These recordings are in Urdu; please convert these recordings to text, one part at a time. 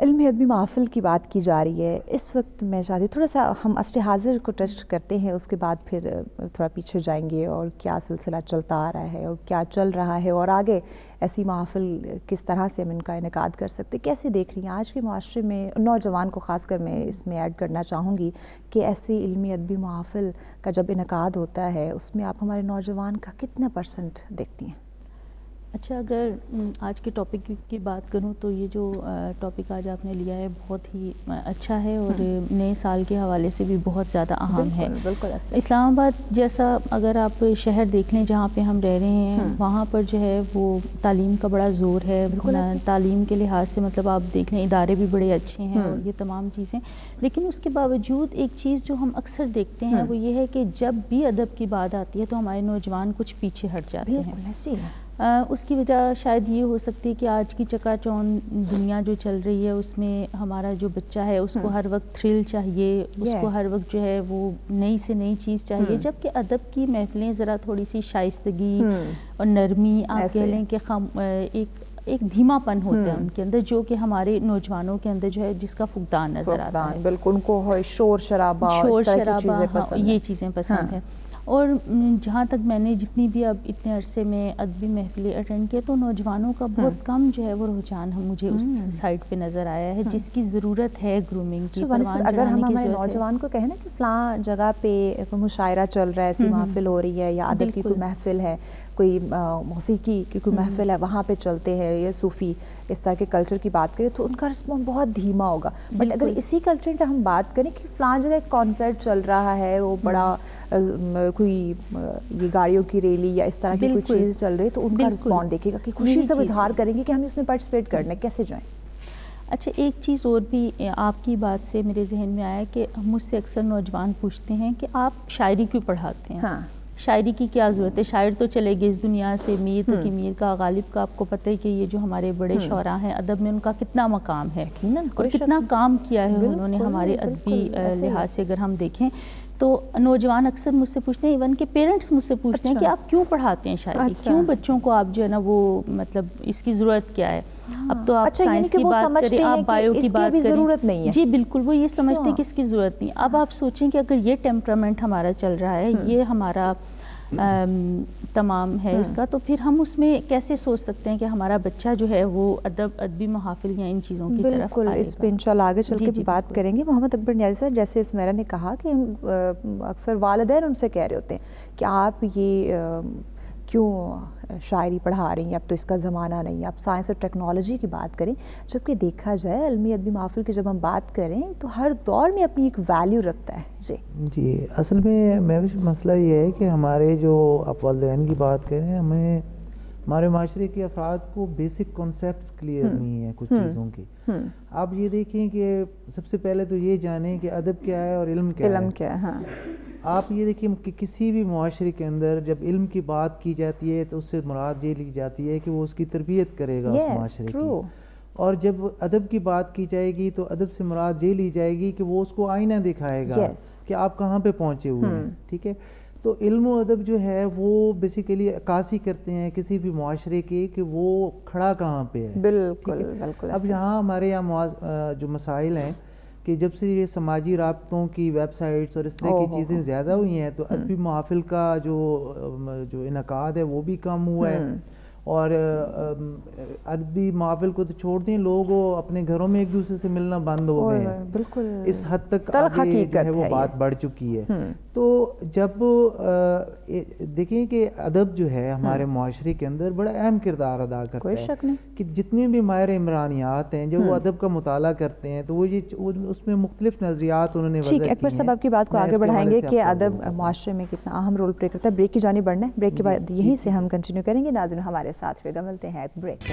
علمی ادبی محافل کی بات کی جا رہی ہے اس وقت. میں چاہتی ہوں تھوڑا سا ہم عصر حاضر کو ٹچ کرتے ہیں, اس کے بعد پھر تھوڑا پیچھے جائیں گے اور کیا سلسلہ چلتا آ رہا ہے اور کیا چل رہا ہے, اور آگے ایسی محافل کس طرح سے ہم ان کا انعقاد کر سکتے. کیسے دیکھ رہی ہیں آج کے معاشرے میں نوجوان کو, خاص کر میں اس میں ایڈ کرنا چاہوں گی کہ ایسی علمی ادبی محافل کا جب انعقاد ہوتا ہے اس میں آپ ہمارے نوجوان کا کتنا % دیکھتی ہیں؟ اچھا, اگر آج کے ٹاپک کی بات کروں تو یہ جو ٹاپک آج آپ نے لیا ہے بہت ہی اچھا ہے اور نئے سال کے حوالے سے بھی بہت زیادہ اہم ہے. بالکل اسلام آباد جیسا اگر آپ شہر دیکھ لیں جہاں پہ ہم رہ رہے ہیں, وہاں پر جو ہے وہ تعلیم کا بڑا زور ہے. تعلیم کے لحاظ سے مطلب آپ دیکھ لیں ادارے بھی بڑے اچھے ہیں اور یہ تمام چیزیں, لیکن اس کے باوجود ایک چیز جو ہم اکثر دیکھتے ہیں وہ یہ ہے کہ جب بھی ادب کی بات آتی ہے تو ہمارے نوجوان کچھ پیچھے ہٹ جاتے ہیں. اس کی وجہ شاید یہ ہو سکتی ہے کہ آج کی چکا چوند دنیا جو چل رہی ہے اس میں ہمارا جو بچہ ہے اس کو ہر وقت تھرل چاہیے, اس کو ہر وقت جو ہے وہ نئی سے نئی چیز چاہیے, جبکہ ادب کی محفلیں ذرا تھوڑی سی شائستگی اور نرمی آپ کہہ لیں کہ ایک دھیما پن ہوتا ہے ان کے اندر, جو کہ ہمارے نوجوانوں کے اندر جو ہے جس کا فقدان نظر آتا ہے. بالکل, ان کو شور شرابہ یہ چیزیں پسند ہیں. اور جہاں تک میں نے جتنی بھی اب اتنے عرصے میں ادبی محفلیں اٹینڈ کیا تو نوجوانوں کا بہت کم جو ہے وہ رجحان مجھے اس سائڈ پہ نظر آیا ہے جس کی ضرورت ہے گرومنگ کی. اگر ہم ہمارے نوجوان کو کہیں نا کہ فلاں جگہ پہ کوئی مشاعرہ چل رہا ہے, ایسی محفل ہو رہی ہے, یا ادب کی کوئی محفل ہے, کوئی موسیقی کی کوئی محفل ہے, وہاں پہ چلتے ہیں, یا صوفی اس طرح کے کلچر کی بات کریں تو ان کا رسپانس بہت دھیما ہوگا. بٹ اگر اسی کلچر کا ہم بات کریں کہ فلاں جگہ ایک کانسرٹ چل رہا ہے, وہ بڑا کوئی یہ گاڑیوں کی ریلی یا اس طرح کی کوئی چیز چل رہی ہے, تو ان کا رسپانس دیکھے گا کہ خوشی سے اظہار کریں گے کہ ہمیں اس میں پارٹیسپیٹ کرنا ہے, کیسے جائیں. اچھا, ایک چیز اور بھی آپ کی بات سے میرے ذہن میں آیا کہ مجھ سے اکثر نوجوان پوچھتے ہیں کہ آپ شاعری کیوں پڑھاتے ہیں, شاعری کی کیا ضرورت ہے, شاعر تو چلے گئے اس دنیا سے, میر تقی میر کا, غالب کا, آپ کو پتہ ہے کہ یہ جو ہمارے بڑے شعراء ہیں ادب میں ان کا کتنا مقام ہے اور کتنا کام کیا ہے انہوں نے ہمارے ادبی لحاظ سے اگر ہم دیکھیں تو. نوجوان اکثر مجھ سے پوچھتے ہیں, ایون کہ پیرنٹس مجھ سے پوچھتے ہیں کہ آپ کیوں پڑھاتے ہیں شاعری, کیوں بچوں کو آپ جو ہے نا وہ مطلب اس کی ضرورت کیا ہے. اب تو آپ سائنس کی بات کریں, آپ بایو کی بات کریں, جی بالکل وہ یہ سمجھتے ہیں کہ اس کی ضرورت نہیں. اب آپ سوچیں کہ اگر یہ ٹیمپرامنٹ ہمارا چل رہا ہے, یہ ہمارا تمام ہے اس کا, تو پھر ہم اس میں کیسے سوچ سکتے ہیں کہ ہمارا بچہ جو ہے وہ ادبی محافل یا ان چیزوں کی طرف آئے گا. بالکل, اس پہ انشاءاللہ آگے چل کے بھی بات کریں گے. محمد اکبر نیازی صاحب, جیسے اسمیرا نے کہا کہ اکثر والدین ان سے کہہ رہے ہوتے ہیں کہ آپ یہ کیوں شاعری پڑھا رہی ہیں, اب تو اس کا زمانہ نہیں ہے, اب سائنس اور ٹیکنالوجی کی بات کریں. جبکہ دیکھا جائے علمی ادبی محافل کی جب ہم بات کریں تو ہر دور میں اپنی ایک ویلیو رکھتا ہے. جی اصل میں مسئلہ یہ ہے کہ ہمارے جو آپ والدین کی بات کریں, ہمیں ہمارے معاشرے کے افراد کو بیسک کانسیپٹس کلیئر نہیں ہیں کچھ چیزوں کی. آپ یہ دیکھیں کہ سب سے پہلے تو یہ جانیں کہ ادب کیا ہے اور علم کیا ہے. آپ یہ دیکھیں کہ کسی بھی معاشرے کے اندر جب علم کی بات کی جاتی ہے تو اس سے مراد یہ لی جاتی ہے کہ وہ اس کی تربیت کرے گا اس معاشرے کی, اور جب ادب کی بات کی جائے گی تو ادب سے مراد یہ لی جائے گی کہ وہ اس کو آئینہ دکھائے گا کہ آپ کہاں پہ پہنچے ہوئے ہیں. ٹھیک ہے, تو علم و ادب جو ہے وہ بیسیکلی عکاسی کرتے ہیں کسی بھی معاشرے کی کہ وہ کھڑا کہاں پہ ہے. بالکل. اب یہاں ہمارے یہاں جو مسائل ہیں کہ جب سے یہ سماجی رابطوں کی ویب سائٹس اور اس طرح کی چیزیں زیادہ ہوئی ہیں تو ادبی محافل کا جو انعقاد ہے وہ بھی کم ہوا ہے. اور ادبی محافل کو تو چھوڑ دیں, لوگ اپنے گھروں میں ایک دوسرے سے ملنا بند ہو گئے ہیں. بالکل, اس حد تک آگے جو ہے وہ بات بڑھ چکی ہے. تو جب دیکھیں کہ ادب جو ہے ہمارے معاشرے کے اندر بڑا اہم کردار ادا کرتا ہے, کہ جتنے بھی ماہر عمرانیات ہیں جب وہ ادب کا مطالعہ کرتے ہیں تو وہ اس میں مختلف نظریات انہوں نے وضع کی ہیں. اکبر صاحب آپ کی بات کو آگے بڑھائیں گے کہ ادب معاشرے میں کتنا اہم رول پلے کرتا ہے. بریک کی جانب بڑھنا ہے, بریک کے بعد یہیں سے ہم کنٹینیو کریں گے. ناظرین ہمارے ساتھ رہے گا, ملتے ہیں بریک.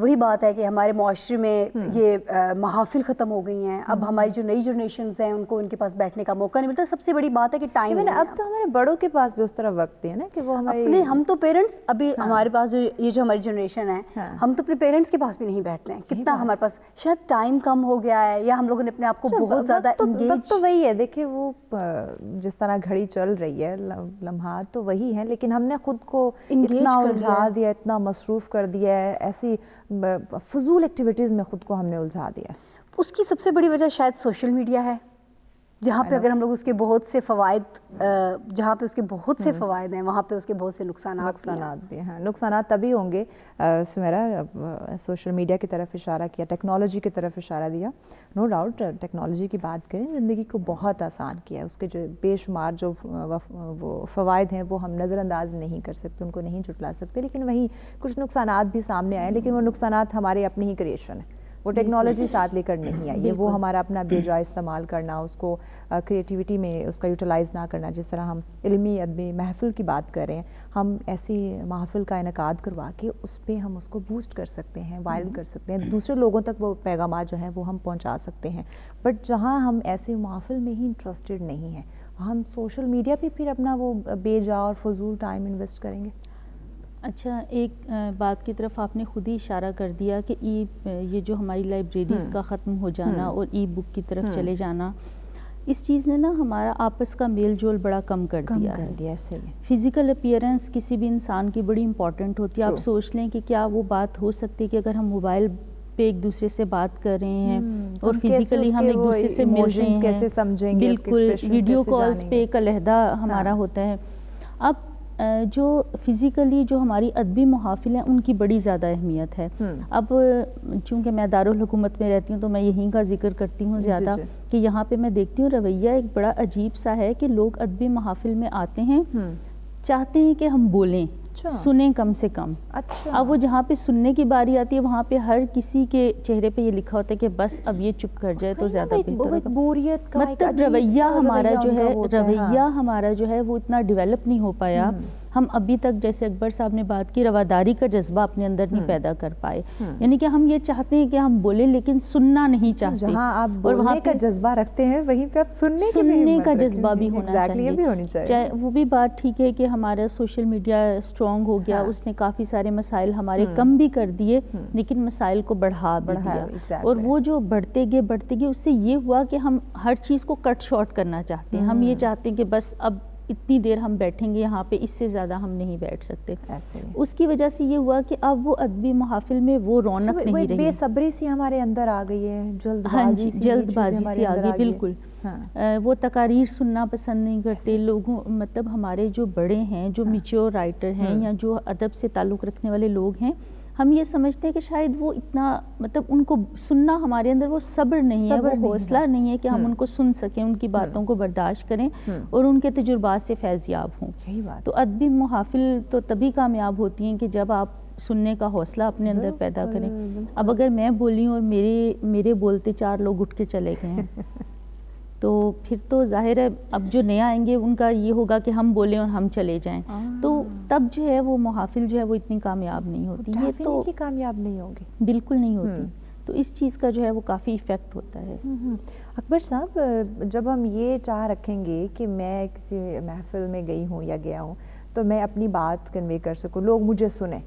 وہی بات ہے کہ ہمارے معاشرے میں یہ محافل ختم ہو گئی ہیں. اب ہماری جو نئی جنریشنز ہیں ان کو ان کے پاس بیٹھنے کا موقع نہیں ملتا. سب سے بڑی بات ہے کہ ٹائم نہیں ہے. اب تو ہمارے بڑوں کے پاس بھی اس طرح وقت ہے نا کہ وہ اپنے, ہم تو پیرنٹس ابھی ہمارے پاس یہ جو ہماری جنریشن ہے, ہم تو اپنے پیرنٹس کے پاس بھی نہیں بیٹھتے ہیں. کتنا ہمارے پاس شاید ٹائم کم ہو گیا ہے, یا ہم لوگوں نے اپنے آپ کو بہت زیادہ انگیج. تو وہی ہے, دیکھیں وہ جس طرح گھڑی چل رہی ہے, لمحات تو وہی ہیں, لیکن ہم نے خود کو اتنا الجھا دیا, اتنا مصروف کر دیا ہے, ایسی فضول ایکٹیویٹیز میں خود کو ہم نے الجھا دیا. اس کی سب سے بڑی وجہ شاید سوشل میڈیا ہے, جہاں پہ اگر ہم لوگ اس کے بہت سے فوائد, جہاں پہ اس کے بہت سے فوائد ہیں, وہاں پہ اس کے بہت سے نقصانات بھی ہیں. نقصانات تبھی ہوں گے. سمیرا, سوشل میڈیا کی طرف اشارہ کیا, ٹیکنالوجی کی طرف اشارہ دیا. نو ڈاؤٹ ٹیکنالوجی کی بات کریں, زندگی کو بہت آسان کیا ہے. اس کے جو بے شمار جو وہ فوائد ہیں وہ ہم نظر انداز نہیں کر سکتے, ان کو نہیں جھٹلا سکتے. لیکن وہیں کچھ نقصانات بھی سامنے آئے, لیکن وہ نقصانات ہمارے اپنی ہی کریشن ہے, وہ ٹیکنالوجی ساتھ لے کر نہیں آئی ہے. وہ ہمارا اپنا بے جا استعمال کرنا, اس کو کریٹیوٹی میں اس کا یوٹیلائز نہ کرنا. جس طرح ہم علمی ادبی محفل کی بات کر رہے ہیں, ہم ایسی محفل کا انعقاد کروا کے اس پہ ہم اس کو بوسٹ کر سکتے ہیں, وائرل کر سکتے ہیں, دوسرے لوگوں تک وہ پیغامات جو ہیں وہ ہم پہنچا سکتے ہیں. بٹ جہاں ہم ایسے محفل میں ہی انٹرسٹڈ نہیں ہیں, ہم سوشل میڈیا پہ پھر اپنا وہ بے جا اور فضول ٹائم انویسٹ کریں گے. اچھا, ایک بات کی طرف آپ نے خود ہی اشارہ کر دیا کہ یہ جو ہماری لائبریریز کا ختم ہو جانا اور ای بک کی طرف چلے جانا, اس چیز نے نا ہمارا آپس کا میل جول بڑا کم کر دیا ہے. فزیکل اپیئرنس کسی بھی انسان کی بڑی امپورٹنٹ ہوتی ہے. آپ سوچ لیں کہ کیا وہ بات ہو سکتی ہے کہ اگر ہم موبائل پہ ایک دوسرے سے بات کر رہے ہیں اور فزیکلی ہم ایک دوسرے سے مل رہے ہیں, بالکل ویڈیو کالز پہ ایک علیحدہ ہمارا ہوتا ہے. اب جو فزیکلی جو ہماری ادبی محافل ہیں ان کی بڑی زیادہ اہمیت ہے. اب چونکہ میں دارالحکومت میں رہتی ہوں تو میں یہیں کا ذکر کرتی ہوں زیادہ, کہ یہاں پہ میں دیکھتی ہوں رویہ ایک بڑا عجیب سا ہے کہ لوگ ادبی محافل میں آتے ہیں, چاہتے ہیں کہ ہم بولیں, سنیں کم سے کم. اب وہ جہاں پہ سننے کی باری آتی ہے وہاں پہ ہر کسی کے چہرے پہ یہ لکھا ہوتا ہے کہ بس اب یہ چپ کر جائے تو زیادہ بہتر ہوگا. مطلب رویہ ہمارا جو ہے وہ اتنا ڈیولپ نہیں ہو پایا. ہم ابھی تک, جیسے اکبر صاحب نے بات کی, رواداری کا جذبہ اپنے اندر نہیں پیدا کر پائے. یعنی کہ ہم یہ چاہتے ہیں کہ ہم بولیں لیکن سننا نہیں چاہتے. جہاں آپ بولنے کا جذبہ رکھتے ہیں وہیں پہ آپ سننے کا جذبہ بھی ہونا چاہیے. وہ بھی بات ٹھیک ہے کہ ہمارا سوشل میڈیا اسٹرانگ ہو گیا, اس نے کافی سارے مسائل ہمارے کم بھی کر دیے لیکن مسائل کو بڑھا دیا. اور وہ جو بڑھتے گئے اس سے یہ ہوا کہ ہم ہر چیز کو کٹ شارٹ کرنا چاہتے ہیں. ہم یہ چاہتے ہیں کہ بس اب اتنی دیر ہم بیٹھیں گے یہاں پہ, اس سے زیادہ ہم نہیں بیٹھ سکتے. اس کی وجہ سے یہ ہوا کہ اب وہ ادبی محافل میں وہ رونق نہیں رہی. بے صبری سی ہمارے اندر آ گئی ہے, جلد بازی سی آ گئی. بالکل, وہ تقاریر سننا پسند نہیں کرتے لوگوں. مطلب ہمارے جو بڑے ہیں, جو میچور رائٹر ہیں یا جو ادب سے تعلق رکھنے والے لوگ ہیں, ہم یہ سمجھتے ہیں کہ شاید وہ اتنا, مطلب ان کو سننا, ہمارے اندر وہ صبر نہیں ہے, وہ حوصلہ نہیں ہے کہ ہم ان کو سن سکیں, ان کی باتوں کو برداشت کریں اور ان کے تجربات سے فیض یاب ہوں. تو ادبی محافل تو تبھی کامیاب ہوتی ہیں کہ جب آپ سننے کا حوصلہ اپنے اندر پیدا کریں. اب اگر میں بولی اور میرے بولتے 4 لوگ اٹھ کے چلے گئے ہیں تو پھر تو ظاہر ہے اب جو نیا آئیں گے ان کا یہ ہوگا کہ ہم بولیں اور ہم چلے جائیں, تو تب جو ہے وہ محافل جو ہے وہ اتنی کامیاب نہیں ہوتی. یہ تو کامیاب نہیں ہوگی, بالکل نہیں ہوتی. تو اس چیز کا جو ہے وہ کافی ایفیکٹ ہوتا ہے. اکبر صاحب, جب ہم یہ چاہ رکھیں گے کہ میں کسی محفل میں گئی ہوں یا گیا ہوں تو میں اپنی بات کنوے کر سکوں, لوگ مجھے سنیں,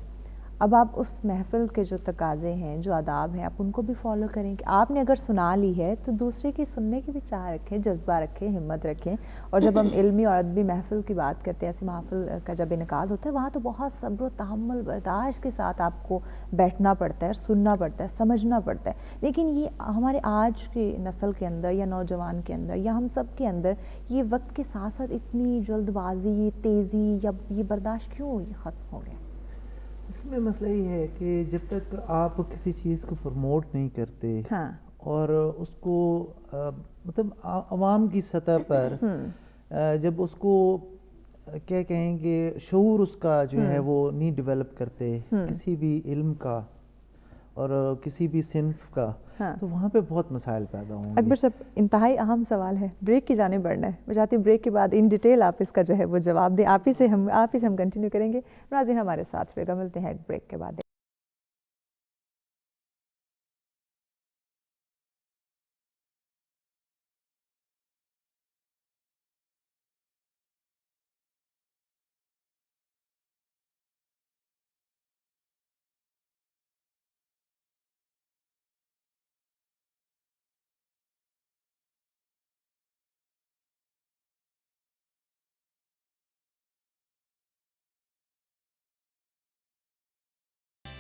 اب آپ اس محفل کے جو تقاضے ہیں, جو آداب ہیں, آپ ان کو بھی فالو کریں کہ آپ نے اگر سنا لی ہے تو دوسرے کی سننے کی بھی چاہ رکھیں, جذبہ رکھیں, ہمت رکھیں. اور جب ہم علمی اور ادبی محفل کی بات کرتے ہیں, ایسی محفل کا جب انعقاد ہوتا ہے, وہاں تو بہت صبر و تحمل برداشت کے ساتھ آپ کو بیٹھنا پڑتا ہے, سننا پڑتا ہے, سمجھنا پڑتا ہے. لیکن یہ ہمارے آج کی نسل کے اندر یا نوجوان کے اندر یا ہم سب کے اندر یہ وقت کے ساتھ ساتھ اتنی جلد بازی, تیزی یا یہ برداشت کیوں ختم ہو گیا؟ اس میں مسئلہ یہ ہے کہ جب تک آپ کسی چیز کو پروموٹ نہیں کرتے اور اس کو مطلب عوام کی سطح پر جب اس کو کیا کہیں گے شعور اس کا جو ہے وہ نہیں ڈیولپ کرتے کسی بھی علم کا اور کسی بھی صنف کا, تو وہاں پہ بہت مسائل پیدا ہوں گے. اکبر صاحب, انتہائی اہم سوال ہے, بریک کی جانب بڑھنا ہے. میں چاہتی ہوں بریک کے بعد ان ڈیٹیل آپ اس کا جو ہے وہ جواب دیں, آپ ہی سے ہم کنٹینیو کریں گے. ناظرین ہمارے ساتھ رہے گا, ملتے ہیں ایک بریک کے بعد.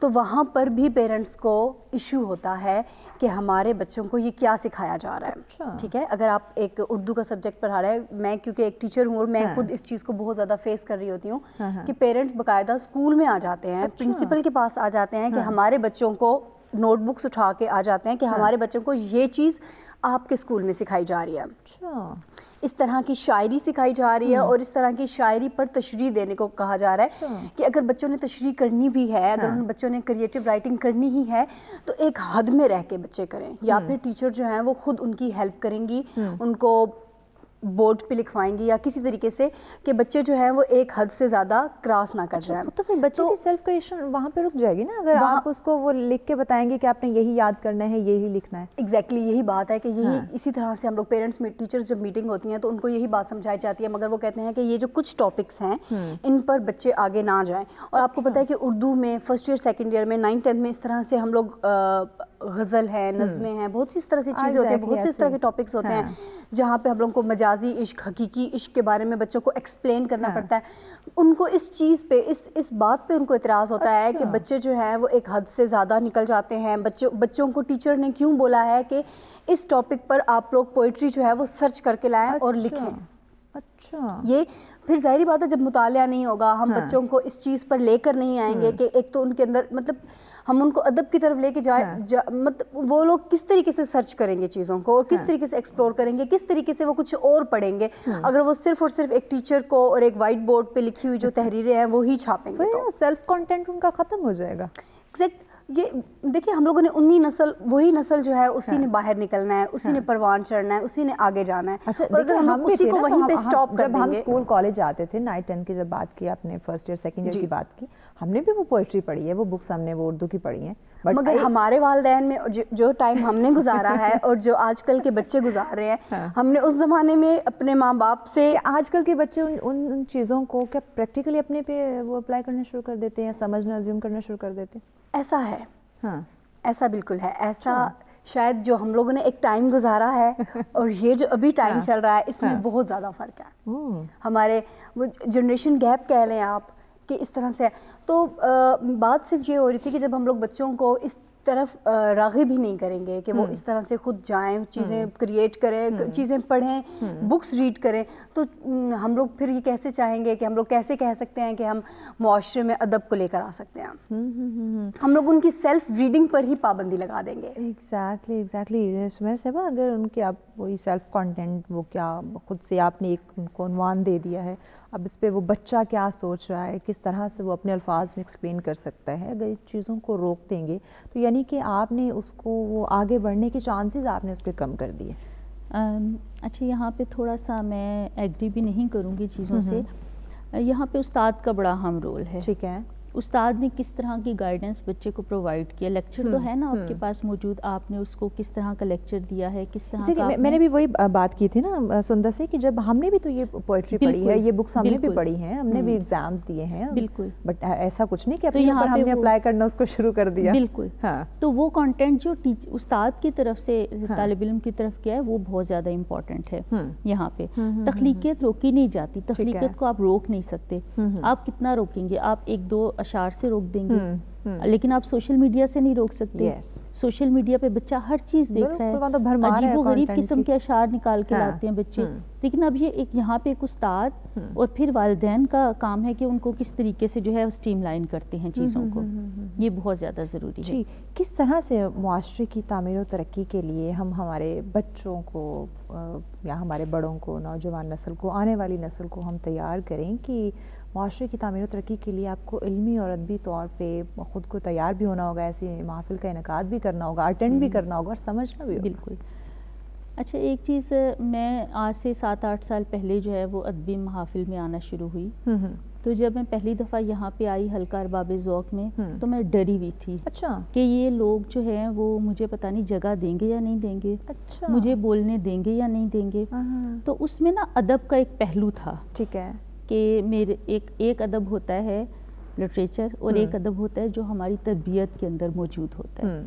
تو وہاں پر بھی پیرنٹس کو ایشو ہوتا ہے کہ ہمارے بچوں کو یہ کیا سکھایا جا رہا ہے. ٹھیک ہے, اگر آپ ایک اردو کا سبجیکٹ پڑھا رہے ہیں, میں کیونکہ ایک ٹیچر ہوں اور میں خود اس چیز کو بہت زیادہ فیس کر رہی ہوتی ہوں کہ پیرنٹس باقاعدہ اسکول میں آ جاتے ہیں, پرنسپل کے پاس آ جاتے ہیں کہ ہمارے بچوں کو نوٹ بکس اٹھا کے آ جاتے ہیں کہ ہمارے بچوں کو یہ چیز آپ کے اسکول میں سکھائی جا رہی ہے, اس طرح کی شاعری سکھائی جا رہی ہے اور اس طرح کی شاعری پر تشریح دینے کو کہا جا رہا ہے کہ اگر بچوں نے تشریح کرنی بھی ہے, اگر ان بچوں نے کریٹو رائٹنگ کرنی ہی ہے تو ایک حد میں رہ کے بچے کریں, یا پھر ٹیچر جو ہیں وہ خود ان کی ہیلپ کریں گی, ان کو بورڈ پہ لکھوائیں گی یا کسی طریقے سے کہ بچے جو ہیں وہ ایک حد سے زیادہ کراس نہ کر جائیں. تو پھر بچے کی سیلف کریشن وہاں پہ رک جائے گی نا, اگر آپ اس کو وہ لکھ کے بتائیں گے کہ آپ نے یہی یاد کرنا ہے, یہی لکھنا ہے. ایگزیکٹلی یہی بات ہے کہ یہی اسی طرح سے ہم لوگ پیرنٹس میں ٹیچرز جب میٹنگ ہوتی ہیں تو ان کو یہی بات سمجھائی جاتی ہے, مگر وہ کہتے ہیں کہ یہ جو کچھ ٹاپکس ہیں ان پر بچے آگے نہ جائیں. اور آپ کو پتہ ہے کہ اردو میں فرسٹ ایئر سیکنڈ ایئر میں 9th 10th میں اس طرح سے ہم لوگ غزل ہے, نظمیں ہیں, بہت سی اس طرح سے چیزیں ہوتی ہیں, بہت سے اس طرح کے ٹاپکس ہوتے ہیں جہاں پہ ہم لوگوں کو مجازی عشق, حقیقی عشق کے بارے میں بچوں کو ایکسپلین کرنا پڑتا ہے. ان کو اس چیز پہ اس بات پہ ان کو اعتراض ہوتا ہے کہ بچے جو ہیں وہ ایک حد سے زیادہ نکل جاتے ہیں. بچوں کو ٹیچر نے کیوں بولا ہے کہ اس ٹاپک پر آپ لوگ پوئٹری جو ہے وہ سرچ کر کے لائیں اور لکھیں. اچھا, یہ پھر ظاہری بات ہے جب مطالعہ نہیں ہوگا, ہم بچوں کو اس چیز پر لے کر نہیں آئیں گے کہ ایک تو ان کے اندر مطلب ہم ان کو ادب کی طرف لے کے مطلب وہ لوگ کس طریقے سے سرچ کریں گے چیزوں کو اور کس طریقے سے ایکسپلور کریں گے, کس طریقے سے وہ کچھ اور پڑھیں گے اگر وہ صرف اور صرف ایک ٹیچر کو اور ایک وائٹ بورڈ پہ لکھی ہوئی جو تحریریں ہیں وہی چھاپیں گے تو سیلف کانٹینٹ ان کا ختم ہو جائے گا. ایگزیکٹ, یہ دیکھیں ہم لوگوں نے وہی نسل جو ہے اسی نے باہر نکلنا ہے, اسی نے پروان چڑھنا ہے, اسی نے آگے جانا ہے. اور اگر ہم اسی کو وہیں پہ سٹاپ کر دیں گے. جب ہم اسکول کالج آتے تھے 9th 10th کی جب بات کی آپ نے, فرسٹ ایئر سیکنڈ ایئر کی بات کی, ہم نے بھی وہ پوئٹری پڑھی ہے, وہ بکس ہم نے وہ اردو کی پڑھی ہیں, مگر ہمارے والدین میں جو ٹائم ہم نے گزارا ہے اور جو آج کل کے بچے گزار رہے ہیں, ہم نے اس زمانے میں اپنے ماں باپ سے, آج کل کے بچے ان چیزوں کو کیا پریکٹیکلی اپنے پہ وہ اپلائی کرنا شروع کر دیتے ہیں, سمجھنا ازیوم کرنا شروع کر دیتے ہیں؟ ایسا ہے, ایسا بالکل ہے. ایسا شاید جو ہم لوگوں نے ایک ٹائم گزارا ہے اور یہ جو ابھی ٹائم چل رہا ہے اس میں بہت زیادہ فرق ہے. ہمارے وہ جنریشن گیپ کہہ لیں آپ کہ اس طرح سے. تو بات صرف یہ ہو رہی تھی کہ جب ہم لوگ بچوں کو اس طرف راغب ہی نہیں کریں گے کہ وہ اس طرح سے خود جائیں, چیزیں کریٹ کریں, چیزیں پڑھیں, بکس ریڈ کریں, تو ہم لوگ پھر یہ کیسے چاہیں گے کہ ہم لوگ کیسے کہہ سکتے ہیں کہ ہم معاشرے میں ادب کو لے کر آ سکتے ہیں. ہم لوگ ان کی سیلف ریڈنگ پر ہی پابندی لگا دیں گے. ایگزیکٹلی سمیرا صاحبہ, اگر ان کے آپ وہی سیلف کانٹینٹ وہ کیا خود سے آپ نے ایک ان کو عنوان دے دیا ہے, اب اس پہ وہ بچہ کیا سوچ رہا ہے, کس طرح سے وہ اپنے الفاظ میں ایکسپلین کر سکتا ہے, اگر اس چیزوں کو روک دیں گے تو یعنی کہ آپ نے اس کو وہ آگے بڑھنے کے چانسز آپ نے اس پہ کم کر دیے. اچھا, یہاں پہ تھوڑا سا میں ایگری بھی نہیں کروں گی چیزوں سے. یہاں پہ استاد کا بڑا اہم رول ہے. ٹھیک ہے, استاد نے کس طرح کی گائیڈنس بچے کو پرووائڈ کیا. لیکچر تو ہے نا آپ کے پاس موجود, آپ نے اس کو کس طرح کا لیکچر دیا ہے, کس طرح کا. میں نے بھی وہی بات کی تھی نا سندر سے کہ جب ہم نے بھی تو یہ پوئٹری پڑھی ہے, یہ بکس ہم نے بھی پڑھی ہیں, ہم نے بھی ایگزامز دیے ہیں. بالکل, بٹ ایسا کچھ نہیں کہ اپنے اوپر ہم نے اپلائی کرنا اس کو شروع کر دیا. بالکل. تو وہ کانٹینٹ جو استاد کی طرف سے طالب علم کی طرف کیا ہے وہ بہت زیادہ امپورٹنٹ ہے. یہاں پہ تخلیقیت روکی نہیں جاتی, تخلیقیت کو آپ روک نہیں سکتے. آپ کتنا روکیں گے, آپ ایک دو اشعار سے روک دیں گے, لیکن آپ سوشل میڈیا سے نہیں روک سکتے. سوشل میڈیا پہ بچہ ہر چیز دیکھ رہا ہے, عجیب و غریب قسم کے اشعار نکال کے لاتے ہیں بچے. لیکن اب یہ یہاں پہ ایک استاد اور پھر والدین کا کام ہے کہ ان کو کس طریقے سے جو ہے اسٹریم لائن کرتے ہیں چیزوں کو, یہ بہت زیادہ ضروری ہے. کس طرح سے معاشرے کی تعمیر و ترقی کے لیے ہم ہمارے بچوں کو یا ہمارے بڑوں کو, نوجوان نسل کو, آنے والی نسل کو ہم تیار کریں کہ معاشرے کی تعمیر و ترقی کے لیے آپ کو علمی اور ادبی طور پہ خود کو تیار بھی ہونا ہوگا, ایسی محافل کا انعقاد بھی کرنا ہوگا, اٹینڈ بھی کرنا ہوگا اور سمجھنا بھی ہوگا. بالکل. اچھا, ایک چیز, میں آج سے 7-8 سال پہلے جو ہے وہ ادبی محافل میں آنا شروع ہوئی. تو جب میں پہلی دفعہ یہاں پہ آئی حلقہ ارباب ذوق میں تو میں ڈری ہوئی تھی. اچھا, کہ یہ لوگ جو ہیں وہ مجھے پتہ نہیں جگہ دیں گے یا نہیں دیں گے, مجھے بولنے دیں گے یا نہیں دیں گے. تو اس میں نا ادب کا ایک پہلو تھا. ٹھیک ہے, کہ میرے ایک ادب ہوتا ہے لٹریچر اور ایک ادب ہوتا ہے جو ہماری تربیت کے اندر موجود ہوتا ہے.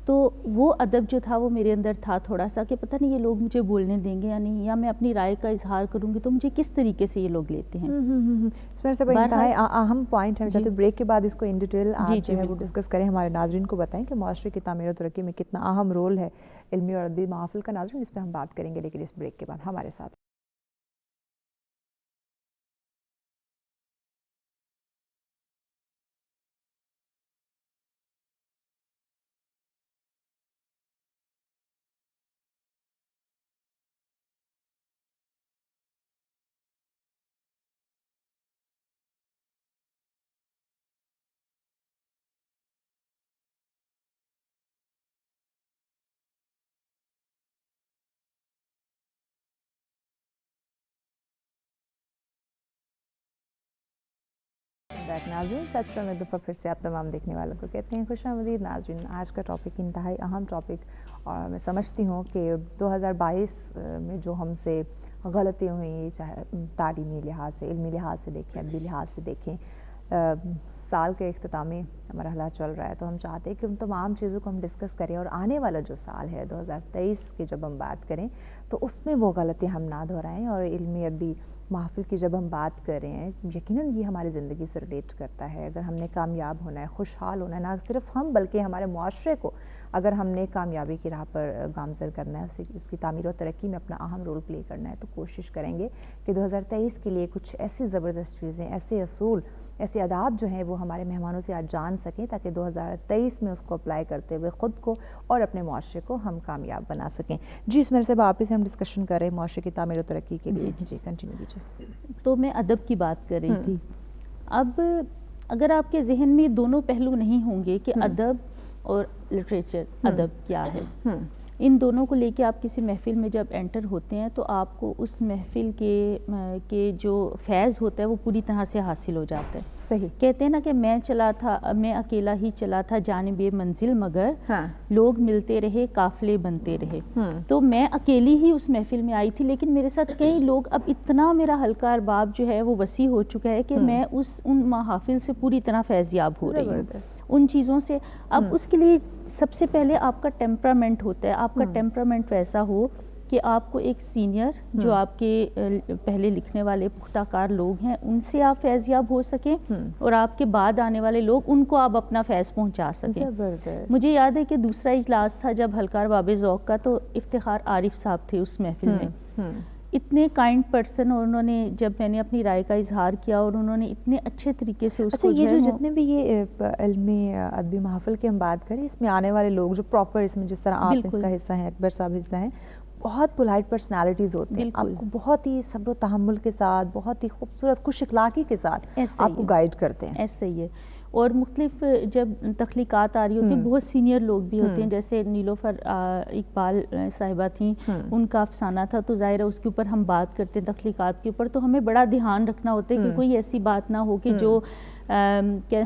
تو وہ ادب جو تھا وہ میرے اندر تھا تھوڑا سا کہ پتہ نہیں یہ لوگ مجھے بولنے دیں گے یا نہیں، یا میں اپنی رائے کا اظہار کروں گی تو مجھے کس طریقے سے یہ لوگ لیتے ہیں. اس میں سے انتہائی اہم پوائنٹ ہے. چاہتے بریک کے بعد اس کو ان ڈیٹیل آپ جو ہے وہ ڈسکس کریں، ہمارے ناظرین کو بتائیں کہ معاشرے کی تعمیر و ترقی میں کتنا اہم رول ہے علمی اور ادبی محافل کا. ناظرین اس پہ ہم بات کریں گے، لیکن اس بریک کے بعد ہمارے ساتھ ناظرین سچ میں دفعہ پھر سے آپ تمام دیکھنے والوں کو کہتے ہیں خوش آمدید. ناظرین آج کا ٹاپک انتہائی اہم ٹاپک، اور میں سمجھتی ہوں کہ 2022 میں جو ہم سے غلطیاں ہوئیں، چاہے تعلیمی لحاظ سے، علمی لحاظ سے دیکھیں، ادبی لحاظ سے دیکھیں، سال کے اختتامی مرحلہ چل رہا ہے، تو ہم چاہتے ہیں کہ ان تمام چیزوں کو ہم ڈسکس کریں، اور آنے والا جو سال ہے 2023 کی جب ہم بات کریں تو اس میں وہ غلطیاں ہم نہ دہرائیں. اور علمی ادبی محفل کی جب ہم بات کر رہے ہیں، یقیناً یہ ہماری زندگی سے ریلیٹ کرتا ہے. اگر ہم نے کامیاب ہونا ہے، خوشحال ہونا ہے، نہ صرف ہم بلکہ ہمارے معاشرے کو اگر ہم نے کامیابی کی راہ پر گامزن کرنا ہے، اس کی تعمیر و ترقی میں اپنا اہم رول پلے کرنا ہے، تو کوشش کریں گے کہ 2023 کے لیے کچھ ایسی زبردست چیزیں، ایسے اصول، ایسے آداب جو ہیں وہ ہمارے مہمانوں سے آج جان سکیں، تاکہ 2023 میں اس کو اپلائی کرتے ہوئے خود کو اور اپنے معاشرے کو ہم کامیاب بنا سکیں. جی اس میرے سے واپس سے ہم ڈسکشن کر رہے ہیں معاشرے کی تعمیر و ترقی کے لیے. جی کنٹینیو کیجیے. تو میں ادب کی بات کر رہی تھی. اب اگر آپ کے ذہن میں دونوں پہلو نہیں ہوں گے کہ ادب اور لٹریچر، ادب کیا ہے، ان دونوں کو لے کے آپ کسی محفل میں جب انٹر ہوتے ہیں تو آپ کو اس محفل کے جو فیض ہوتا ہے وہ پوری طرح سے حاصل ہو جاتا ہے. صحیح کہتے ہیں نا کہ میں اکیلا ہی چلا تھا جانب منزل، مگر لوگ ملتے رہے، قافلے بنتے رہے. تو میں اکیلی ہی اس محفل میں آئی تھی، لیکن میرے ساتھ کئی لوگ، اب اتنا میرا حلقہ ارباب جو ہے وہ وسیع ہو چکا ہے کہ میں ان محافل سے پوری طرح فیضیاب ہو رہی ہوں، ان چیزوں سے. اب اس کے لیے سب سے پہلے آپ کا ٹیمپرامنٹ ہوتا ہے. آپ کا ٹیمپرامنٹ ویسا ہو کہ آپ کو ایک سینئر جو آپ کے پہلے لکھنے والے پختہ کار لوگ ہیں ان سے آپ فیضیاب ہو سکیں، اور آپ کے بعد آنے والے لوگ ان کو آپ اپنا فیض پہنچا سکیں. مجھے یاد ہے کہ دوسرا اجلاس تھا جب حلقہ ارباب ذوق کا، تو افتخار عارف صاحب تھے اس محفل میں. اتنے کائنڈ پرسن، اور انہوں نے جب میں نے اپنی رائے کا اظہار کیا اور انہوں نے اتنے اچھے طریقے سے اس کو یہ جو جتنے بھی یہ علمی ادبی محفل کی ہم بات کریں، اس میں آنے والے لوگ جو پراپر اس میں جس طرح آپ اس کا حصہ ہیں، اکبر صاحب حصہ ہیں، بہت پولائٹ پرسنالٹیز ہوتے ہیں. آپ کو بہت ہی صبر و تحمل کے ساتھ، بہت ہی خوبصورت خوش اخلاقی کے ساتھ آپ کو گائیڈ کرتے ہیں. ایسا ہی ہے. اور مختلف جب تخلیقات آ رہی ہوتی ہیں، بہت سینئر لوگ بھی ہوتے ہیں، جیسے نیلوفر اقبال صاحبہ تھیں، ان کا افسانہ تھا، تو ظاہر ہے اس کے اوپر ہم بات کرتے ہیں تخلیقات کے اوپر، تو ہمیں بڑا دھیان رکھنا ہوتا ہے کہ کوئی ایسی بات نہ ہو کہ جو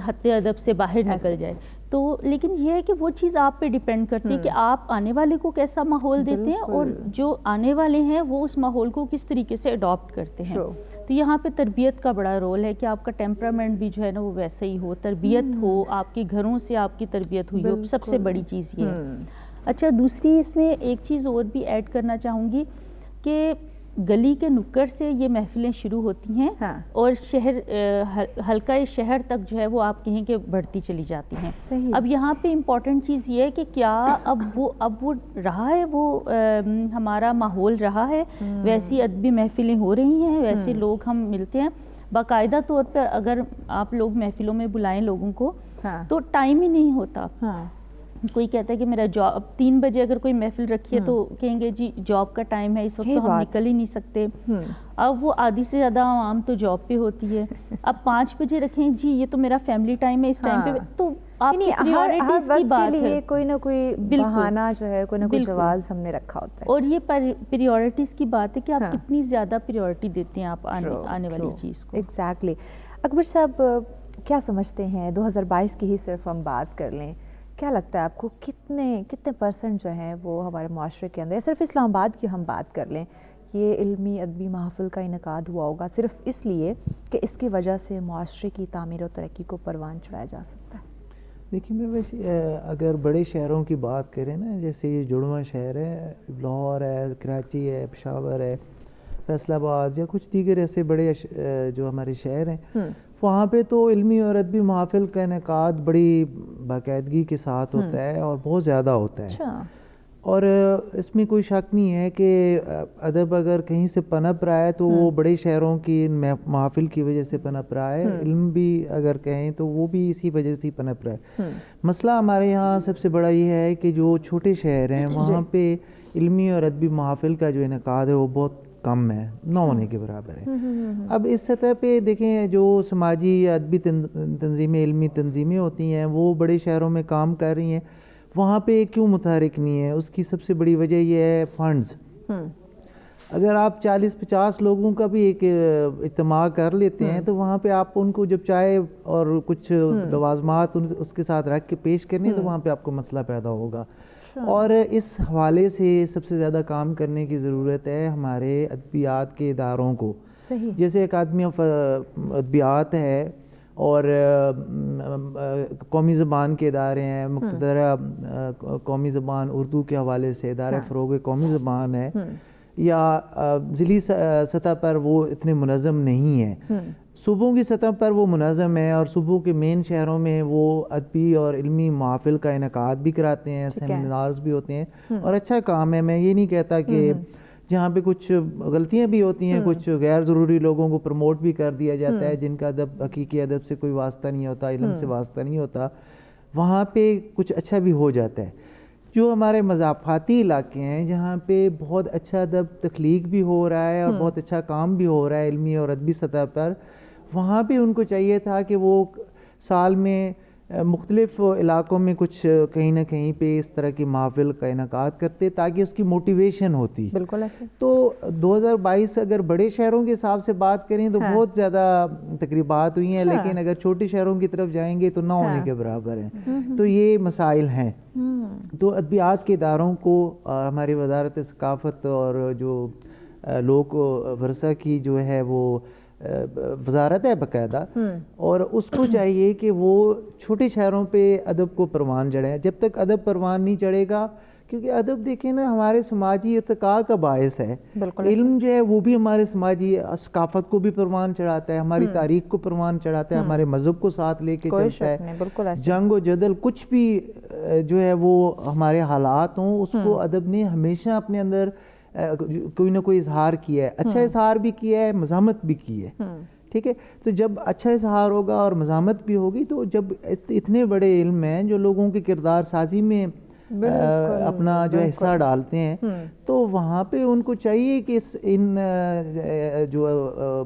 حد ادب سے باہر نکل جائے. تو لیکن یہ ہے کہ وہ چیز آپ پہ ڈیپینڈ کرتی ہے کہ آپ آنے والے کو کیسا ماحول دیتے ہیں، اور جو آنے والے ہیں وہ اس ماحول کو کس طریقے سے اڈاپٹ کرتے ہیں. تو یہاں پہ تربیت کا بڑا رول ہے کہ آپ کا ٹیمپرامنٹ بھی جو ہے نا وہ ویسے ہی ہو، تربیت ہو، آپ کے گھروں سے آپ کی تربیت ہوئی ہو. سب سے بڑی چیز یہ ہے. اچھا، دوسری اس میں ایک چیز اور بھی ایڈ کرنا چاہوں گی کہ گلی کے نکڑ سے یہ محفلیں شروع ہوتی ہیں، اور حلقہ شہر تک جو ہے وہ آپ کہیں کہ بڑھتی چلی جاتی ہیں. اب یہاں پہ امپورٹنٹ چیز یہ ہے کہ کیا اب وہ رہا ہے، وہ ہمارا ماحول رہا ہے، ویسی ادبی محفلیں ہو رہی ہیں، ویسے لوگ ہم ملتے ہیں. باقاعدہ طور پر اگر آپ لوگ محفلوں میں بلائیں لوگوں کو تو ٹائم ہی نہیں ہوتا. کوئی کہتا ہے کہ میرا جاب 3 بجے اگر کوئی محفل رکھی ہے تو کہیں گے جی جاب کا ٹائم ہے، اس وقت تو ہم نکل ہی نہیں سکتے. اب وہ آدھی سے زیادہ عوام تو جاب پہ ہوتی ہے. اب 5 بجے رکھیں جی یہ تو میرا فیملی ٹائم ہے، اس ٹائم پہ. تو آپ کی پریورٹیز کی بات ہے، کوئی نہ کوئی بہانہ جو ہے، کوئی نہ کوئی جواز ہم نے رکھا ہوتا ہے. اور یہ پریورٹیز کی بات ہے کہ آپ کتنی زیادہ پریورٹی دیتے ہیں آپ آنے والی چیز کو. ایگزیکٹلی. اکبر صاحب کیا سمجھتے ہیں 2022 کی ہی صرف ہم بات کر لیں، کیا لگتا ہے آپ کو کتنے پرسنٹ جو ہیں وہ ہمارے معاشرے کے اندر، صرف اسلام آباد کی ہم بات کر لیں، یہ علمی ادبی محفل کا انعقاد ہوا ہوگا صرف اس لیے کہ اس کی وجہ سے معاشرے کی تعمیر و ترقی کو پروان چڑھایا جا سکتا ہے؟ دیکھیے میں ویسے اگر بڑے شہروں کی بات کریں نا، جیسے یہ جڑواں شہر ہے، لاہور ہے، کراچی ہے، پشاور ہے، فیصل آباد یا کچھ دیگر ایسے بڑے جو ہمارے شہر ہیں، وہاں پہ تو علمی اور ادبی محافل کا انعقاد بڑی باقاعدگی کے ساتھ ہوتا ہے اور بہت زیادہ ہوتا ہے. اور اس میں کوئی شک نہیں ہے کہ ادب اگر کہیں سے پنپ رہا ہے تو وہ بڑے شہروں کی محافل کی وجہ سے پنپ رہا ہے. علم بھی اگر کہیں تو وہ بھی اسی وجہ سے پنپ رہا ہے. مسئلہ ہمارے یہاں سب سے بڑا یہ ہے کہ جو چھوٹے شہر ہیں وہاں پہ علمی اور ادبی محافل کا جو انعقاد ہے وہ بہت کم ہے، نہ ہونے کے برابر ہے. اب اس سطح پہ دیکھیں جو سماجی یا ادبی تنظیمیں، علمی تنظیمیں ہوتی ہیں وہ بڑے شہروں میں کام کر رہی ہیں، وہاں پہ کیوں متحرک نہیں ہے؟ اس کی سب سے بڑی وجہ یہ ہے فنڈز. اگر آپ 40-50 لوگوں کا بھی ایک اجتماع کر لیتے ہیں تو وہاں پہ آپ ان کو جب چائے اور کچھ لوازمات اس کے ساتھ رکھ کے پیش کرنے تو وہاں پہ آپ کو مسئلہ پیدا ہوگا. اور اس حوالے سے سب سے زیادہ کام کرنے کی ضرورت ہے ہمارے ادبیات کے اداروں کو. جیسے اکادمی آف ادبیات ہے اور قومی زبان کے ادارے ہیں، مقتدرہ قومی زبان اردو کے حوالے سے ادارہ فروغ قومی زبان ہے، یا ضلعی سطح پر وہ اتنے منظم نہیں ہیں. صوبوں کی سطح پر وہ منظم ہے اور صوبوں کے مین شہروں میں وہ ادبی اور علمی محافل کا انعقاد بھی کراتے ہیں، سیمینارز بھی ہوتے ہیں اور اچھا کام ہے. میں یہ نہیں کہتا کہ جہاں پہ کچھ غلطیاں بھی ہوتی ہیں، کچھ غیر ضروری لوگوں کو پروموٹ بھی کر دیا جاتا ہے جن کا ادب حقیقی ادب سے کوئی واسطہ نہیں ہوتا، علم سے واسطہ نہیں ہوتا، وہاں پہ کچھ اچھا بھی ہو جاتا ہے. جو ہمارے مضافاتی علاقے ہیں جہاں پہ بہت اچھا ادب تخلیق بھی ہو رہا ہے اور بہت اچھا کام بھی ہو رہا ہے علمی اور ادبی سطح پر، وہاں پہ ان کو چاہیے تھا کہ وہ سال میں مختلف علاقوں میں کچھ کہیں نہ کہیں پہ اس طرح کی محافل کا انعقاد کرتے تاکہ اس کی موٹیویشن ہوتی. بالکل ایسے. تو 2022 اگر بڑے شہروں کے حساب سے بات کریں تو بہت زیادہ تقریبات ہوئی ہیں، لیکن اگر چھوٹے شہروں کی طرف جائیں گے تو نہ ہونے کے برابر ہیں. تو یہ مسائل ہیں. تو ادبیات کے اداروں کو ہماری وزارت ثقافت اور جو لوک ورثہ کی جو ہے وہ وزارت ہے باقاعدہ، اور اس کو چاہیے کہ وہ چھوٹے شہروں پہ ادب کو پروان چڑھیں. جب تک ادب پروان نہیں چڑھے گا، کیونکہ ادب دیکھیں نا ہمارے سماجی ارتقاء کا باعث ہے. علم جو ہے وہ بھی ہمارے سماجی ثقافت کو بھی پروان چڑھاتا ہے، ہماری تاریخ کو پروان چڑھاتا ہے، ہمارے مذہب کو ساتھ لے کے چلتا ہے. جنگ و جدل کچھ بھی جو ہے وہ ہمارے حالات ہوں، اس کو ادب نے ہمیشہ اپنے اندر کوئی نہ کوئی اظہار کیا ہے. اچھا اظہار بھی کیا ہے، مزاحمت بھی کی ہے. ٹھیک ہے. تو جب اچھا اظہار ہوگا اور مزاحمت بھی ہوگی تو جب اتنے بڑے علم ہیں جو لوگوں کی کردار سازی میں اپنا جو حصہ ڈالتے ہیں تو وہاں پہ ان کو چاہیے کہ ان جو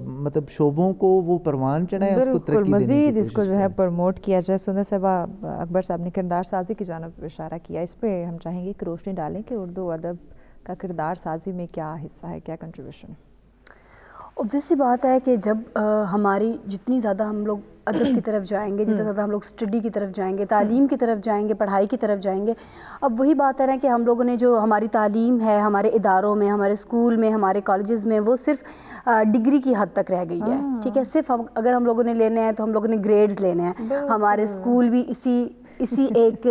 مطلب شعبوں کو وہ پروان چڑھائیں، اس کو ترقی دینے کی مزید اس کو جو ہے پروموٹ کیا جائے. سندر صاحبہ، اکبر صاحب نے کردار سازی کی جانب اشارہ کیا، اس پہ ہم چاہیں گے کہ روشنی ڈالیں کہ اردو ادب کا کردار سازی میں کیا حصہ ہے، کیا کنٹریبیوشن ہے. اوبویس سی بات ہے کہ جب ہماری جتنی زیادہ ہم لوگ ادب کی طرف جائیں گے، جتنا زیادہ ہم لوگ اسٹڈی کی طرف جائیں گے، تعلیم کی طرف جائیں گے، پڑھائی کی طرف جائیں گے. اب وہی بات ہے کہ ہم لوگوں نے جو ہماری تعلیم ہے ہمارے اداروں میں، ہمارے اسکول میں، ہمارے کالجز میں، وہ صرف ڈگری کی حد تک رہ گئی ہے. ٹھیک ہے. صرف اگر ہم لوگوں نے لینے ہیں تو ہم لوگوں نے گریڈز لینے ہیں. ہمارے اسکول بھی اسی ایک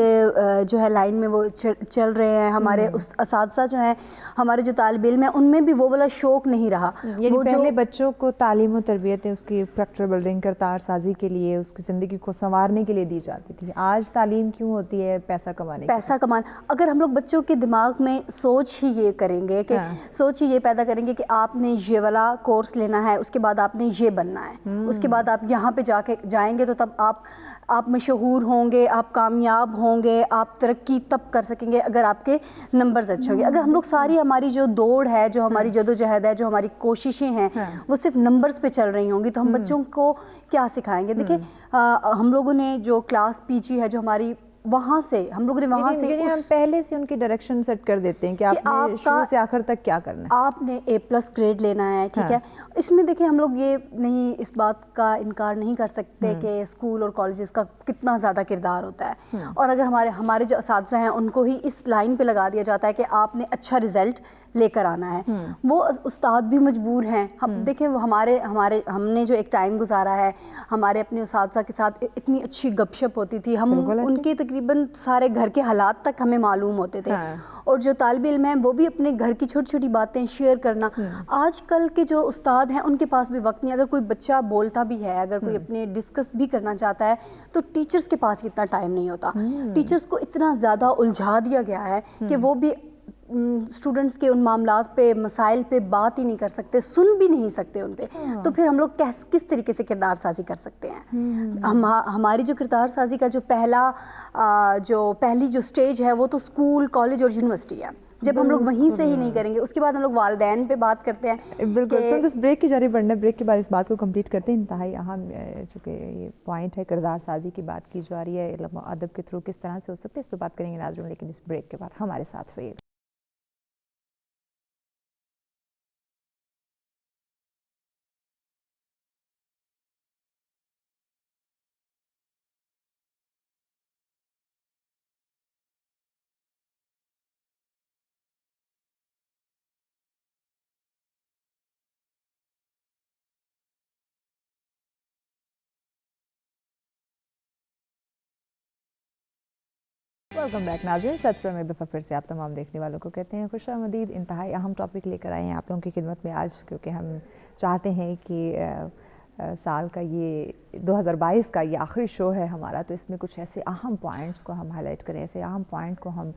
جو ہے لائن میں وہ چل رہے ہیں. ہمارے اساتذہ جو ہیں، ہمارے جو طالب علم ہیں، ان میں بھی وہ والا شوق نہیں رہا. یعنی پہلے بچوں کو تعلیم و تربیت اس کی فریکچر بلڈنگ، کردار سازی کے لیے، اس کی زندگی کو سنوارنے کے لیے دی جاتی تھی. آج تعلیم کیوں ہوتی ہے؟ پیسہ کمانا. اگر ہم لوگ بچوں کے دماغ میں سوچ ہی یہ کریں گے کہ سوچ ہی یہ پیدا کریں گے کہ آپ نے یہ والا کورس لینا ہے، اس کے بعد آپ نے یہ بننا ہے، اس کے بعد آپ یہاں پہ جائیں گے تو تب آپ مشہور ہوں گے، آپ کامیاب ہوں گے، آپ ترقی تب کر سکیں گے اگر آپ کے نمبرز اچھے ہوں گے. اگر ہم لوگ ساری ہماری جو دوڑ ہے، جو ہماری جدوجہد ہے، جو ہماری کوششیں ہیں وہ صرف نمبرز پہ چل رہی ہوں گی تو ہم بچوں کو کیا سکھائیں گے؟ دیکھیں ہم لوگوں نے جو کلاس پی جی ہے جو ہماری، وہاں سے ہم لوگ نے وہاں سے ہم پہلے سے ان کی ڈائریکشن سیٹ کر دیتے ہیں کہ آپ نے شروع سے آخر تک کیا کرنا ہے. آپ نے A+ گریڈ لینا ہے. ٹھیک ہے. اس میں دیکھیں ہم لوگ یہ نہیں، اس بات کا انکار نہیں کر سکتے کہ اسکول اور کالجز کا کتنا زیادہ کردار ہوتا ہے. اور اگر ہمارے جو اساتذہ ہیں ان کو ہی اس لائن پہ لگا دیا جاتا ہے کہ آپ نے اچھا رزلٹ لے کر آنا ہے. وہ استاد بھی مجبور ہیں. ہم دیکھیں ہم نے جو ایک ٹائم گزارا ہے, ہمارے اپنے اساتذہ کے ساتھ اتنی اچھی گپ شپ ہوتی تھی, ہم ان کے تقریباً سارے گھر کے حالات تک ہمیں معلوم ہوتے تھے, اور جو طالب علم ہیں وہ بھی اپنے گھر کی چھوٹی چھوٹی باتیں شیئر کرنا. آج کل کے جو استاد ہیں ان کے پاس بھی وقت نہیں. اگر کوئی بچہ بولتا بھی ہے, اگر کوئی اپنے ڈسکس بھی کرنا چاہتا ہے, تو ٹیچرز کے پاس اتنا ٹائم نہیں ہوتا. ٹیچرز کو اتنا زیادہ الجھا دیا گیا ہے کہ وہ بھی اسٹوڈنٹس کے ان معاملات پہ, مسائل پہ بات ہی نہیں کر سکتے, سن بھی نہیں سکتے ان پہ. تو پھر ہم لوگ کس طریقے سے کردار سازی کر سکتے ہیں؟ ہماری جو کردار سازی کا جو پہلی جو سٹیج ہے وہ تو اسکول, کالج اور یونیورسٹی ہے. جب ہم لوگ وہیں سے ہی نہیں کریں گے, اس کے بعد ہم لوگ والدین پہ بات کرتے ہیں. بالکل. سو اس بریک کی جاری بڑھنا, بریک کے بعد اس بات کو کمپلیٹ کرتے ہیں. انتہائی اہم چونکہ یہ پوائنٹ ہے, کردار سازی کی بات کی جا رہی ہے, علم و ادب کے تھرو کس طرح سے ہو سکتے ہے, اس پہ بات کریں گے ناظرین, لیکن اس بریک کے بعد ہمارے ساتھ ہوئے. ویلکم بیک ناظرین, سچ میں ایک دفعہ پھر سے آپ تمام دیکھنے والوں کو کہتے ہیں خوش آمدید. انتہائی اہم ٹاپک لے کر آئے ہیں آپ لوگوں کی خدمت میں آج, کیونکہ ہم چاہتے ہیں کہ سال کا یہ 2022 کا یہ آخری شو ہے ہمارا, تو اس میں کچھ ایسے اہم پوائنٹس کو ہم ہائی لائٹ کریں, ایسے اہم پوائنٹ کو ہم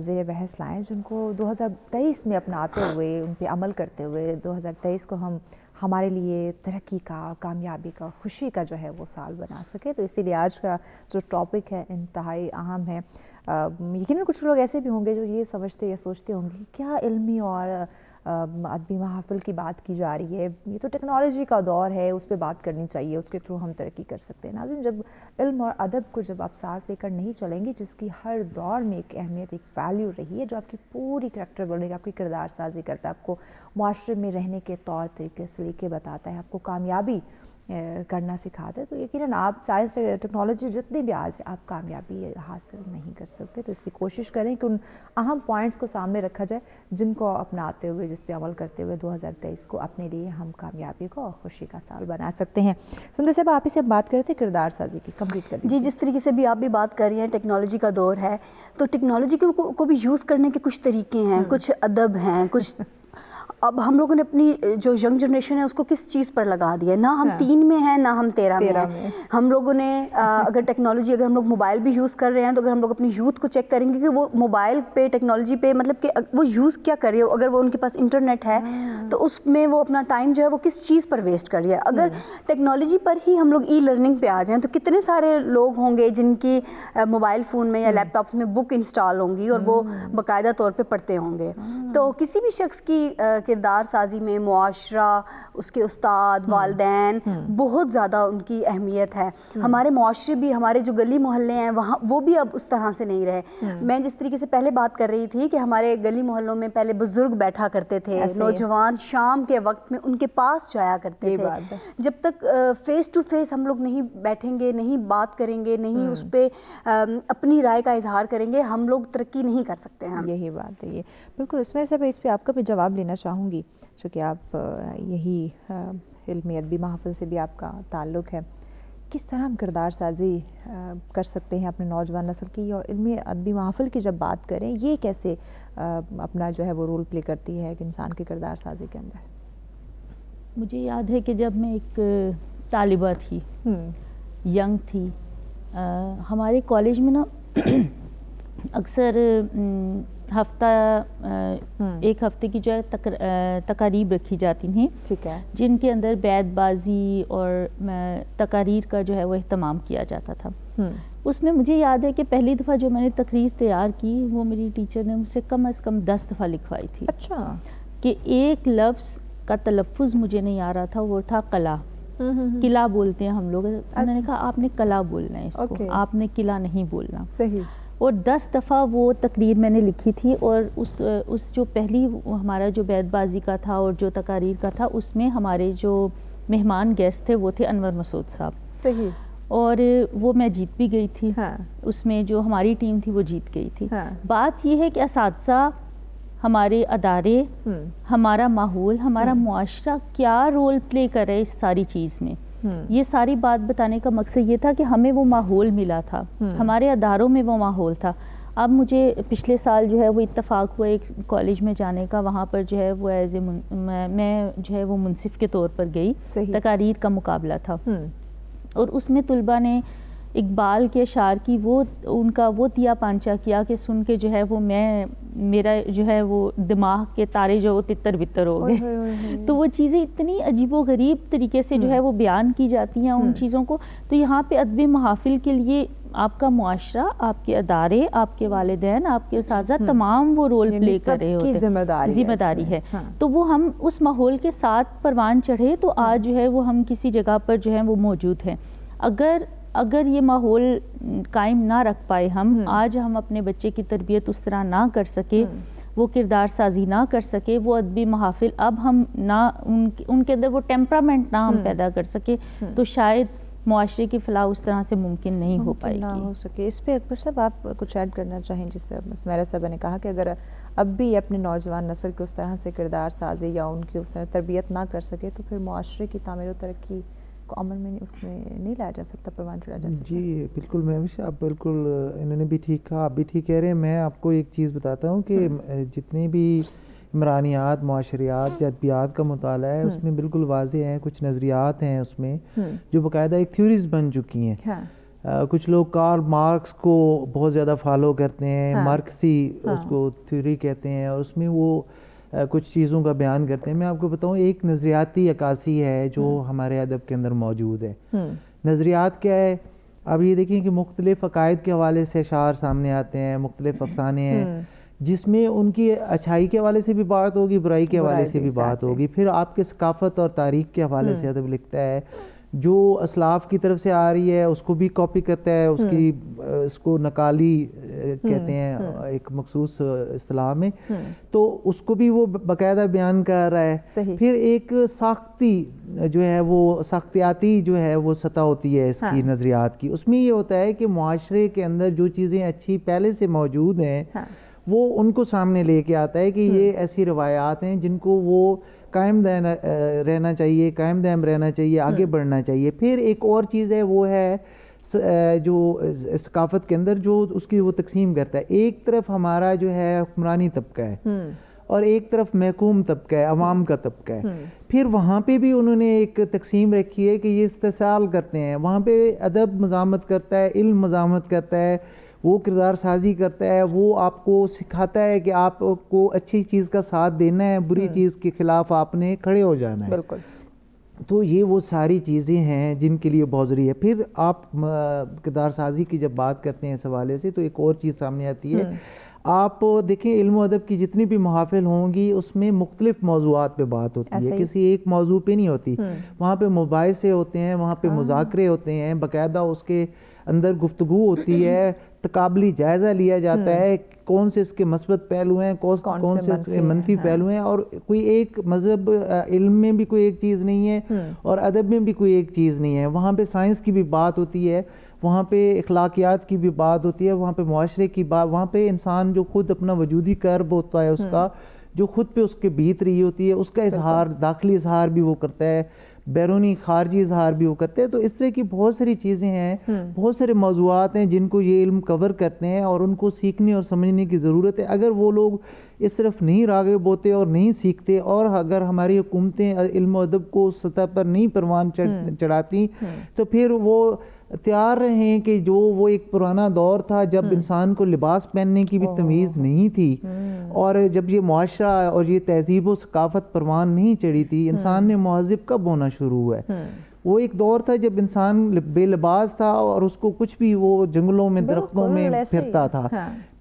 زیر بحث لائیں جن کو 2023 میں اپناتے ہوئے, ان پہ عمل کرتے ہوئے 2023 کو ہم ہمارے لیے ترقی کا, کامیابی کا, خوشی کا جو ہے وہ سال بنا سکے. تو اسی لیے آج کا جو ٹاپک ہے انتہائی اہم ہے. یقیناً کچھ لوگ ایسے بھی ہوں گے جو یہ سمجھتے یا سوچتے ہوں گے کیا علمی اور ادبی محافل کی بات کی جا رہی ہے, یہ تو ٹیکنالوجی کا دور ہے, اس پہ بات کرنی چاہیے, اس کے تھرو ہم ترقی کر سکتے ہیں. ناظرین, جب علم اور ادب کو جب آپ ساتھ لے کر نہیں چلیں گے, جس کی ہر دور میں ایک اہمیت, ایک ویلیو رہی ہے, جو آپ کی پوری کریکٹر بننے کی, آپ کی کردار سازی کرتا ہے, آپ کو معاشرے میں رہنے کے طور طریقے سلیقے بتاتا ہے, آپ کو کامیابی کرنا سکھاتے ہیں, تو یقیناً آپ سائنس ٹیکنالوجی جتنی بھی آج ہے, آپ کامیابی حاصل نہیں کر سکتے. تو اس کی کوشش کریں کہ ان اہم پوائنٹس کو سامنے رکھا جائے, جن کو اپناتے ہوئے, جس پہ عمل کرتے ہوئے 2023 کو اپنے لیے ہم کامیابی کو اور خوشی کا سال بنا سکتے ہیں. سندر صاحب, آپ ہی سے بات کرتے ہیں کردار سازی کی, کمپلیٹ کر دیجیے. جی, جس طریقے سے بھی آپ بھی بات کر رہی ہیں, ٹیکنالوجی کا دور ہے, تو ٹیکنالوجی کو بھی یوز کرنے کے کچھ طریقے ہیں, کچھ ادب ہیں, کچھ اب ہم لوگوں نے اپنی جو ینگ جنریشن ہے اس کو کس چیز پر لگا دیا ہے, نہ ہم 3 میں ہیں, نہ ہم 13 میں ہیں. ہم لوگوں نے اگر ٹیکنالوجی, اگر ہم لوگ موبائل بھی یوز کر رہے ہیں, تو اگر ہم لوگ اپنی یوتھ کو چیک کریں گے کہ وہ موبائل پہ, ٹیکنالوجی پہ, مطلب کہ وہ یوز کیا کر رہی ہے, اگر وہ ان کے پاس انٹرنیٹ ہے تو اس میں وہ اپنا ٹائم جو ہے وہ کس چیز پر ویسٹ کر رہی ہے. اگر ٹیکنالوجی پر ہی ہم لوگ ای لرننگ پہ آ جائیں, تو کتنے سارے لوگ ہوں گے جن کی موبائل فون میں یا لیپ ٹاپس میں بک انسٹال ہوں گی اور وہ باقاعدہ طور پہ پڑھتے ہوں گے. تو کسی بھی شخص کی کردار سازی میں معاشرہ, اس کے استاد, والدین, بہت زیادہ ان کی اہمیت ہے. ہمارے معاشرے بھی, ہمارے جو گلی محلے ہیں وہاں, وہ بھی اب اس طرح سے نہیں رہے. میں جس طریقے سے پہلے بات کر رہی تھی کہ ہمارے گلی محلوں میں پہلے بزرگ بیٹھا کرتے تھے, نوجوان شام کے وقت میں ان کے پاس جایا کرتے تھے. جب تک فیس ٹو فیس ہم لوگ نہیں بیٹھیں گے, نہیں بات کریں گے, نہیں اس پہ اپنی رائے کا اظہار کریں گے, ہم لوگ ترقی نہیں کر سکتے ہیں. یہی بات ہے, یہ بالکل. اس میں سے اس پہ آپ کا بھی جواب لینا چاہوں گی, چونکہ آپ یہی علمی ادبی محافل سے بھی آپ کا تعلق ہے. کس طرح ہم کردار سازی کر سکتے ہیں اپنے نوجوان نسل کی, اور علمی ادبی محافل کی جب بات کریں, یہ کیسے اپنا جو ہے وہ رول پلے کرتی ہے ایک انسان کی کردار سازی کے اندر؟ مجھے یاد ہے کہ جب میں ایک طالبہ تھی, ینگ تھی, ہمارے کالج میں نا اکثر ایک ہفتے کی جو ہے تقاریب رکھی جاتی ہیں, ٹھیک ہے, جن کے اندر بیت بازی اور تقاریر کا جو ہے وہ اہتمام کیا جاتا تھا. اس میں مجھے یاد ہے کہ پہلی دفعہ جو میں نے تقریر تیار کی, وہ میری ٹیچر نے مجھ سے کم از کم 10 دفعہ لکھوائی تھی. اچھا. کہ ایک لفظ کا تلفظ مجھے نہیں آ رہا تھا, وہ تھا قلعہ. قلعہ بولتے ہیں ہم لوگ. انہوں نے کہا آپ نے قلعہ بولنا ہے اس کو, آپ نے قلعہ نہیں بولنا. صحیح. اور 10 دفعہ وہ تقریر میں نے لکھی تھی. اور اس جو پہلی ہمارا جو بیت بازی کا تھا اور جو تقاریر کا تھا, اس میں ہمارے جو مہمان گیسٹ تھے وہ تھے انور مسعود صاحب. صحیح. اور وہ میں جیت بھی گئی تھی. اس میں جو ہماری ٹیم تھی وہ جیت گئی تھی. بات یہ ہے کہ اساتذہ ہمارے ادارے، ہمارا ماحول، ہمارا معاشرہ کیا رول پلے کر رہے اس ساری چیز میں. یہ ساری بات بتانے کا مقصد یہ تھا کہ ہمیں وہ ماحول ملا تھا، ہمارے اداروں میں وہ ماحول تھا. اب مجھے پچھلے سال جو ہے وہ اتفاق ہوا ایک کالج میں جانے کا، وہاں پر جو ہے وہ ایز اے میں جو ہے وہ منصف کے طور پر گئی. تقاریر کا مقابلہ تھا اور اس میں طلباء نے اقبال کے اشعار کی ان کا وہ تیا پانچا کیا کہ سن کے جو ہے وہ میرا جو ہے وہ دماغ کے تارے جو وہ تتر بتر ہو گئے. تو وہ چیزیں اتنی عجیب و غریب طریقے سے جو ہے وہ بیان کی جاتی ہیں ان چیزوں کو. تو یہاں پہ ادبی محافل کے لیے آپ کا معاشرہ، آپ کے ادارے، آپ کے والدین، آپ کے اساتذہ تمام وہ رول پلے کر رہے ہوتے ہیں، ذمہ داری ہے. تو وہ ہم اس ماحول کے ساتھ پروان چڑھے تو آج جو ہے وہ ہم کسی جگہ پر جو ہے وہ موجود ہیں. اگر یہ ماحول قائم نہ رکھ پائے آج ہم اپنے بچے کی تربیت اس طرح نہ کر سکے، وہ کردار سازی نہ کر سکے، وہ ادبی محافل اب ہم نہ ان کے اندر وہ ٹیمپرامنٹ نہ ہم پیدا کر سکے تو شاید معاشرے کی فلاح اس طرح سے ممکن نہیں ہو پائے گی. نہ ہو سکے. اس پہ اکبر صاحب آپ کچھ ایڈ کرنا چاہیں؟ جس سے سمیرہ صاحبہ نے کہا کہ اگر اب بھی اپنے نوجوان نسل کو اس طرح سے کردار سازی یا ان کی اس طرح تربیت نہ کر سکے تو پھر معاشرے کی تعمیر و ترقی کو عمل میں اس میں نہیں لایا جا سکتا، پروان چڑھا جا سکتا. جی بالکل مہوش، آپ بالکل انہوں نے بھی ٹھیک کہا، آپ بھی ٹھیک کہہ رہے ہیں. میں آپ کو ایک چیز بتاتا ہوں کہ جتنی بھی عمرانیات، معاشریات یا ادبیات کا مطالعہ ہے اس میں بالکل واضح ہیں، کچھ نظریات ہیں اس میں جو باقاعدہ ایک تھیوریز بن چکی ہیں. کچھ لوگ کارل مارکس کو بہت زیادہ فالو کرتے ہیں، مارکسی اس کو تھیوری کہتے ہیں، اور اس میں وہ کچھ چیزوں کا بیان کرتے ہیں. میں آپ کو بتاؤں ایک نظریاتی عکاسی ہے جو ہمارے ادب کے اندر موجود ہے. نظریات کیا ہے؟ اب یہ دیکھیں کہ مختلف عقائد کے حوالے سے اشعار سامنے آتے ہیں، مختلف افسانے ہیں جس میں ان کی اچھائی کے حوالے سے بھی بات ہوگی، برائی کے حوالے سے بھی بات ہوگی. پھر آپ کے ثقافت اور تاریخ کے حوالے سے ادب لکھتا ہے، جو اسلاف کی طرف سے آ رہی ہے اس کو بھی کاپی کرتا ہے، اس کو نقالی کہتے ہیں ایک مخصوص اصطلاح میں، تو اس کو بھی وہ باقاعدہ بیان کر رہا ہے. پھر ایک ساختی جو ہے وہ ساختیاتی جو ہے وہ سطح ہوتی ہے اس کی نظریات کی. اس میں یہ ہوتا ہے کہ معاشرے کے اندر جو چیزیں اچھی پہلے سے موجود ہیں وہ ان کو سامنے لے کے آتا ہے کہ یہ ایسی روایات ہیں جن کو وہ قائم رہنا چاہیے، قائم دائم رہنا چاہیے، آگے بڑھنا چاہیے. پھر ایک اور چیز ہے وہ ہے جو ثقافت کے اندر جو اس کی وہ تقسیم کرتا ہے. ایک طرف ہمارا جو ہے حکمرانی طبقہ ہے اور ایک طرف محکوم طبقہ ہے، عوام کا طبقہ ہے. پھر وہاں پہ بھی انہوں نے ایک تقسیم رکھی ہے کہ یہ استحصال کرتے ہیں. وہاں پہ ادب مزاحمت کرتا ہے، علم مزاحمت کرتا ہے، وہ کردار سازی کرتا ہے، وہ آپ کو سکھاتا ہے کہ آپ کو اچھی چیز کا ساتھ دینا ہے، بری چیز کے خلاف آپ نے کھڑے ہو جانا ہے. بالکل. تو یہ وہ ساری چیزیں ہیں جن کے لیے بہت ضروری ہے. پھر آپ کردار سازی کی جب بات کرتے ہیں اس حوالے سے تو ایک اور چیز سامنے آتی ہے. آپ دیکھیں علم و ادب کی جتنی بھی محافل ہوں گی اس میں مختلف موضوعات پہ بات ہوتی ہے، کسی ایک موضوع پہ نہیں ہوتی. وہاں پہ مباحثے ہوتے ہیں، وہاں پہ مذاکرے ہوتے ہیں، باقاعدہ اس کے اندر گفتگو ہوتی ہے، تقابلی جائزہ لیا جاتا ہے کون سے اس کے مثبت پہلو ہیں، کون سے اس کے منفی پہلو ہیں. اور کوئی ایک مذہب علم میں بھی کوئی ایک چیز نہیں ہے اور ادب میں بھی کوئی ایک چیز نہیں ہے. وہاں پہ سائنس کی بھی بات ہوتی ہے، وہاں پہ اخلاقیات کی بھی بات ہوتی ہے، وہاں پہ معاشرے کی بات، وہاں پہ انسان جو خود اپنا وجودی کرب ہوتا ہے اس کا، جو خود پہ اس کے بیت رہی ہوتی ہے، اس کا اظہار، داخلی اظہار بھی وہ کرتا ہے، بیرونی خارجی اظہار بھی وہ کرتے ہیں. تو اس طرح کی بہت ساری چیزیں ہیں، بہت سارے موضوعات ہیں جن کو یہ علم کور کرتے ہیں اور ان کو سیکھنے اور سمجھنے کی ضرورت ہے. اگر وہ لوگ اس طرف نہیں راغب ہوتے اور نہیں سیکھتے، اور اگر ہماری حکومتیں علم و ادب کو سطح پر نہیں پروان چڑھاتی، تو پھر وہ تیار رہیں کہ جو وہ ایک پرانا دور تھا جب انسان کو لباس پہننے کی بھی تمیز نہیں تھی، اور جب یہ معاشرہ اور یہ تہذیب و ثقافت پروان نہیں چڑھی تھی، انسان نے مہذب کب ہونا شروع ہوا ہے. وہ ایک دور تھا جب انسان بے لباس تھا اور اس کو کچھ بھی، وہ جنگلوں میں درختوں میں پھرتا تھا.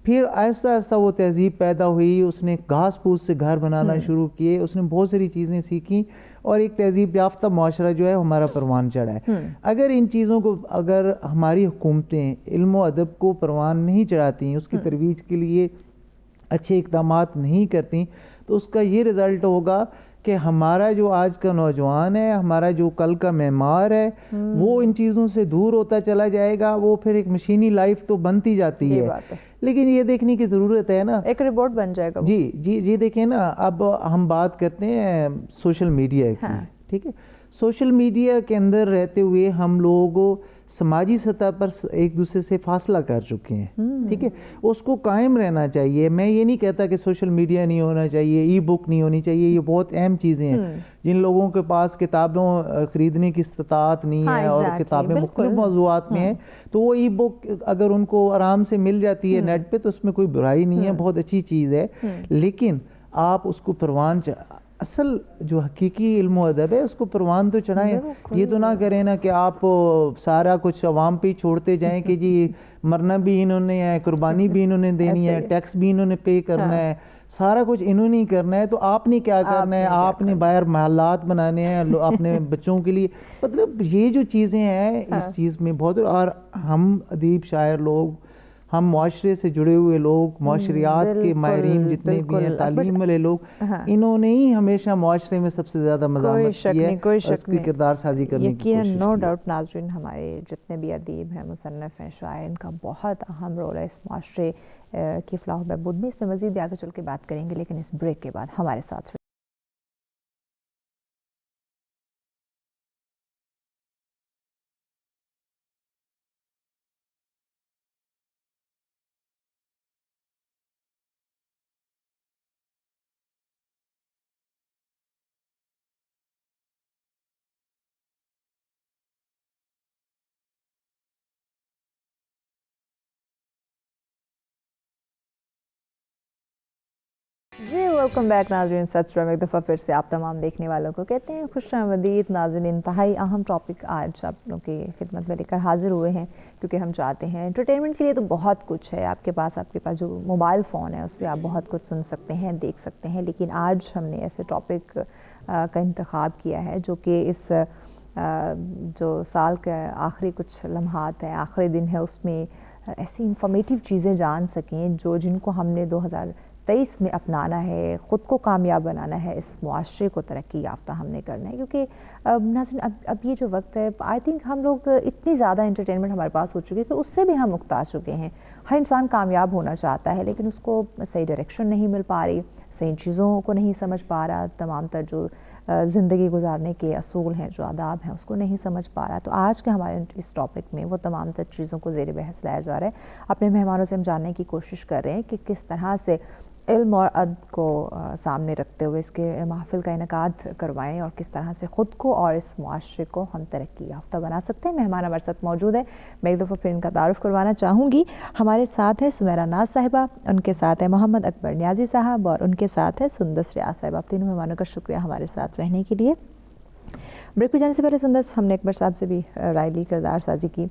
پھر آہستہ آہستہ وہ تہذیب پیدا ہوئی، اس نے گھاس پھوس سے گھر بنانا شروع کیے، اس نے بہت ساری چیزیں سیکھیں اور ایک تہذیب یافتہ معاشرہ جو ہے ہمارا پروان چڑھا ہے. اگر ان چیزوں کو، اگر ہماری حکومتیں علم و ادب کو پروان نہیں چڑھاتی، اس کی ترویج کے لیے اچھے اقدامات نہیں کرتی، تو اس کا یہ رزلٹ ہوگا کہ ہمارا جو آج کا نوجوان ہے, ہمارا جو کل کا معمار ہے, وہ ان چیزوں سے دور ہوتا چلا جائے گا, وہ پھر ایک مشینی لائف تو بنتی جاتی ہے. لیکن یہ دیکھنے کی ضرورت ہے نا, ایک رپورٹ بن جائے گا. جی دیکھیں نا, اب ہم بات کرتے ہیں سوشل میڈیا کی, ٹھیک ہے. سوشل میڈیا کے اندر رہتے ہوئے ہم لوگ سماجی سطح پر ایک دوسرے سے فاصلہ کر چکے ہیں, ٹھیک ہے. اس کو قائم رہنا چاہیے. میں یہ نہیں کہتا کہ سوشل میڈیا نہیں ہونا چاہیے, ای بک نہیں ہونی چاہیے, یہ بہت اہم چیزیں ہیں. جن لوگوں کے پاس کتابوں خریدنے کی استطاعت نہیں ہے اور کتابیں مختلف موضوعات میں ہیں, تو وہ ای بک اگر ان کو آرام سے مل جاتی ہے نیٹ پہ تو اس میں کوئی برائی نہیں ہے, بہت اچھی چیز ہے. لیکن آپ اس کو پروان اصل جو حقیقی علم و ادب ہے اس کو پروان تو چڑھائیں. یہ تو نہ کریں نا کہ آپ سارا کچھ عوام پہ ہی چھوڑتے جائیں کہ جی مرنا بھی انہوں نے ہے, قربانی بھی انہوں نے دینی ہے, ٹیکس بھی انہوں نے پے کرنا ہے, سارا کچھ انہوں نے کرنا ہے, تو آپ نے کیا کرنا ہے؟ آپ نے باہر محلات بنانے ہیں اپنے بچوں کے لیے. مطلب یہ جو چیزیں ہیں اس چیز میں بہت, اور ہم ادیب شاعر لوگ, ہم معاشرے سے جڑے ہوئے لوگ, معاشریات کے ماہرین جتنے بھی ہیں, تعلیم والے لوگ, انہوں نے ہی ہمیشہ معاشرے میں سب سے زیادہ مزاحمت کی ہے اور اس کی کردار سازی کرنے کی کوشش کی. نو ڈاؤٹ ناظرین, ہمارے جتنے بھی ادیب ہیں, مصنف ہیں, شاعر, ان کا بہت اہم رول ہے اس معاشرے کی فلاح و بہبود میں. اس میں مزید بھی آگے چل کے بات کریں گے, لیکن اس بریک کے بعد ہمارے ساتھ جی ویلکم بیک ناظرین. سچ میں ایک دفعہ پھر سے آپ تمام دیکھنے والوں کو کہتے ہیں خوش آمدید. ناظرین, انتہائی اہم ٹاپک آج آپ لوگوں کی خدمت میں لے کر حاضر ہوئے ہیں, کیونکہ ہم چاہتے ہیں انٹرٹینمنٹ کے لیے تو بہت کچھ ہے آپ کے پاس جو موبائل فون ہے اس پہ آپ بہت کچھ سن سکتے ہیں, دیکھ سکتے ہیں. لیکن آج ہم نے ایسے ٹاپک کا انتخاب کیا ہے جو کہ اس جو سال کے آخری کچھ لمحات ہیں, آخری دن ہے, اس میں ایسی انفارمیٹیو چیزیں جان سکیں جن کو ہم نے 2023 میں اپنانا ہے, خود کو کامیاب بنانا ہے, اس معاشرے کو ترقی یافتہ ہم نے کرنا ہے. کیونکہ ناظرین اب یہ جو وقت ہے, آئی تھنک ہم لوگ اتنی زیادہ انٹرٹینمنٹ ہمارے پاس ہو چکی ہے کہ اس سے بھی ہم مختار چکے ہیں. ہر انسان کامیاب ہونا چاہتا ہے, لیکن اس کو صحیح ڈائریکشن نہیں مل پا رہی, صحیح چیزوں کو نہیں سمجھ پا رہا, تمام تر جو زندگی گزارنے کے اصول ہیں, جو آداب ہیں, اس کو نہیں سمجھ پا رہا. تو آج کے ہمارے اس ٹاپک میں وہ تمام تر چیزوں کو زیر بحث لایا جا رہا ہے. اپنے مہمانوں سے ہم جاننے کی کوشش کر رہے ہیں کہ کس طرح سے علم اور ادب کو سامنے رکھتے ہوئے اس کے محفل کا انعقاد کروائیں, اور کس طرح سے خود کو اور اس معاشرے کو ہم ترقی یافتہ بنا سکتے ہیں. مہمان ہمارے ساتھ موجود ہے, میں ایک دفعہ پھر ان کا تعارف کروانا چاہوں گی. ہمارے ساتھ ہے سمیرہ ناز صاحبہ, ان کے ساتھ ہے محمد اکبر نیازی صاحب, اور ان کے ساتھ ہے سندس ریاض صاحب. آپ تینوں مہمانوں کا شکریہ ہمارے ساتھ رہنے کے لیے. بریک پہ جانے سے پہلے سندس, ہم نے اکبر صاحب سے بھی رائے لی, کردار سازی کی.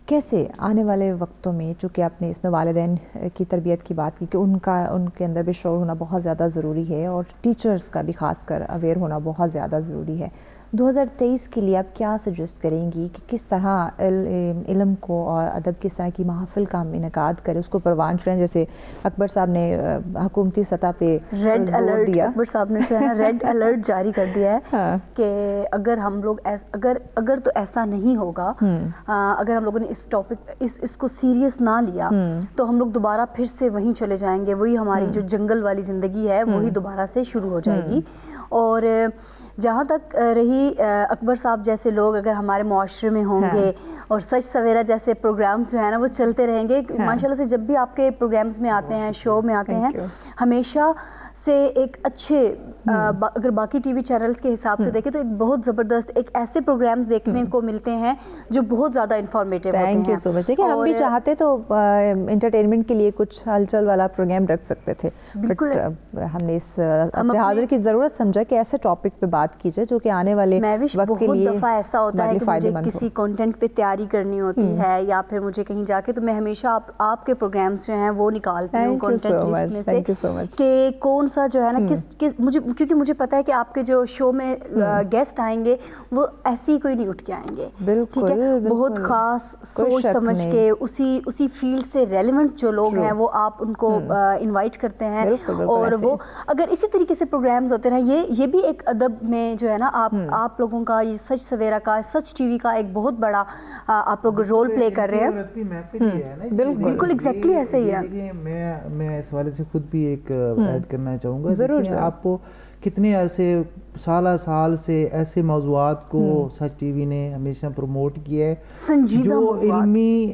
کیسے آنے والے وقتوں میں, چونکہ آپ نے اس میں والدین کی تربیت کی بات کی کہ ان کے اندر بھی شعور ہونا بہت زیادہ ضروری ہے, اور ٹیچرز کا بھی خاص کر اویئر ہونا بہت زیادہ ضروری ہے. 2023 کے لیے آپ کیا سجیسٹ کریں گی کہ کس طرح علم کو اور ادب کس طرح کی محافل کا ہم انعقاد کریں, اس کو پروان چڑھیں؟ جیسے اکبر صاحب نے حکومتی سطح پہ ریڈ الرٹ دیا, اکبر صاحب نے جو ہے نا ریڈ الرٹ جاری کر دیا ہے کہ اگر ہم لوگ اگر تو ایسا نہیں ہوگا, اگر ہم لوگوں نے اس ٹاپک اس کو سیریس نہ لیا تو ہم لوگ دوبارہ پھر سے وہیں چلے جائیں گے. وہی ہماری جو جنگل والی زندگی ہے وہی دوبارہ سے شروع ہو جائے گی. اور جہاں تک رہی اکبر صاحب جیسے لوگ اگر ہمارے معاشرے میں ہوں گے, اور سچ سویرا جیسے پروگرامز جو ہیں نا وہ چلتے رہیں گے, ماشاءاللہ سے جب بھی آپ کے پروگرامز میں آتے ہیں, شو میں آتے ہیں, ہمیشہ سے ایک اچھے, اگر باقی ٹی وی چینلز کے حساب سے دیکھیں تو ایک بہت زبردست ایک ایسے پروگرامز دیکھنے کو ملتے ہیں جو بہت زیادہ انفارمیٹیو ہوتے ہیں. تھینک یو سو مچ. دیکھیں ہم بھی چاہتے تو انٹرٹینمنٹ کے لیے کچھ ہلچل والا پروگرام رکھ سکتے تھے, بٹ ہم نے اس عصر حاضر کی ضرورت سمجھا کہ ایسے ٹاپک پہ بات کی جائے جو کہ آنے والے وقت کے لیے. بہت دفعہ ایسا ہوتا ہے کہ مجھے کسی کانٹینٹ پہ تیاری کرنی ہوتی ہے, یا پھر مجھے کہیں جا کے, تو میں ہمیشہ آپ کے پروگرامز جو ہیں وہ نکالتی ہوں کانٹینٹ لسٹ میں سے کہ کون سا جو ہے نا مجھے کیونکہ مجھے پتا ہے کہ آپ کے جو شو میں گیسٹ آئیں گے وہ ایسے ہی کوئی نہیں اٹھ کے آئیں گے, ٹھیک ہے, بہت خاص سوچ سمجھ کے اسی فیلڈ سے ریلیونٹ جو لوگ ہیں وہ آپ ان کو انوائٹ کرتے ہیں, اور وہ اگر اسی طریقے سے پروگرامز ہوتے رہیں, یہ بھی ایک ادب میں جو ہے نا آپ لوگوں کا یہ سچ سویرا کا, سچ ٹی وی کا ایک بہت بڑا آپ لوگ رول پلے کر رہے ہیں. بالکل ایگزیکٹلی ایسا ہی ہے. میں اس حوالے سے خود بھی ایک ایڈ کرنا چاہوں گا. ضرور. آپ کو کتنے عرصے سال سے ایسے موضوعات کو سچ ٹی وی نے ہمیشہ پروموٹ کیا ہے, جو علمی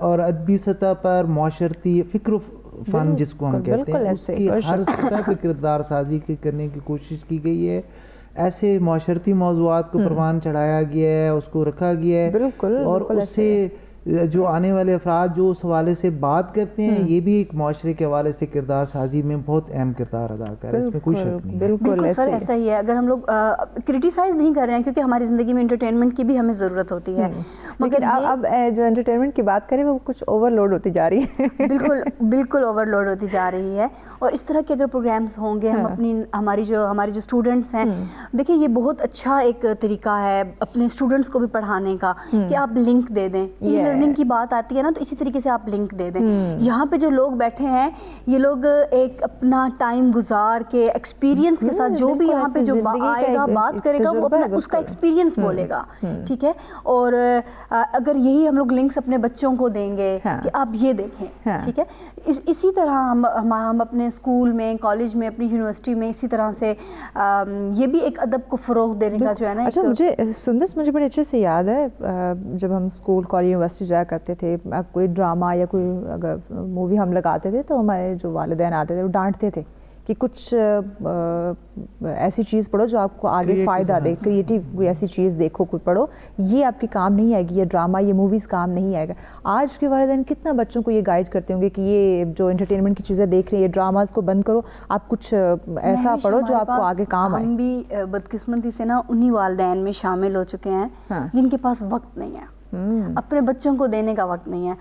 اور ادبی سطح پر معاشرتی فکر و فن جس کو ہم کہتے ہیں اس کی ہر سطح پہ کردار سازی کرنے کی کوشش کی گئی ہے. ایسے معاشرتی موضوعات کو پروان چڑھایا گیا ہے, اس کو رکھا گیا ہے, اور اس سے جو آنے والے افراد جو اس حوالے سے بات کرتے ہیں یہ بھی ایک معاشرے کے حوالے سے کردار سازی میں بہت اہم کردار ادا کر رہا ہے, اس میں کوئی شک نہیں. بالکل سر ایسا ہی ہے. اگر ہم لوگ کرٹیسائز نہیں کر رہے ہیں کیونکہ ہماری زندگی میں انٹرٹینمنٹ کی بھی ہمیں ضرورت ہوتی ہے, مگر اب جو انٹرٹینمنٹ کی بات کریں وہ کچھ اوور لوڈ ہوتی جا رہی ہے. بالکل اوور لوڈ ہوتی جا رہی ہے, اور اس طرح کے اگر پروگرامز ہوں گے ہماری جو اسٹوڈنٹس ہیں, دیکھیں یہ بہت اچھا ایک طریقہ ہے اپنے اسٹوڈنٹس کو بھی پڑھانے کا کہ آپ لنک دے دیں. لرننگ کی بات آتی ہے نا تو اسی طریقے سے آپ لنک دے دیں. یہاں پہ جو لوگ بیٹھے ہیں یہ لوگ ایک اپنا ٹائم گزار کے ایکسپیرینس کے ساتھ جو بھی یہاں پہ جو آئے گا بات کرے گا وہ اپنا اس کا ایکسپیرینس بولے گا, ٹھیک ہے. اور اگر یہی ہم لوگ لنکس اپنے بچوں کو دیں گے کہ آپ یہ دیکھیں, ٹھیک ہے, اسی طرح ہم اپنے اسکول میں, کالج میں, اپنی یونیورسٹی میں اسی طرح سے یہ بھی ایک ادب کو فروغ دینے کا جو ہے نا. اچھا مجھے بڑے اچھے سے یاد ہے جب ہم اسکول کالج یونیورسٹی جایا کرتے تھے, کوئی ڈرامہ یا کوئی اگر مووی ہم لگاتے تھے تو ہمارے جو والدین آتے تھے وہ ڈانٹتے تھے کہ کچھ ایسی چیز پڑھو جو آپ کو آگے فائدہ دے, کریٹیو کوئی ایسی چیز دیکھو, کوئی پڑھو, یہ آپ کی کام نہیں آئے گی, یہ ڈرامہ یہ موویز کام نہیں آئے گا. آج کے والدین کتنا بچوں کو یہ گائیڈ کرتے ہوں گے کہ یہ جو انٹرٹینمنٹ کی چیزیں دیکھ رہے ہیں, یہ ڈراماز کو بند کرو, آپ کچھ ایسا پڑھو جو آپ کو آگے کام آئے. ہم بھی بدقسمتی سے نا انہی والدین میں شامل ہو چکے ہیں جن کے پاس وقت نہیں ہے, اپنے بچوں کو دینے کا وقت نہیں ہے.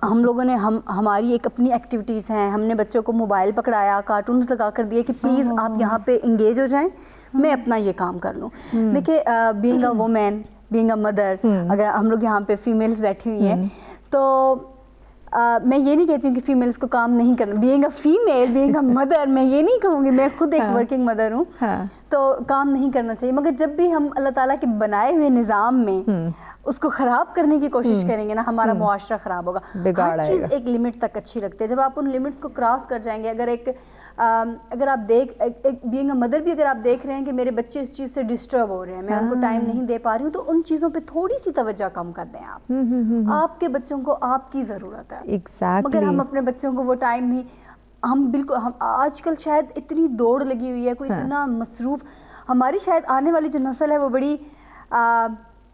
ہم لوگوں نے ہماری ایک اپنی ایکٹیویٹیز ہیں, ہم نے بچوں کو موبائل پکڑایا, کارٹونز لگا کر دیے کہ پلیز آپ یہاں پہ انگیج ہو جائیں, میں اپنا یہ کام کر لوں. دیکھیں being a woman, being a mother, اگر ہم لوگ یہاں پہ فیمیلز بیٹھی ہوئی ہیں تو میں یہ نہیں کہتی ہوں کہ فیمیلز کو کام نہیں کرنا. Being a female, being a mother, میں یہ نہیں کہوں گی, میں خود ایک ورکنگ مدر ہوں, تو کام نہیں کرنا چاہیے. مگر جب بھی ہم اللہ تعالیٰ کے بنائے ہوئے نظام میں اس کو خراب کرنے کی کوشش کریں گے نا, ہمارا معاشرہ خراب ہوگا. ہر چیز ایک لمٹ تک اچھی لگتی ہے, جب آپ ان لمٹس کو کراس کر جائیں گے. اگر آپ بینگ اے مدر بھی اگر آپ دیکھ رہے ہیں کہ میرے بچے اس چیز سے ڈسٹرب ہو رہے ہیں, میں ان کو ٹائم نہیں دے پا رہی ہوں, تو ان چیزوں پہ تھوڑی سی توجہ کم کر دیں. آپ کے بچوں کو آپ کی ضرورت ہے, مگر ہم اپنے بچوں کو وہ ٹائم نہیں, ہم آج کل شاید اتنی دوڑ لگی ہوئی ہے, کوئی اتنا مصروف, ہماری شاید آنے والی جو نسل ہے وہ بڑی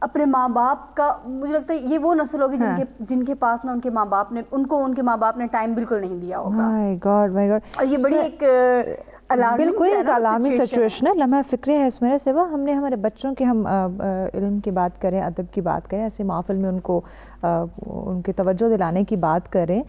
اپنے ماں باپ کا, مجھے لگتا ہے یہ وہ نسل ہوگی جن کے پاس نا ان کے ماں باپ نے ٹائم بالکل نہیں دیا ہوگا. مائی گاڈ اور یہ بڑی ایک بالکل ایک عالمی سچویشن ہے, لمحہ فکر ہے اس میں. سوا ہم نے ہمارے بچوں کے ہم علم کی بات کریں, ادب کی بات کریں, ایسے محفل میں ان کو ان کی توجہ دلانے کی بات کریں,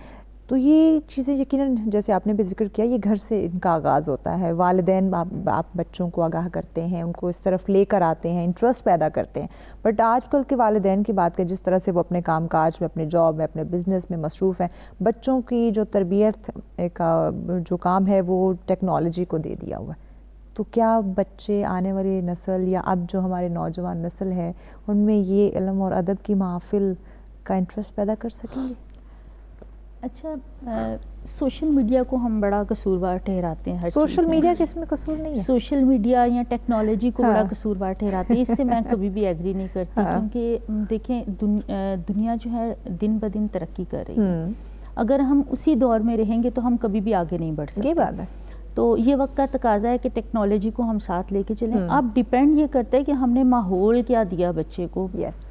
تو یہ چیزیں یقیناً جیسے آپ نے بھی ذکر کیا یہ گھر سے ان کا آغاز ہوتا ہے. والدین آپ بچوں کو آگاہ کرتے ہیں, ان کو اس طرف لے کر آتے ہیں, انٹرسٹ پیدا کرتے ہیں. بٹ آج کل کے والدین کی بات کریں, جس طرح سے وہ اپنے کام کاج میں, اپنے جاب میں, اپنے بزنس میں مصروف ہیں, بچوں کی جو تربیت کا جو کام ہے وہ ٹیکنالوجی کو دے دیا ہوا ہے. تو کیا بچے, آنے والی نسل یا اب جو ہمارے نوجوان نسل ہے, ان میں یہ علم اور ادب کی محافل کا انٹرسٹ پیدا کر سکیں گے؟ اچھا, سوشل میڈیا کو ہم بڑا قصوروار ٹھہراتے ہیں. سوشل میڈیا کے اس میں قصور نہیں ہے, سوشل میڈیا یا ٹیکنالوجی کو بڑا قصوروار ٹھہراتے ہیں. اس سے میں کبھی بھی ایگری نہیں کرتی, کیونکہ دیکھیں دنیا جو ہے دن بدن ترقی کر رہی ہے. اگر ہم اسی دور میں رہیں گے تو ہم کبھی بھی آگے نہیں بڑھ سکتے. یہ بات ہے. تو یہ وقت کا تقاضا ہے کہ ٹیکنالوجی کو ہم ساتھ لے کے چلیں. اب ڈیپینڈ یہ کرتا ہے کہ ہم نے ماحول کیا دیا بچے کو,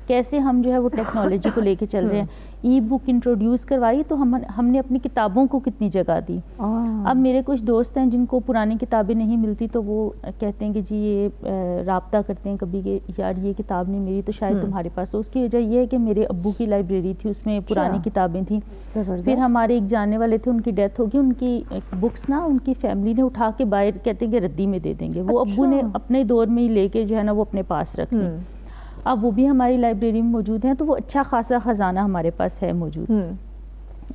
کیسے ہم جو ہے وہ ٹیکنالوجی کو لے کے چل رہے ہیں. ای بک انٹروڈیوس کروائی تو ہم نے اپنی کتابوں کو کتنی جگہ دی. اب میرے کچھ دوست ہیں جن کو پرانی کتابیں نہیں ملتی تو وہ کہتے ہیں کہ جی یہ رابطہ کرتے ہیں کبھی کہ یار یہ کتاب نہیں میری تو شاید تمہارے پاس ہو. اس کی وجہ یہ ہے کہ میرے ابو کی لائبریری تھی, اس میں پرانی کتابیں تھیں. پھر ہمارے ایک جاننے والے تھے, ان کی ڈیتھ ہوگی, ان کی بکس نا ان کی فیملی نے اٹھا کے باہر کہتے ہیں کہ ردی میں دے دیں گے, وہ ابو نے اپنے دور میں ہی لے کے جو ہے نا وہ اپنے پاس رکھ لیں. اب وہ بھی ہماری لائبریری میں موجود ہیں, تو وہ اچھا خاصا خزانہ ہمارے پاس ہے موجود.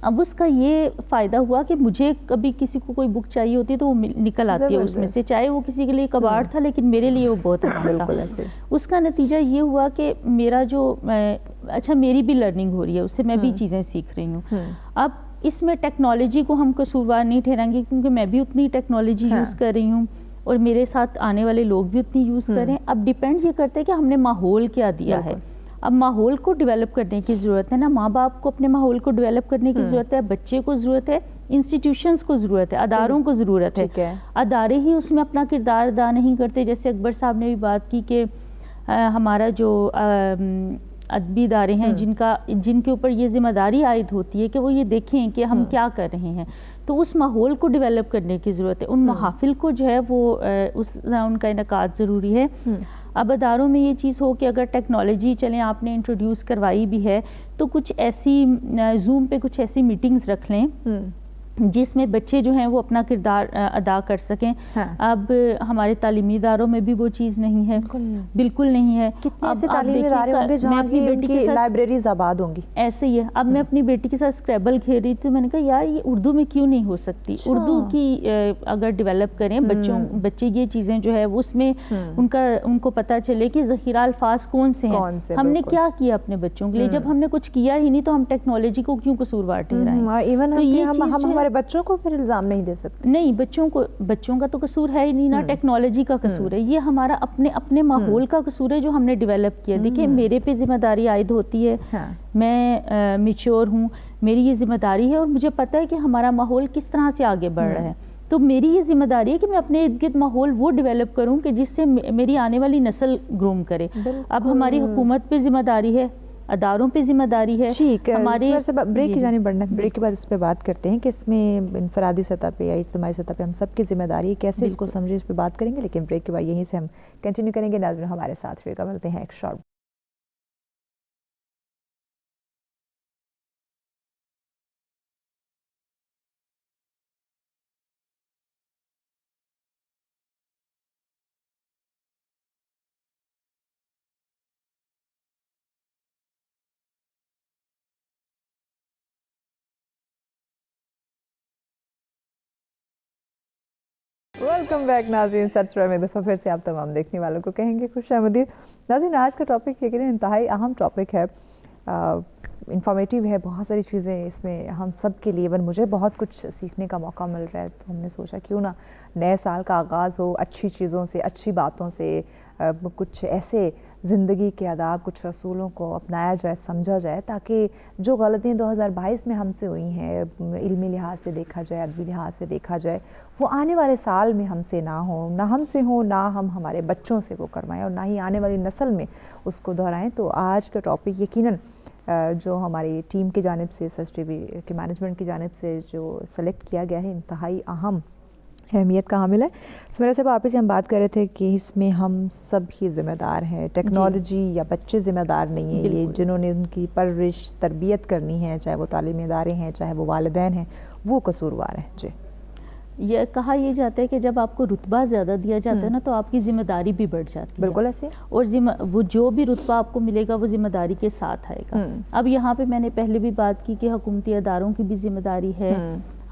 اب اس کا یہ فائدہ ہوا کہ مجھے کبھی کسی کو کوئی بک چاہیے ہوتی ہے تو وہ نکل آتی ہے اس میں سے, چاہے وہ کسی کے لیے کباڑ تھا لیکن میرے لیے وہ بہت اہم تھا. اس کا نتیجہ یہ ہوا کہ میرا جو اچھا میری بھی لرننگ ہو رہی ہے, اس سے میں بھی چیزیں سیکھ رہی ہوں. اب اس میں ٹیکنالوجی کو ہم قصوروار نہیں ٹھہرائیں گے کیونکہ میں بھی اتنی ٹیکنالوجی یوز کر رہی ہوں اور میرے ساتھ آنے والے لوگ بھی اتنی یوز کریں. اب ڈیپینڈ یہ کرتے ہیں کہ ہم نے ماحول کیا دیا ہے. اب ماحول کو ڈیولپ کرنے کی ضرورت ہے نا, ماں باپ کو اپنے ماحول کو ڈیولپ کرنے کی ضرورت ہے, بچے کو ضرورت ہے, انسٹیٹیوشنز کو ضرورت ہے, اداروں کو ضرورت ہے. ادارے ہی اس میں اپنا کردار ادا نہیں کرتے. جیسے اکبر صاحب نے بھی بات کی کہ ہمارا جو ادبی ادارے ہیں جن کے اوپر یہ ذمہ داری عائد ہوتی ہے کہ وہ یہ دیکھیں کہ ہم کیا کر رہے ہیں, تو اس ماحول کو ڈیولپ کرنے کی ضرورت ہے. ان محافل کو جو ہے وہ ان کا انعقاد ضروری ہے. اب اداروں میں یہ چیز ہو کہ اگر ٹیکنالوجی چلیں آپ نے انٹروڈیوس کروائی بھی ہے تو کچھ ایسی زوم پہ کچھ ایسی میٹنگز رکھ لیں جس میں بچے جو ہیں وہ اپنا کردار ادا کر سکیں. اب ہمارے تعلیمی اداروں میں بھی وہ چیز نہیں ہے, بالکل نہیں ہے. کتنے ایسے تعلیمی ادارے ہوں گے جہاں کی ان کی لائبریریز آباد ہوں گی. ایسے ہی ہے. اب میں اپنی بیٹی کے ساتھ اسکریبل کھیل رہی تھی, میں نے کہا یار یہ اردو میں کیوں نہیں ہو سکتی, اردو کی اگر ڈیولپ کریں بچے یہ چیزیں جو ہے اس میں ان کو پتہ چلے کہ ذخیرہ الفاظ کون سے ہیں, ہم نے کیا کیا اپنے بچوں کے لیے. جب ہم نے کچھ کیا ہی نہیں تو ہم ٹیکنالوجی کو کیوں قصوروار ٹھہرائیں. ایون ہم ہمارے بچوں کو پھر الزام نہیں دے سکتے. نہیں, بچوں کا تو قصور ہے ہی نہیں نا, ٹیکنالوجی کا قصور ہے. یہ ہمارا اپنے ماحول کا قصور ہے جو ہم نے ڈیولپ کیا. دیکھیں میرے پہ ذمہ داری عائد ہوتی ہے, میں میچور ہوں, میری یہ ذمہ داری ہے اور مجھے پتہ ہے کہ ہمارا ماحول کس طرح سے آگے بڑھ رہا ہے. تو میری یہ ذمہ داری ہے کہ میں اپنے ارد گرد ماحول وہ ڈیولپ کروں کہ جس سے میری آنے والی نسل گروم کرے. اب ہماری حکومت پہ ذمہ داری ہے, اداروں پہ ذمہ داری ہے. ہماری بریک کی جانب بڑھنا, بریک کے بعد اس پہ بات کرتے ہیں کہ اس میں انفرادی سطح پہ یا اجتماعی سطح پہ ہم سب کی ذمہ داری ہے, کیسے اس کو سمجھے, اس پہ بات کریں گے. لیکن بریک کے بعد یہیں سے ہم کنٹینیو کریں گے. ناظرین ہمارے ساتھ رہیے گا, ملتے ہیں ایک شارٹ. ویلکم بیک ناظرین, سچ میں دفعہ پھر سے آپ تمام دیکھنے والوں کو کہیں گے خوش آمدید. ناظرین آج کا ٹاپک یہ کہ انتہائی اہم ٹاپک ہے, انفارمیٹیو ہے, بہت ساری چیزیں اس میں ہم سب کے لیے, ایون مجھے بہت کچھ سیکھنے کا موقع مل رہا ہے. تو ہم نے سوچا کیوں نہ نئے سال کا آغاز ہو اچھی چیزوں سے, اچھی باتوں سے, کچھ ایسے زندگی کے آداب, کچھ رسولوں کو اپنایا جائے, سمجھا جائے, تاکہ جو غلطیاں 2022 میں ہم سے ہوئی ہیں, علمی لحاظ سے دیکھا جائے, ادبی لحاظ سے دیکھا جائے, وہ آنے والے سال میں ہم سے نہ ہوں, نہ ہم سے ہوں, نہ ہم ہمارے بچوں سے وہ کروائیں, اور نہ ہی آنے والی نسل میں اس کو دہرائیں. تو آج کا ٹاپک یقیناً جو ہماری ٹیم کی جانب سے, سچ ٹی وی کی مینجمنٹ کی جانب سے جو سلیکٹ کیا گیا ہے, انتہائی اہم اہمیت کا حامل ہے. سمیرہ صاحب آپ سے ہم بات کر رہے تھے کہ اس میں ہم سب ہی ذمہ دار ہیں, ٹیکنالوجی یا بچے ذمہ دار نہیں ہیں. یہ جنہوں نے ان کی پرورش تربیت کرنی ہے, چاہے وہ تعلیمی ادارے ہیں, چاہے وہ والدین ہیں, وہ قصوروار ہیں. جی, یہ کہا یہ جاتا ہے کہ جب آپ کو رتبہ زیادہ دیا جاتا ہے نا تو آپ کی ذمہ داری بھی بڑھ جاتی ہے. بالکل ایسے. اور وہ جو بھی رتبہ آپ کو ملے گا وہ ذمہ داری کے ساتھ آئے گا. اب یہاں پہ میں نے پہلے بھی بات کی کہ حکومتی اداروں کی بھی ذمہ داری ہے,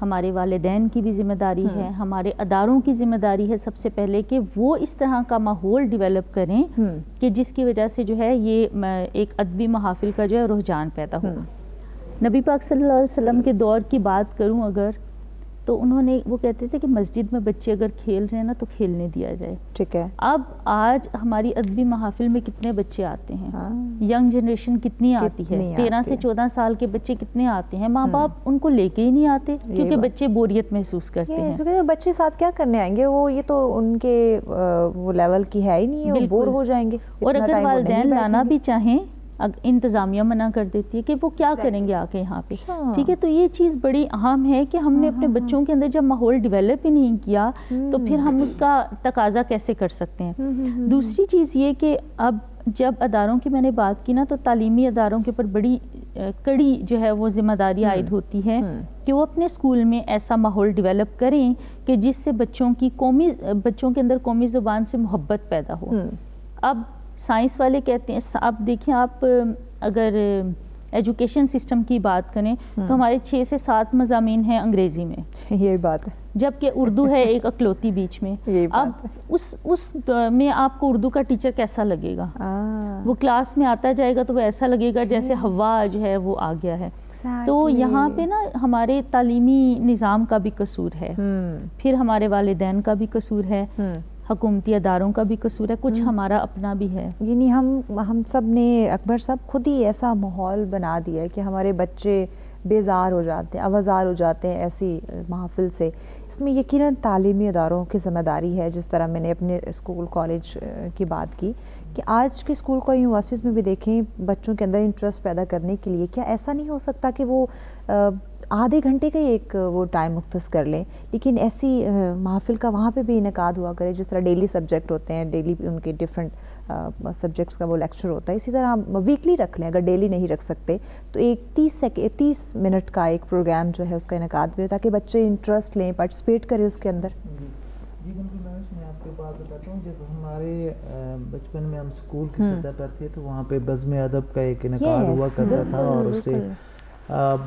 ہمارے والدین کی بھی ذمہ داری ہے, ہمارے اداروں کی ذمہ داری ہے سب سے پہلے کہ وہ اس طرح کا ماحول ڈیولپ کریں کہ جس کی وجہ سے جو ہے یہ ایک ادبی محافل کا جو ہے رجحان پیدا ہو. نبی پاک صلی اللہ علیہ وسلم کے دور کی بات کروں اگر, تو انہوں نے وہ کہتے تھے کہ مسجد میں بچے اگر کھیل رہے ہیں نا تو کھیلنے دیا جائے. ٹھیک ہے. اب آج ہماری ادبی محافل میں کتنے بچے آتے ہیں, ینگ جنریشن کتنی آتی ہے, 13 سے 14 سال کے بچے کتنے آتے ہیں, ماں باپ ان کو لے کے ہی نہیں آتے کیونکہ بچے بوریت محسوس کرتے ہیں. بچے ساتھ کیا کرنے آئیں گے, وہ یہ تو ان کے وہ لیول کی ہے ہی نہیں, وہ بور ہو جائیں گے. اور اگر والدین لانا بھی چاہیں, انتظامیہ منع کر دیتی ہے کہ وہ کیا کریں گے آ کے یہاں پہ. ٹھیک ہے, تو یہ چیز بڑی اہم ہے کہ ہم نے اپنے بچوں کے اندر جب ماحول ڈیولپ ہی نہیں کیا تو پھر ہم اس کا تقاضا کیسے کر سکتے ہیں. دوسری چیز یہ کہ اب جب اداروں کی میں نے بات کی نا تو تعلیمی اداروں کے اوپر بڑی کڑی جو ہے وہ ذمہ داری عائد ہوتی ہے کہ وہ اپنے اسکول میں ایسا ماحول ڈیولپ کریں کہ جس سے بچوں کے اندر قومی زبان سے محبت پیدا ہو. اب سائنس والے کہتے ہیں، اب دیکھیں آپ اگر ایجوکیشن سسٹم کی بات کریں تو ہمارے 6 سے 7 مضامین ہیں انگریزی میں، یہی بات ہے، جبکہ اردو ہے ایک اکلوتی بیچ میں. اب اس میں آپ کو اردو کا ٹیچر کیسا لگے گا؟ وہ کلاس میں آتا جائے گا تو وہ ایسا لگے گا جیسے ہوا جو ہے وہ آ گیا ہے. تو یہاں پہ نا ہمارے تعلیمی نظام کا بھی قصور ہے، پھر ہمارے والدین کا بھی قصور ہے، حکومتی اداروں کا بھی قصور ہے، کچھ ہمارا اپنا بھی ہے. یعنی ہم سب نے اکبر صاحب خود ہی ایسا ماحول بنا دیا ہے کہ ہمارے بچے بیزار ہو جاتے ہیں، آوازار ہو جاتے ہیں ایسی محافل سے. اس میں یقیناً تعلیمی اداروں کی ذمہ داری ہے. جس طرح میں نے اپنے اسکول کالج کی بات کی کہ آج کے اسکول کو یونیورسٹیز میں بھی دیکھیں، بچوں کے اندر انٹرسٹ پیدا کرنے کے لیے کیا ایسا نہیں ہو سکتا کہ وہ آدھے گھنٹے کا ہی ایک وہ ٹائم مختص کر لیں، لیکن ایسی محافل کا وہاں پہ بھی انعقاد ہوا کرے جس طرح ڈیلی سبجیکٹ ہوتے ہیں، ڈیلی ان کے ڈفرینٹ سبجیکٹس کا وہ لیکچر ہوتا ہے. اسی طرح ہم ویکلی رکھ لیں، اگر ڈیلی نہیں رکھ سکتے تو ایک 30 منٹ کا ایک پروگرام جو ہے اس کا انعقاد کرے تاکہ بچے انٹرسٹ لیں، پارٹیسپیٹ کریں اس کے اندر. جی بالکل، میں آپ کو بات بتاتا ہوں. جب ہمارے بچپن میں ہم اسکول کی سطح پر تھے تو وہاں پہ بزم ادب کا ایک انعقاد ہوا کرتا تھا، اور اس سے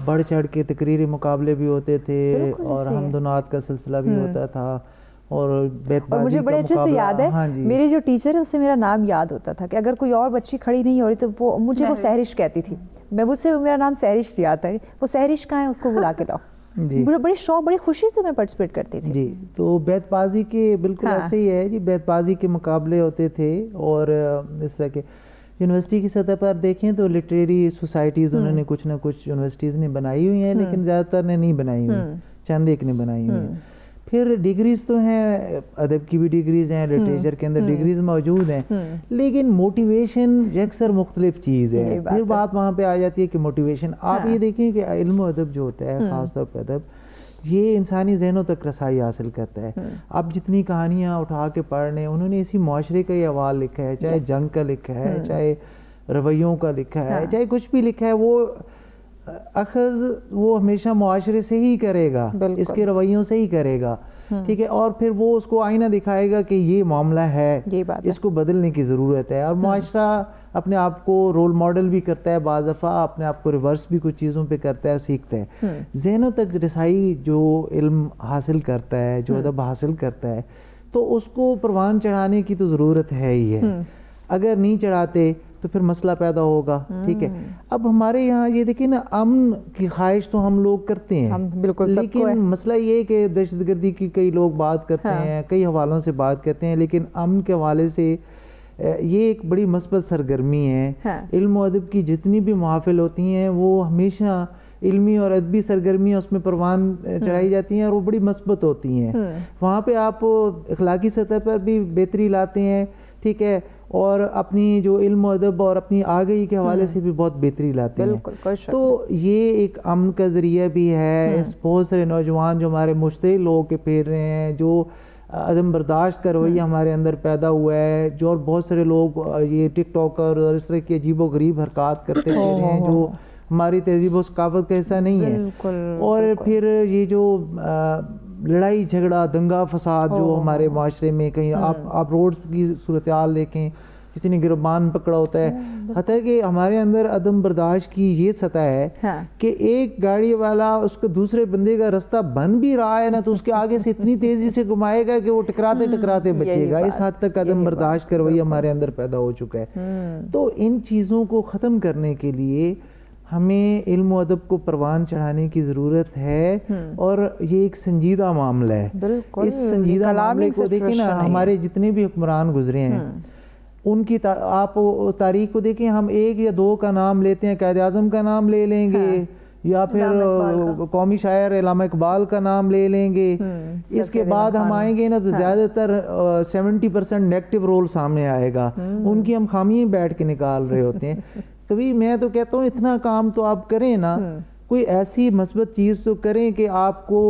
بڑھ چڑھ کے تقریری مقابلے بھی ہوتے تھے اور حمد و نعت کا سلسلہ بھی ہوتا تھا. اور مجھے بڑے اچھے سے یاد ہے، میری جو ٹیچر ہے اس سے میرا نام یاد ہوتا تھا کہ اگر کوئی اور بچی کھڑی نہیں ہو رہی تو وہ مجھے وہ سہرش کہتی تھی. میں مجھ سے میرا نام سہرش یاد ہے، وہ سہرش کہاں ہے اس کو بلا کے لاؤ. بڑے شوق، بڑی خوشی سے میں پارٹیسپیٹ کرتی تھی. جی تو بیت بازی کے بالکل ایسے ہی ہے جی، بیت بازی کے مقابلے ہوتے تھے. اور اس طرح کے یونیورسٹی کی سطح پر دیکھیں تو لٹریری سوسائٹیز انہوں نے کچھ نہ کچھ یونیورسٹیز نے بنائی ہوئی ہیں، لیکن زیادہ تر نے نہیں بنائی ہوئی، چند ایک نے بنائی ہوئی ہیں. پھر ڈگریز تو ہیں، ادب کی بھی ڈگریز ہیں، لٹریچر کے اندر ڈگریز موجود ہیں، لیکن موٹیویشن یکسر مختلف چیز ہے. پھر بات وہاں پہ آ جاتی ہے کہ موٹیویشن، آپ یہ دیکھیں کہ علم و ادب جو ہوتا ہے، خاص طور پہ ادب، یہ انسانی ذہنوں تک رسائی حاصل کرتا ہے. آپ جتنی کہانیاں اٹھا کے پڑھ لیں، انہوں نے اسی معاشرے کا یہ احوال لکھا ہے، چاہے جنگ کا لکھا ہے، چاہے رویوں کا لکھا ہے، چاہے کچھ بھی لکھا ہے، وہ اخذ وہ ہمیشہ معاشرے سے ہی کرے گا، اس کے رویوں سے ہی کرے گا. ٹھیک ہے، اور پھر وہ اس کو آئینہ دکھائے گا کہ یہ معاملہ ہے، اس کو بدلنے کی ضرورت ہے. اور معاشرہ اپنے آپ کو رول ماڈل بھی کرتا ہے، بعض دفعہ اپنے آپ کو ریورس بھی کچھ چیزوں پہ کرتا ہے، سیکھتا ہے. ذہنوں تک رسائی جو علم حاصل کرتا ہے، جو ادب حاصل کرتا ہے، تو اس کو پروان چڑھانے کی تو ضرورت ہے ہی ہے. اگر نہیں چڑھاتے تو پھر مسئلہ پیدا ہوگا. ٹھیک ہے، اب ہمارے یہاں یہ دیکھیں نا، امن کی خواہش تو ہم لوگ کرتے ہیں، لیکن مسئلہ یہ ہے کہ دہشت گردی کی کئی لوگ بات کرتے ہیں، کئی حوالوں سے بات کرتے ہیں، لیکن امن کے حوالے سے یہ ایک بڑی مثبت سرگرمی ہے. علم و ادب کی جتنی بھی محافل ہوتی ہیں وہ ہمیشہ علمی اور ادبی سرگرمیاں اس میں پروان چڑھائی جاتی ہیں، اور وہ بڑی مثبت ہوتی ہیں. وہاں پہ آپ اخلاقی سطح پر بھی بہتری لاتے ہیں. ٹھیک ہے، اور اپنی جو علم و ادب اور اپنی آگہی کے حوالے سے بھی بہت بہتری لاتے ہیں. تو یہ ایک امن کا ذریعہ بھی ہے. بہت سارے نوجوان جو ہمارے مشتعل ہو کے پھیر رہے ہیں، جو عدم برداشت کا رویہ ہمارے اندر پیدا ہوا ہے، جو اور بہت سارے لوگ یہ ٹک ٹاکر اور اس طرح کی عجیب و غریب حرکات کرتے پھر رہے ہیں جو ہماری تہذیب و ثقافت کا حصہ نہیں ہے. اور پھر یہ جو لڑائی جھگڑا، دنگا فساد جو ہمارے معاشرے میں، کہیں آپ روڈ کی صورتحال دیکھیں، کسی نے گربان پکڑا ہوتا ہے. حتیٰ کہ ہمارے اندر عدم برداشت کی یہ سطح ہے کہ ایک گاڑی والا اس کو دوسرے بندے کا رستہ بن بھی رہا ہے نا، تو اس کے آگے سے اتنی تیزی سے گھمائے گا کہ وہ ٹکراتے ٹکراتے بچے گا. اس حد تک عدم برداشت کا رویہ ہمارے اندر پیدا ہو چکا ہے. تو ان چیزوں کو ختم کرنے کے لیے ہمیں علم و ادب کو پروان چڑھانے کی ضرورت ہے، اور یہ ایک سنجیدہ معاملہ ہے. اس سنجیدہ معاملے کو دیکھیں نا، ہمارے جتنے بھی حکمران گزرے ہیں ان کی آپ تاریخ کو دیکھیں، ہم ایک یا دو کا نام لیتے ہیں، قائد اعظم کا نام لے لیں گے، یا پھر قومی شاعر علامہ اقبال کا نام لے لیں گے. اس کے بعد ہم آئیں گے نا تو زیادہ تر 70% نیگیٹو رول سامنے آئے گا. ان کی ہم خامیاں بیٹھ کے نکال رہے ہوتے ہیں. کبھی میں تو کہتا ہوں اتنا کام تو آپ کریں نا، کوئی ایسی مثبت چیز تو کریں کہ آپ کو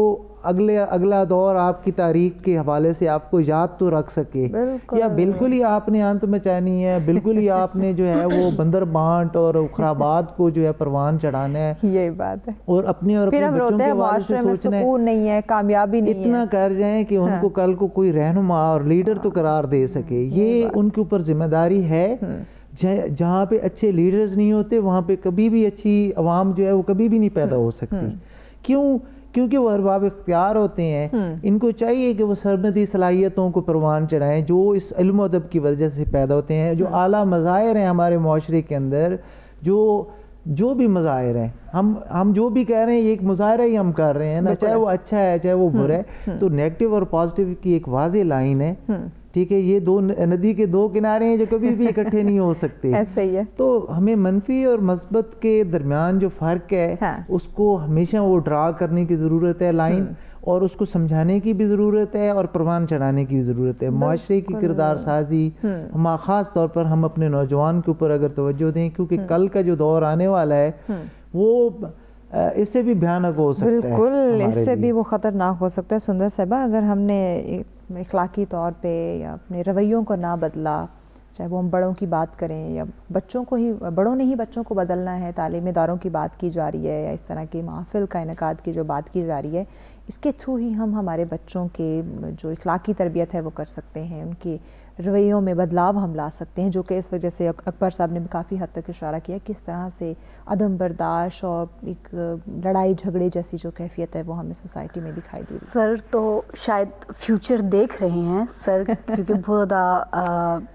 اگلا دور آپ کی تاریخ کے حوالے سے آپ کو یاد تو رکھ سکے. یا بالکل ہی آپ نے انت مچانی ہے, بالکل ہی آپ نے جو ہے وہ بندر بانٹ اور خرابات کو جو ہے پروان چڑھانا ہے. یہی بات ہے. اور اپنے بچوں کے حوالے سے سوچنا ہے, سکون نہیں ہے, کامیابی نہیں ہے, اتنا کر جائیں کہ ان کو کل کو کوئی رہنما اور لیڈر تو قرار دے سکے. یہ ان کے اوپر ذمہ داری ہے. جہاں پہ اچھے لیڈرز نہیں ہوتے وہاں پہ کبھی بھی اچھی عوام جو ہے وہ کبھی بھی نہیں پیدا ہو سکتی. کیونکہ وہ ارباب اختیار ہوتے ہیں. ان کو چاہیے کہ وہ سرمدی صلاحیتوں کو پروان چڑھائیں جو اس علم و ادب کی وجہ سے پیدا ہوتے ہیں. جو اعلیٰ مظاہر ہیں ہمارے معاشرے کے اندر, جو بھی مظاہر ہیں, ہم جو بھی کہہ رہے ہیں یہ ایک مظاہرہ ہی ہم کر رہے ہیں نا, چاہے وہ اچھا ہے چاہے وہ برا ہے. تو نیگیٹو اور پازیٹیو کی ایک واضح لائن ہے. ٹھیک ہے, یہ دو ندی کے دو کنارے ہیں جو کبھی بھی اکٹھے نہیں ہو سکتے. ایسا ہی ہے. تو ہمیں منفی اور مثبت کے درمیان جو فرق ہے اس کو ہمیشہ وہ ڈرا کرنے کی ضرورت ہے لائن, اور اس کو سمجھانے کی بھی ضرورت ہے اور پروان چڑھانے کی بھی ضرورت ہے. معاشرے کی کردار سازی خاص طور پر ہم اپنے نوجوان کے اوپر اگر توجہ دیں, کیونکہ کل کا جو دور آنے والا ہے وہ اس سے بھی بھیانک ہو سکتا ہے. بالکل, اس سے بھی وہ خطرناک ہو سکتا ہے. سندر صاحبہ, اگر ہم نے اخلاقی طور پہ یا اپنے رویوں کو نہ بدلا, چاہے وہ ہم بڑوں کی بات کریں یا بچوں کو ہی, بڑوں نے ہی بچوں کو بدلنا ہے, تعلیمی اداروں کی بات کی جا رہی ہے یا اس طرح کی محافل کا انعقاد کی جو بات کی جا رہی ہے, اس کے تھرو ہی ہم ہمارے بچوں کے جو اخلاقی تربیت ہے وہ کر سکتے ہیں, ان کی رویوں میں بدلاؤ ہم لا سکتے ہیں. جو کہ اس وجہ سے اکبر صاحب نے بھی کافی حد تک اشارہ کیا کس طرح سے عدم برداشت اور ایک لڑائی جھگڑے جیسی جو کیفیت ہے وہ ہمیں سوسائٹی میں دکھائی دی. سر تو شاید فیوچر دیکھ رہے ہیں سر, کیونکہ بہت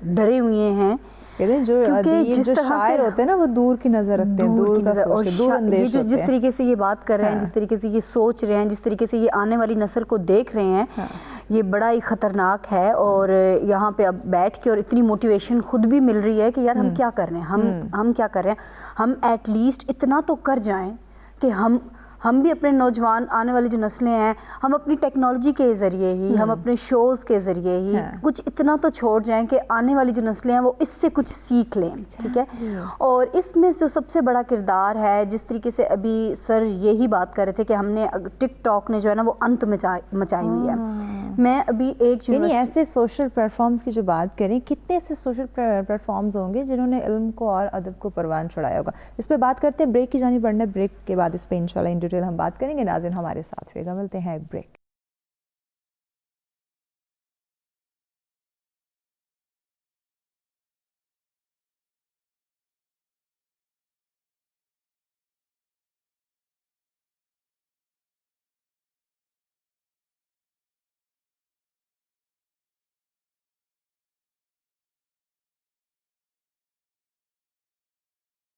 ڈرے ہوئے ہیں. جو شاعر ہوتے ہیں نا وہ دور کی نظر رکھتے ہیں, دور کا سوچتے, دور اندیش ہوتے ہیں. جس طریقے سے یہ بات کر رہے ہیں, جس طریقے سے یہ سوچ رہے ہیں, جس طریقے سے یہ آنے والی نسل کو دیکھ رہے ہیں, یہ بڑا ہی خطرناک ہے. اور یہاں پہ اب بیٹھ کے اور اتنی موٹیویشن خود بھی مل رہی ہے کہ یار ہم کیا کر رہے ہیں, ہم کیا کر رہے ہیں. ہم ایٹ لیسٹ اتنا تو کر جائیں کہ ہم بھی اپنے نوجوان آنے والی جو نسلیں ہیں, ہم اپنی ٹیکنالوجی کے ذریعے ہی, ہم اپنے شوز کے ذریعے ہی کچھ اتنا تو چھوڑ جائیں کہ آنے والی جو نسلیں ہیں وہ اس سے کچھ سیکھ لیں. ٹھیک ہے. اور اس میں جو سب سے بڑا کردار ہے, جس طریقے سے ابھی سر یہی بات کر رہے تھے کہ ہم نے ٹک ٹاک نے جو ہے نا وہ انت مچائی ہوئی ہے. میں ابھی ایک یعنی ایسے سوشل پلیٹ فارمز کی جو بات کریں, کتنے ایسے سوشل پلیٹ فارمز ہوں گے جنہوں نے علم کو اور ادب کو پروان چڑھایا ہوگا. اس پہ بات کرتے ہیں, بریک کی جانب بڑھنا, بریک کے بعد اس پہ انشاءاللہ ان ڈیٹیل ہم بات کریں گے. ناظرین ہمارے ساتھ رہے گا, ملتے ہیں ایک بریک.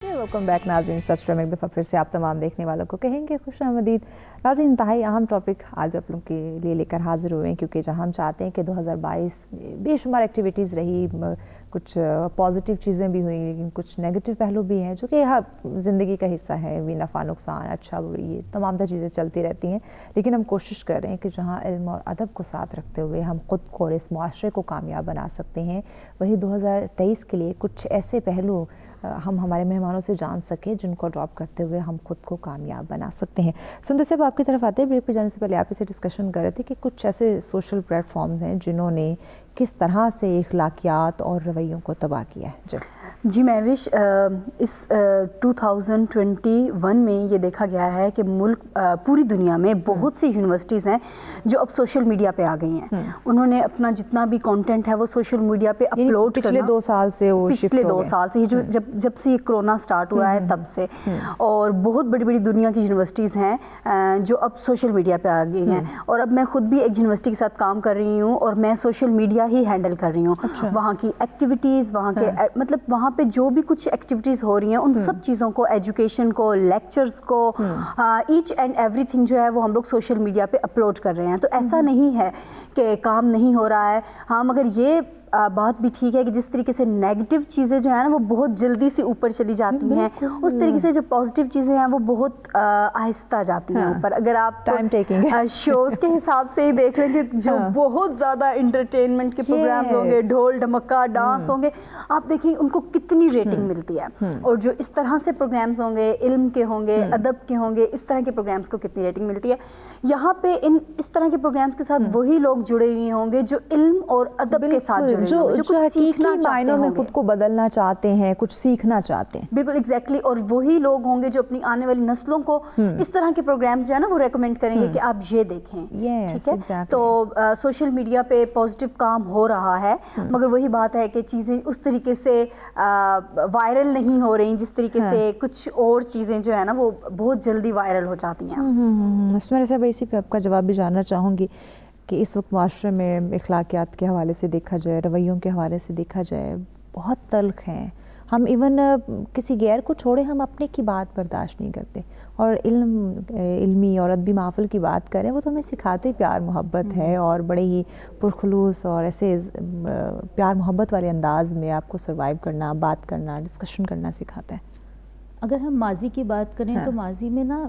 ویلکم بیک ناظرین. سچ فرم ایک دفعہ پھر سے آپ تمام دیکھنے والوں کو کہیں گے خوش آمدید. ناظرین, انتہائی اہم ٹاپک آج آپ لوگوں کے لیے لے کر حاضر ہوئے ہیں, کیونکہ جہاں ہم چاہتے ہیں کہ 2022 بے شمار ایکٹیویٹیز رہی, کچھ پازیٹیو چیزیں بھی ہوئیں لیکن کچھ نیگیٹو پہلو بھی ہیں جو کہ زندگی کا حصہ ہے, بھی نفع نقصان, اچھا بری, یہ تمام تر چیزیں چلتی رہتی ہیں. لیکن ہم کوشش کر رہے ہیں کہ جہاں علم اور ادب کو ساتھ رکھتے ہوئے ہم خود کو اور اس معاشرے کو کامیاب بنا سکتے ہیں, وہی 2023 کے لیے کچھ ایسے پہلو ہم ہمارے مہمانوں سے جان سکیں جن کو ڈراپ کرتے ہوئے ہم خود کو کامیاب بنا سکتے ہیں. سندر صاحب, آپ کی طرف آتے ہیں. بریک پہ جانے سے پہلے آپ سے ڈسکشن کر رہے تھے کہ کچھ ایسے سوشل پلیٹ فارمز ہیں جنہوں نے کس طرح سے اخلاقیات اور رویوں کو تباہ کیا ہے. جی مہوش, اس 2021 میں یہ دیکھا گیا ہے کہ ملک پوری دنیا میں بہت سی یونیورسٹیز ہیں جو اب سوشل میڈیا پہ آ گئی ہیں. انہوں نے اپنا جتنا بھی کانٹینٹ ہے وہ سوشل میڈیا پہ اپلوڈ کرنا, پچھلے 2 سال سے جب سے یہ کرونا سٹارٹ ہوا ہے تب سے. اور بہت بڑی بڑی دنیا کی یونیورسٹیز ہیں جو اب سوشل میڈیا پہ آ گئی ہیں. اور اب میں خود بھی ایک yunivers کے ساتھ کام کر رہی ہوں اور میں سوشل میڈیا ہی ہینڈل کر رہی ہوں. وہاں کی ایکٹیویٹیز, وہاں کے مطلب وہاں پہ جو بھی کچھ ایکٹیویٹیز ہو رہی ہیں ان سب چیزوں کو, ایجوکیشن کو, لیکچرز کو, ایچ اینڈ ایوری تھنگ جو ہے وہ ہم لوگ سوشل میڈیا پہ اپلوڈ کر رہے ہیں. تو ایسا نہیں ہے کہ کام نہیں ہو رہا ہے. ہاں, مگر یہ بات بھی ٹھیک ہے کہ جس طریقے سے نیگیٹو چیزیں جو ہیں نا وہ بہت جلدی سے اوپر چلی جاتی ہیں، اس طریقے سے جو پازیٹیو چیزیں ہیں وہ بہت آہستہ جاتی ہیں اوپر. اگر آپ ٹائم ٹیکنگ شوز کے حساب سے ہی دیکھ لیں کہ جو بہت زیادہ انٹرٹینمنٹ کے پروگرامز ہوں گے، ڈھول ڈھمکا ڈانس ہوں گے، آپ دیکھیں ان کو کتنی ریٹنگ ملتی ہے. اور جو اس طرح سے پروگرامز ہوں گے، علم کے ہوں گے، ادب کے ہوں گے، اس طرح کے پروگرامز کو کتنی ریٹنگ ملتی ہے. یہاں پہ اس طرح کے پروگرامز کے ساتھ وہی لوگ جڑے ہوئے ہوں گے جو علم اور ادب کے ساتھ جڑے ہوئے ہیں، جو کچھ سیکھنا چاہتے میں خود کو بدلنا چاہتے ہیں، کچھ سیکھنا چاہتے ہیں. بالکل ایگزیکٹلی. اور وہی لوگ ہوں گے جو اپنی آنے والی نسلوں کو اس طرح کے پروگرامز جو ہے نا وہ ریکمینڈ کریں گے کہ آپ یہ دیکھیں. ٹھیک ہے. تو سوشل میڈیا پہ پازیٹیو کام ہو رہا ہے، مگر وہی بات ہے کہ چیزیں اس طریقے سے وائرل نہیں ہو رہی جس طریقے سے کچھ اور چیزیں جو ہے نا وہ بہت جلدی وائرل ہو جاتی ہیں. اسمرا صاحب اسی پہ آپ کا جواب بھی جاننا چاہوں گی کہ اس وقت معاشرے میں اخلاقیات کے حوالے سے دیکھا جائے، رویوں کے حوالے سے دیکھا جائے، بہت تلخ ہیں. ہم ایون کسی غیر کو چھوڑے، ہم اپنے کی بات برداشت نہیں کرتے. اور علمی اور ادبی محفل کی بات کریں، وہ تو ہمیں سکھاتے پیار محبت ہے، اور بڑے ہی پرخلوص اور ایسے پیار محبت والے انداز میں آپ کو سروائیو کرنا، بات کرنا، ڈسکشن کرنا سکھاتا ہے. اگر ہم ماضی کی بات کریں تو ماضی میں نا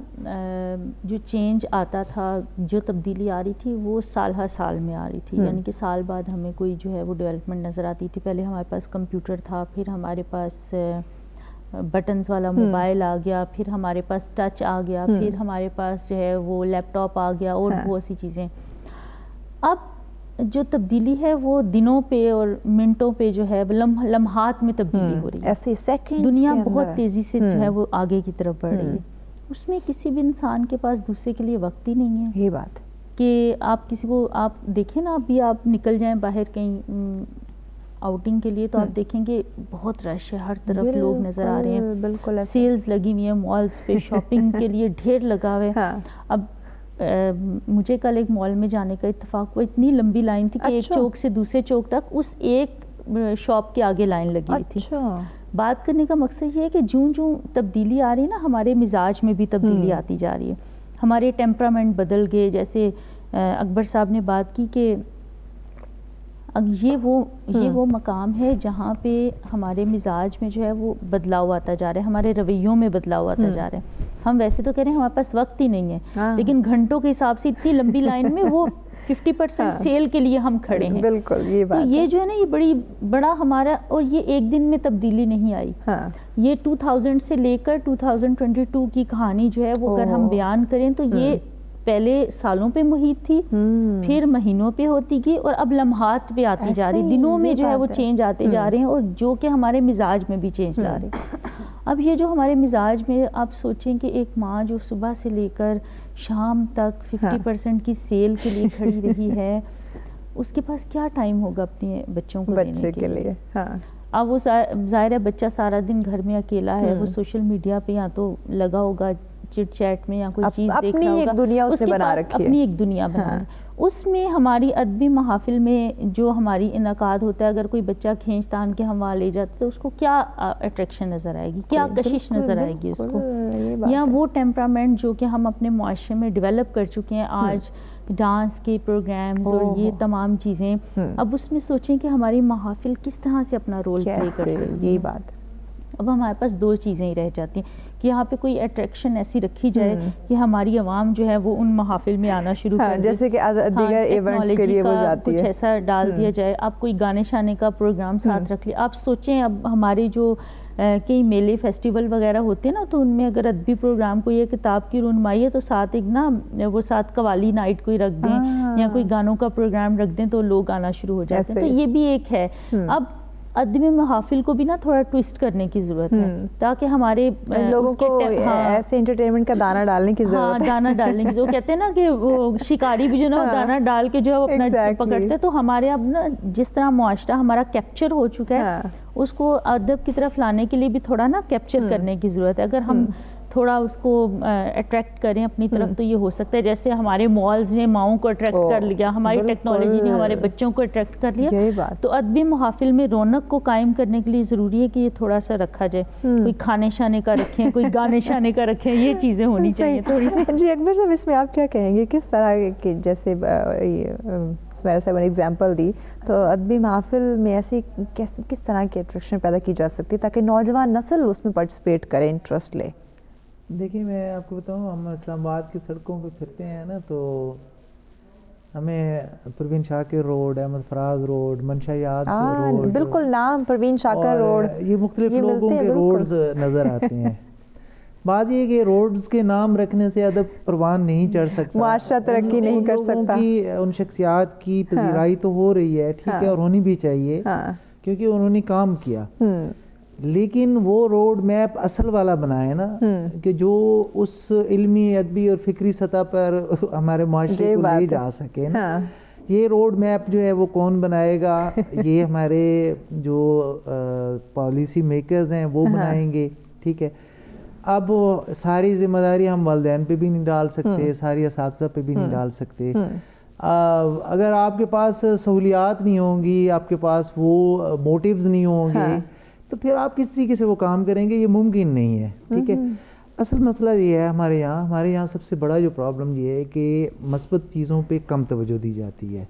جو چینج آتا تھا، جو تبدیلی آ رہی تھی وہ سال ہر سال میں آ رہی تھی. یعنی کہ سال بعد ہمیں کوئی جو ہے وہ ڈیولپمنٹ نظر آتی تھی. پہلے ہمارے پاس کمپیوٹر تھا، پھر ہمارے پاس بٹنز والا موبائل آ گیا، پھر ہمارے پاس ٹچ آ گیا، پھر ہمارے پاس جو ہے وہ لیپ ٹاپ آ گیا اور بہت سی چیزیں. اب جو تبدیلی ہے وہ دنوں پہ اور منٹوں پہ جو ہے لمحات میں تبدیلی ہو رہی ہے. ایسے سیکنڈز دنیا بہت تیزی سے جو ہے وہ آگے کی طرف بڑھ رہی ہے. اس میں کسی بھی انسان کے پاس دوسرے کے لیے وقت ہی نہیں ہے. یہ بات کہ آپ کسی کو آپ دیکھیں نا، ابھی آپ نکل جائیں باہر کہیں آؤٹنگ کے لیے تو آپ دیکھیں گے بہت رش ہے، ہر طرف لوگ نظر آ رہے ہیں، بالکل سیلز لگی ہوئی ہیں مالز پہ، شاپنگ کے لیے ڈھیر لگا ہوئے. اب مجھے کل ایک مال میں جانے کا اتفاق ہوا، اتنی لمبی لائن تھی کہ ایک چوک سے دوسرے چوک تک اس ایک شاپ کے آگے لائن لگی ہوئی تھی. بات کرنے کا مقصد یہ ہے کہ جوں جوں تبدیلی آ رہی ہے نا، ہمارے مزاج میں بھی تبدیلی آتی جا رہی ہے، ہمارے ٹیمپرامنٹ بدل گئے. جیسے اکبر صاحب نے بات کی کہ یہ وہ مقام ہے جہاں پہ ہمارے مزاج میں جو ہے وہ بدلاؤ آتا جا رہا ہے، ہمارے رویوں میں بدلاؤ آتا جا رہا ہے. ہم ویسے تو کہہ رہے ہیں ہمارے پاس وقت ہی نہیں ہے، لیکن گھنٹوں کے حساب سے اتنی لمبی لائن میں وہ 50% سیل کے لیے ہم کھڑے ہیں. بالکل یہ بات. تو یہ جو ہے نا یہ بڑا ہمارا، اور یہ ایک دن میں تبدیلی نہیں آئی. یہ 2000 سے لے کر 2022 کی کہانی جو ہے وہ اگر ہم بیان کریں تو یہ پہلے سالوں پہ محیط تھی، پھر مہینوں پہ ہوتی گئی، اور اب لمحات پہ آتی جا رہی، دنوں میں جو ہے وہ چینج آتے جا رہے ہیں، اور جو کہ ہمارے مزاج میں بھی چینج لا رہے ہیں. اب یہ جو ہمارے مزاج میں، آپ سوچیں کہ ایک ماں جو صبح سے لے کر شام تک 50% کی سیل کے لیے کھڑی رہی ہے، اس کے پاس کیا ٹائم ہوگا اپنے بچوں کو دینے کے لیے. اب وہ ظاہر ہے بچہ سارا دن گھر میں اکیلا ہے، وہ سوشل میڈیا پہ یا تو لگا ہوگا چٹ چیٹ میں یا کوئی چیز دیکھ رہا ہوگا، اس کے پاس اپنی ایک دنیا بنا ہے. اس میں ہماری ادبی محافل میں جو ہماری انعقاد ہوتا ہے، اگر کوئی بچہ کھینچ تان کے ہم وہاں لے جاتے تو اس کو کیا اٹریکشن نظر آئے گی، کیا کشش نظر آئے گی اس کو، یا وہ ٹیمپرامنٹ جو کہ ہم اپنے معاشرے میں ڈیولپ کر چکے ہیں آج، ڈانس کے پروگرامز اور یہ تمام چیزیں. اب اس میں سوچیں کہ ہماری محافل کس طرح سے اپنا رول پلے کر سکتی ہے. یہی بات. اب ہمارے پاس دو چیزیں ہی رہ جاتی ہیں کہ یہاں پہ کوئی اٹریکشن ایسی رکھی جائے کہ ہماری عوام جو ہے وہ ان محافل میں آنا شروع کر دے، جیسے کہ دیگر ایونٹس کے لیے وہ جاتی ہے، کچھ ایسا ڈال دیا جائے. آپ کوئی گانے شانے کا پروگرام ساتھ رکھ لیں. آپ سوچیں اب ہمارے جو کئی میلے فیسٹیول وغیرہ ہوتے ہیں نا، تو ان میں اگر ادبی پروگرام کوئی کتاب کی رونمائی ہے تو ساتھ ایک نا وہ ساتھ قوالی نائٹ کوئی رکھ دیں یا کوئی گانوں کا پروگرام رکھ دیں تو لوگ آنا شروع ہو جاتے ہیں. تو یہ بھی ایک ہے. اب ادبی محافل کو بھی نا تھوڑا ٹویسٹ کرنے کی ضرورت ہے تاکہ ہمارے لوگوں کو ایسے انٹرٹینمنٹ کا دانہ ڈالنے کی ضرورت ہے. دانہ ڈالنے کی ضرورت. کہتے ہیں نا کہ وہ شکاری بھی جو نا دانہ ڈال کے جو ہے اپنا پکڑتے. تو ہمارے اب نا جس طرح معاشرہ ہمارا کیپچر ہو چکا ہے، اس کو ادب کی طرف لانے کے لیے بھی تھوڑا نا کیپچر کرنے کی ضرورت ہے. اگر ہم تھوڑا اس کو اٹریکٹ کریں اپنی طرف تو یہ ہو سکتا ہے. جیسے ہمارے مالز نے ماؤں کو اٹریکٹ کر لیا, ہماری ٹیکنالوجی نے ہمارے بچوں کو اٹریکٹ کر لیا. تو ادبی محافل میں رونق کو قائم کرنے کے لیے ضروری ہے کہ یہ تھوڑا سا رکھا جائے, کوئی کھانے شانے کا رکھیں, کوئی گانے شانے کا رکھیں, یہ چیزیں ہونی چاہیے تھوڑی سی. جی اکبر صاحب اس میں آپ کیا کہیں گے, کس طرح کے, جیسے سمیرہ صاحب نے اگزامپل دی, تو ادبی محافل میں ایسی کس طرح کی اٹریکشن پیدا کی جا سکتی تاکہ نوجوان نسل اس میں پارٹیسپیٹ کرے, انٹرسٹ لے؟ دیکھیے میں آپ کو بتاؤں, ہم اسلام آباد کی سڑکوں پہ پھرتے ہیں نا, تو ہمیں پروین شاکر روڈ, احمد فراز روڈ, منشا یاد روڈ, بالکل نام پروین شاکر روڈ, یہ مختلف لوگوں کے روڈز نظر آتے ہیں. بات یہ کہ روڈز کے نام رکھنے سے ادب پروان نہیں چڑھ سکتا, معاشرہ ترقی نہیں کر سکتا. ان شخصیات کی پذیرائی تو ہو رہی ہے, ٹھیک ہے, اور ہونی بھی چاہیے کیونکہ انہوں نے کام کیا, لیکن وہ روڈ میپ اصل والا بنائے نا, کہ جو اس علمی, ادبی اور فکری سطح پر ہمارے معاشرے کو لے جا سکے نا. یہ روڈ میپ جو ہے وہ کون بنائے گا؟ یہ ہمارے جو پالیسی میکرز ہیں وہ بنائیں گے, ٹھیک ہے. اب ساری ذمہ داری ہم والدین پہ بھی نہیں ڈال سکتے, ساری اساتذہ پہ بھی نہیں ڈال سکتے. اگر آپ کے پاس سہولیات نہیں ہوں گی, آپ کے پاس وہ موٹیوز نہیں ہوں گے, تو پھر آپ کس طریقے سے وہ کام کریں گے؟ یہ ممکن نہیں ہے, ٹھیک ہے. اصل مسئلہ یہ ہے ہمارے یہاں سب سے بڑا جو پرابلم یہ ہے کہ مثبت چیزوں پہ کم توجہ دی جاتی ہے,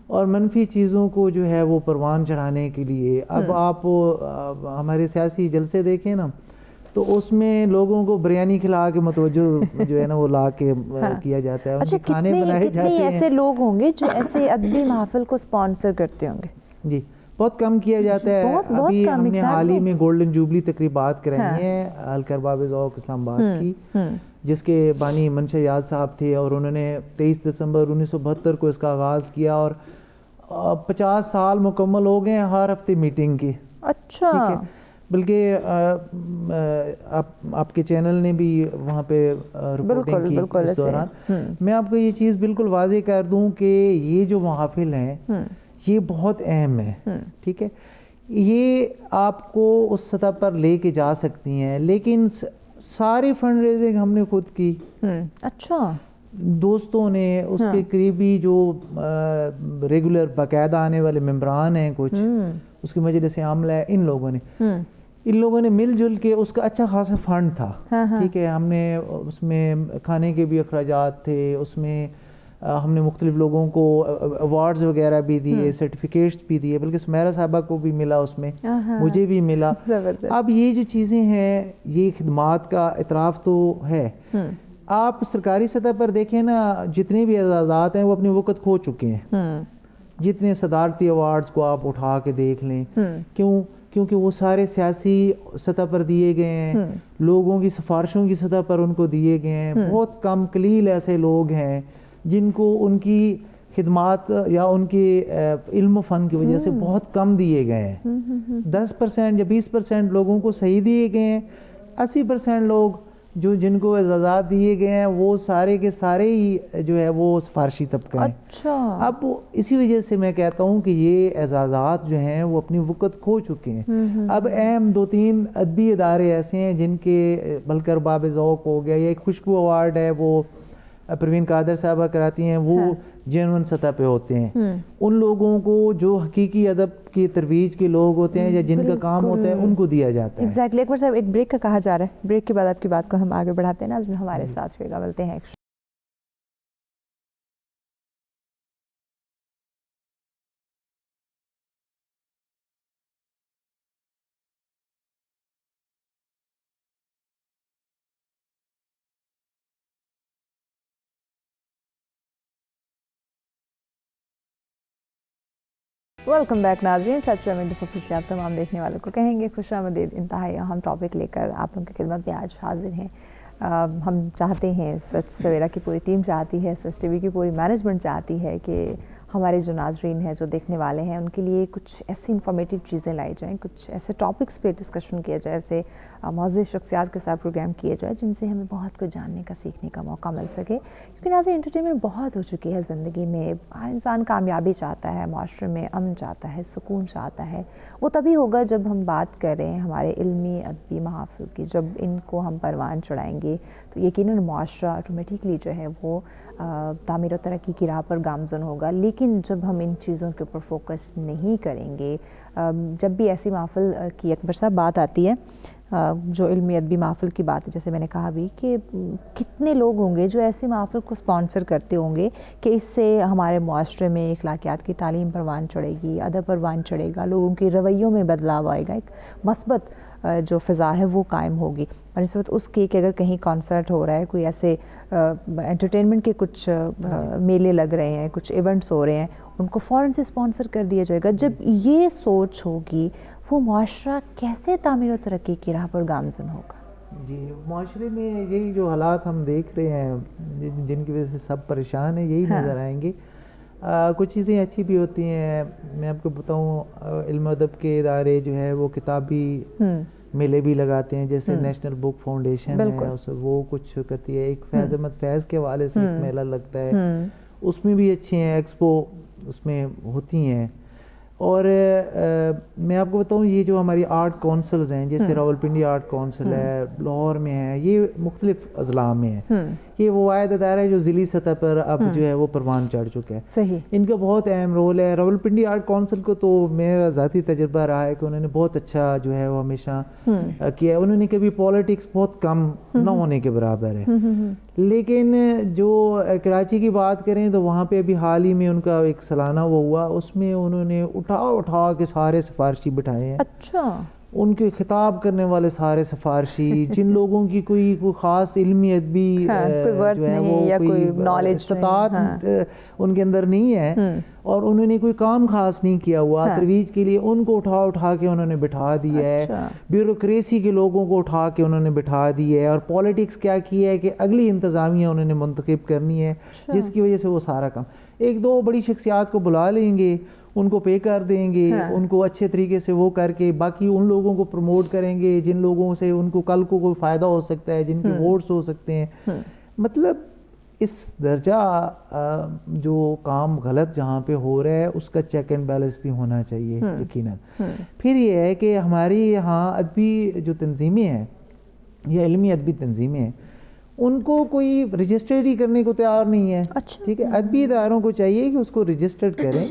اور منفی چیزوں کو جو ہے وہ پروان چڑھانے کے لیے, اب آپ ہمارے سیاسی جلسے دیکھیں نا, تو اس میں لوگوں کو بریانی کھلا کے متوجہ جو ہے نا وہ لا کے کیا جاتا ہے, ان کے کھانے بنائے جاتے ہیں. ایسے لوگ ہوں گے جو ایسے ادبی محافل کو اسپانسر کرتے ہوں گے؟ جی بہت کم کیا جاتا ہے. ابھی ہم نے حال ہی میں گولڈن جوبلی تقریبات کرائی ہیں حلقہ ارباب ذوق اسلام آباد کی, جس کے بانی منشا یاد صاحب تھے, اور انہوں نے 23 دسمبر 1972 کو اس کا آغاز کیا, اور 50 سال مکمل ہو گئے ہیں ہر ہفتے میٹنگ کی. اچھا. بلکہ آپ کے چینل نے بھی وہاں پہ رپورٹنگ کی اس دوران. میں آپ کو یہ چیز بالکل واضح کر دوں کہ یہ جو محافل ہیں یہ بہت اہم ہے, ٹھیک ہے. یہ آپ کو اس سطح پر لے کے جا سکتی ہیں, لیکن ساری فنڈ ریزنگ ہم نے خود کی. اچھا. دوستوں نے, اس کے قریبی جو ریگولر باقاعدہ آنے والے ممبران ہیں, کچھ اس کی مجلس عاملہ ہے, ان لوگوں نے مل جل کے, اس کا اچھا خاصا فنڈ تھا, ٹھیک ہے. ہم نے اس میں کھانے کے بھی اخراجات تھے, اس میں ہم نے مختلف لوگوں کو ایوارڈز وغیرہ بھی دیے, سرٹیفکیٹس بھی دیے, بلکہ سمیرہ صاحبہ کو بھی ملا, اس میں مجھے بھی ملا. اب یہ جو چیزیں ہیں, یہ خدمات کا اعتراف تو ہے. آپ سرکاری سطح پر دیکھیں نا, جتنے بھی اعزازات ہیں وہ اپنے وقت کھو چکے ہیں. جتنے صدارتی ایوارڈز کو آپ اٹھا کے دیکھ لیں, کیونکہ وہ سارے سیاسی سطح پر دیے گئے ہیں, لوگوں کی سفارشوں کی سطح پر ان کو دیے گئے ہیں. بہت کم قلیل ایسے لوگ ہیں جن کو ان کی خدمات یا ان کے علم و فن کی وجہ سے بہت کم دیے گئے ہیں. 10% یا 20% لوگوں کو صحیح دیے گئے ہیں. 80% لوگ جن کو اعزازات دیے گئے ہیں وہ سارے کے سارے ہی جو ہے وہ سفارشی طبقہ ہیں. اچھا. اب اسی وجہ سے میں کہتا ہوں کہ یہ اعزازات جو ہیں وہ اپنی وقت کھو چکے ہیں. اب اہم 2-3 ادبی ادارے ایسے ہیں جن کے حلقہ ارباب ذوق ہو گیا, یا ایک خوشبو ایوارڈ ہے وہ پروین قادر صاحبہ کراتی ہیں, وہ جینون سطح پہ ہوتے ہیں. ان لوگوں کو جو حقیقی ادب کی ترویج کے لوگ ہوتے ہیں یا جن کا کام ہوتا ہے ان کو دیا جاتا ہے. ایگزیکٹلی. اکبر صاحب ایک بریک کا کہا جا رہا ہے, بریک کے بعد آپ کی بات کو ہم آگے بڑھاتے ہیں. ناظرین ہمارے ساتھ رہیے گا, ملتے ہیں. ویلکم بیک ناظرین. سچ میں دفعہ پھر سے آپ تمام دیکھنے والوں کو کہیں گے خوش آمدید. انتہائی اہم ٹاپک لے کر آپ لوگوں کی خدمت میں آج حاضر ہیں. ہم چاہتے ہیں, سچ سویرا کی پوری ٹیم چاہتی ہے, سچ ٹی وی کی پوری مینجمنٹ چاہتی ہے کہ ہمارے جو ناظرین ہیں, جو دیکھنے والے ہیں, ان کے لیے کچھ ایسی انفارمیٹیو چیزیں لائی جائیں, کچھ ایسے ٹاپکس پہ ڈسکشن کیا جائے, ایسے معزز شخصیات کے ساتھ پروگرام کیے جائے جن سے ہمیں بہت کچھ جاننے کا, سیکھنے کا موقع مل سکے. کیونکہ ناظرین انٹرٹینمنٹ بہت ہو چکی ہے زندگی میں. ہر انسان کامیابی چاہتا ہے, معاشرے میں امن چاہتا ہے, سکون چاہتا ہے. وہ تبھی ہوگا جب ہم بات کریں ہمارے علمی ادبی محافل کی. جب ان کو ہم پروان چڑھائیں گے تو یقیناً معاشرہ آٹومیٹکلی جو ہے وہ تعمیر و ترقی کی راہ پر گامزن ہوگا. لیکن جب ہم ان چیزوں کے اوپر فوکس نہیں کریں گے, جب بھی ایسی محفل کی اکبر صاحب بات آتی ہے, جو علمی ادبی محفل کی بات ہے, جیسے میں نے کہا بھی کہ کتنے لوگ ہوں گے جو ایسی محفل کو سپانسر کرتے ہوں گے کہ اس سے ہمارے معاشرے میں اخلاقیات کی تعلیم پروان چڑھے گی, ادب پروان چڑھے گا, لوگوں کے رویوں میں بدلاؤ آئے گا, ایک مثبت جو فضا ہے وہ قائم ہوگی. اور اس وقت اس کی کہ اگر کہیں کانسرٹ ہو رہا ہے, کوئی ایسے انٹرٹینمنٹ کے کچھ میلے لگ رہے ہیں, کچھ ایونٹس ہو رہے ہیں, ان کو فوراً سے اسپانسر کر دیا جائے گا. جب یہ سوچ ہوگی وہ معاشرہ کیسے تعمیر و ترقی کی راہ پر گامزن ہوگا؟ جی, معاشرے میں یہی جو حالات ہم دیکھ رہے ہیں جن کی وجہ سے سب پریشان ہیں, یہی نظر آئیں گے. کچھ چیزیں اچھی بھی ہوتی ہیں. میں آپ کو بتاؤں, علم ادب کے ادارے جو ہے وہ کتابی میلے بھی لگاتے ہیں, جیسے نیشنل بک فاؤنڈیشن ہے, وہ کچھ کرتی ہے. ایک فیض احمد فیض کے حوالے سے ایک میلہ لگتا ہے, اس میں بھی اچھے ہیں, ایکسپو اس میں ہوتی ہیں. اور میں آپ کو بتاؤں, یہ جو ہماری آرٹ کونسلز ہیں, جیسے راولپنڈی آرٹ کونسل ہے, لاہور میں ہے, یہ مختلف اضلاع میں ہے. یہ وہ واحد ادارہ ہے جو ضلعی سطح پر اب جو ہے وہ پروان چڑھ چکا ہے. صحیح, ان کا بہت اہم رول ہے. راولپنڈی آرٹ کونسل کو تو میرا ذاتی تجربہ رہا ہے کہ انہوں نے بہت اچھا جو ہے وہ ہمیشہ کیا. انہوں نے کبھی پالیٹکس بہت کم نہ ہونے کے برابر ہے. لیکن جو کراچی کی بات کریں تو وہاں پہ ابھی حال ہی میں ان کا ایک سالانہ وہ ہوا, اس میں انہوں نے اٹھا کے سارے سفارشی بٹھائے ہیں. اچھا, ان کے خطاب کرنے والے سارے سفارشی, جن لوگوں کی کوئی خاص علمی ادبی جو ہے وہ کوئی استطاعت ان کے اندر نہیں ہے, اور انہوں نے کوئی کام خاص نہیں کیا ہوا ترویج کے لیے, ان کو اٹھا کے انہوں نے بٹھا دیا ہے. بیوروکریسی کے لوگوں کو اٹھا کے انہوں نے بٹھا دی ہے. اور پالیٹکس کیا کیا ہے کہ اگلی انتظامیہ انہوں نے منتخب کرنی ہے, جس کی وجہ سے وہ سارا کام ایک دو بڑی شخصیات کو بلا لیں گے, ان کو پے کر دیں گے, ان کو اچھے طریقے سے وہ کر کے باقی ان لوگوں کو پروموٹ کریں گے جن لوگوں سے ان کو کل کو کوئی فائدہ ہو سکتا ہے, جن کے ووٹس ہو سکتے ہیں. مطلب اس درجہ جو کام غلط جہاں پہ ہو رہا ہے اس کا چیک اینڈ بیلنس بھی ہونا چاہیے یقیناً. پھر یہ ہے کہ ہماری یہاں ادبی جو تنظیمیں ہیں یا علمی ادبی تنظیمیں ہیں, ان کو کوئی رجسٹری کرنے کو تیار نہیں ہے. ٹھیک ہے, ادبی اداروں کو چاہیے کہ اس کو رجسٹرڈ کریں.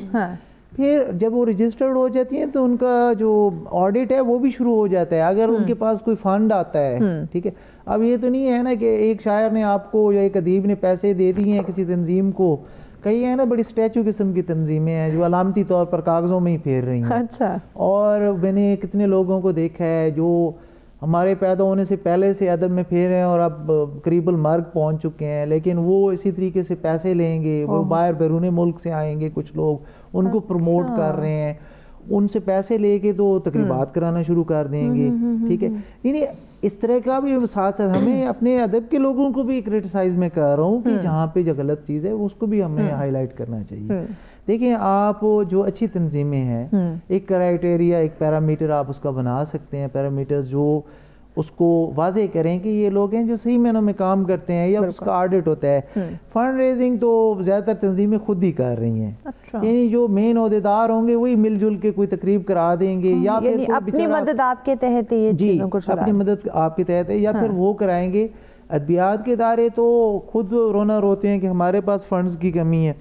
پھر جب وہ رجسٹرڈ ہو جاتی ہیں تو ان کا جو آڈٹ ہے وہ بھی شروع ہو جاتا ہے, اگر ان کے پاس کوئی فنڈ آتا ہے. ٹھیک ہے, اب یہ تو نہیں ہے نا کہ ایک شاعر نے آپ کو یا ایک ادیب نے پیسے دے دیے ہیں کسی تنظیم کو. کئی ہیں نا بڑی اسٹیچو قسم کی تنظیمیں ہیں جو علامتی طور پر کاغذوں میں ہی پھیر رہی ہیں. اچھا, اور میں نے کتنے لوگوں کو دیکھا ہے جو ہمارے پیدا ہونے سے پہلے سے ادب میں پھیرے ہیں اور اب قریب المرگ پہنچ چکے ہیں, لیکن وہ اسی طریقے سے پیسے لیں گے, وہ باہر بیرون ملک سے آئیں گے, کچھ لوگ ان کو پروموٹ کر رہے ہیں, ان سے پیسے لے کے تو تقریبات کرانا شروع کر دیں گے. ٹھیک ہے, یعنی اس طرح کا بھی ساتھ ساتھ ہمیں اپنے ادب کے لوگوں کو بھی کرٹیسائز میں کر رہا ہوں کہ جہاں پہ جو غلط چیز ہے اس کو بھی ہمیں ہائی لائٹ کرنا چاہیے. دیکھیں, آپ جو اچھی تنظیمیں ہیں, ایک کرائٹیریا, ایک پیرامیٹر آپ اس کا بنا سکتے ہیں. پیرامیٹرز جو اس کو واضح کریں کہ یہ لوگ ہیں جو صحیح معنوں میں کام کرتے ہیں, یا اس کا آڈٹ ہوتا ہے. فنڈ ریزنگ تو زیادہ تر تنظیمیں خود ہی کر رہی ہیں. یعنی جو مین عہدیدار ہوں گے وہی مل جل کے کوئی تقریب کرا دیں گے, یا پھر اپنی مدد آپ کے تحت یہ چیزوں کو اپنی مدد آپ کے تحت ہے, یا پھر وہ کرائیں گے. ادبیات کے ادارے تو خود رونا روتے ہیں کہ ہمارے پاس فنڈز کی کمی ہے,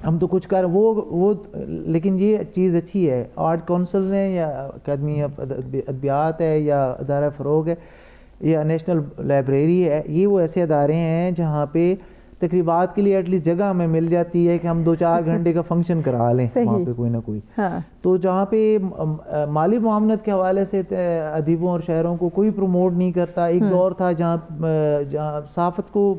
ہم تو کچھ کر وہ لیکن یہ چیز اچھی ہے. آرٹ کونسلز ہیں یا اکیڈمی ادبیات ہے یا ادارہ فروغ ہے یا نیشنل لائبریری ہے, یہ وہ ایسے ادارے ہیں جہاں پہ تقریبات کے لیے ایٹ لیسٹ جگہ ہمیں مل جاتی ہے کہ ہم 2-4 گھنٹے کا فنکشن کرا لیں وہاں پہ کوئی نہ کوئی. تو جہاں پہ مالی معاونت کے حوالے سے ادیبوں اور شاعروں کو کوئی پروموٹ نہیں کرتا. ایک دور تھا جہاں صحافت کو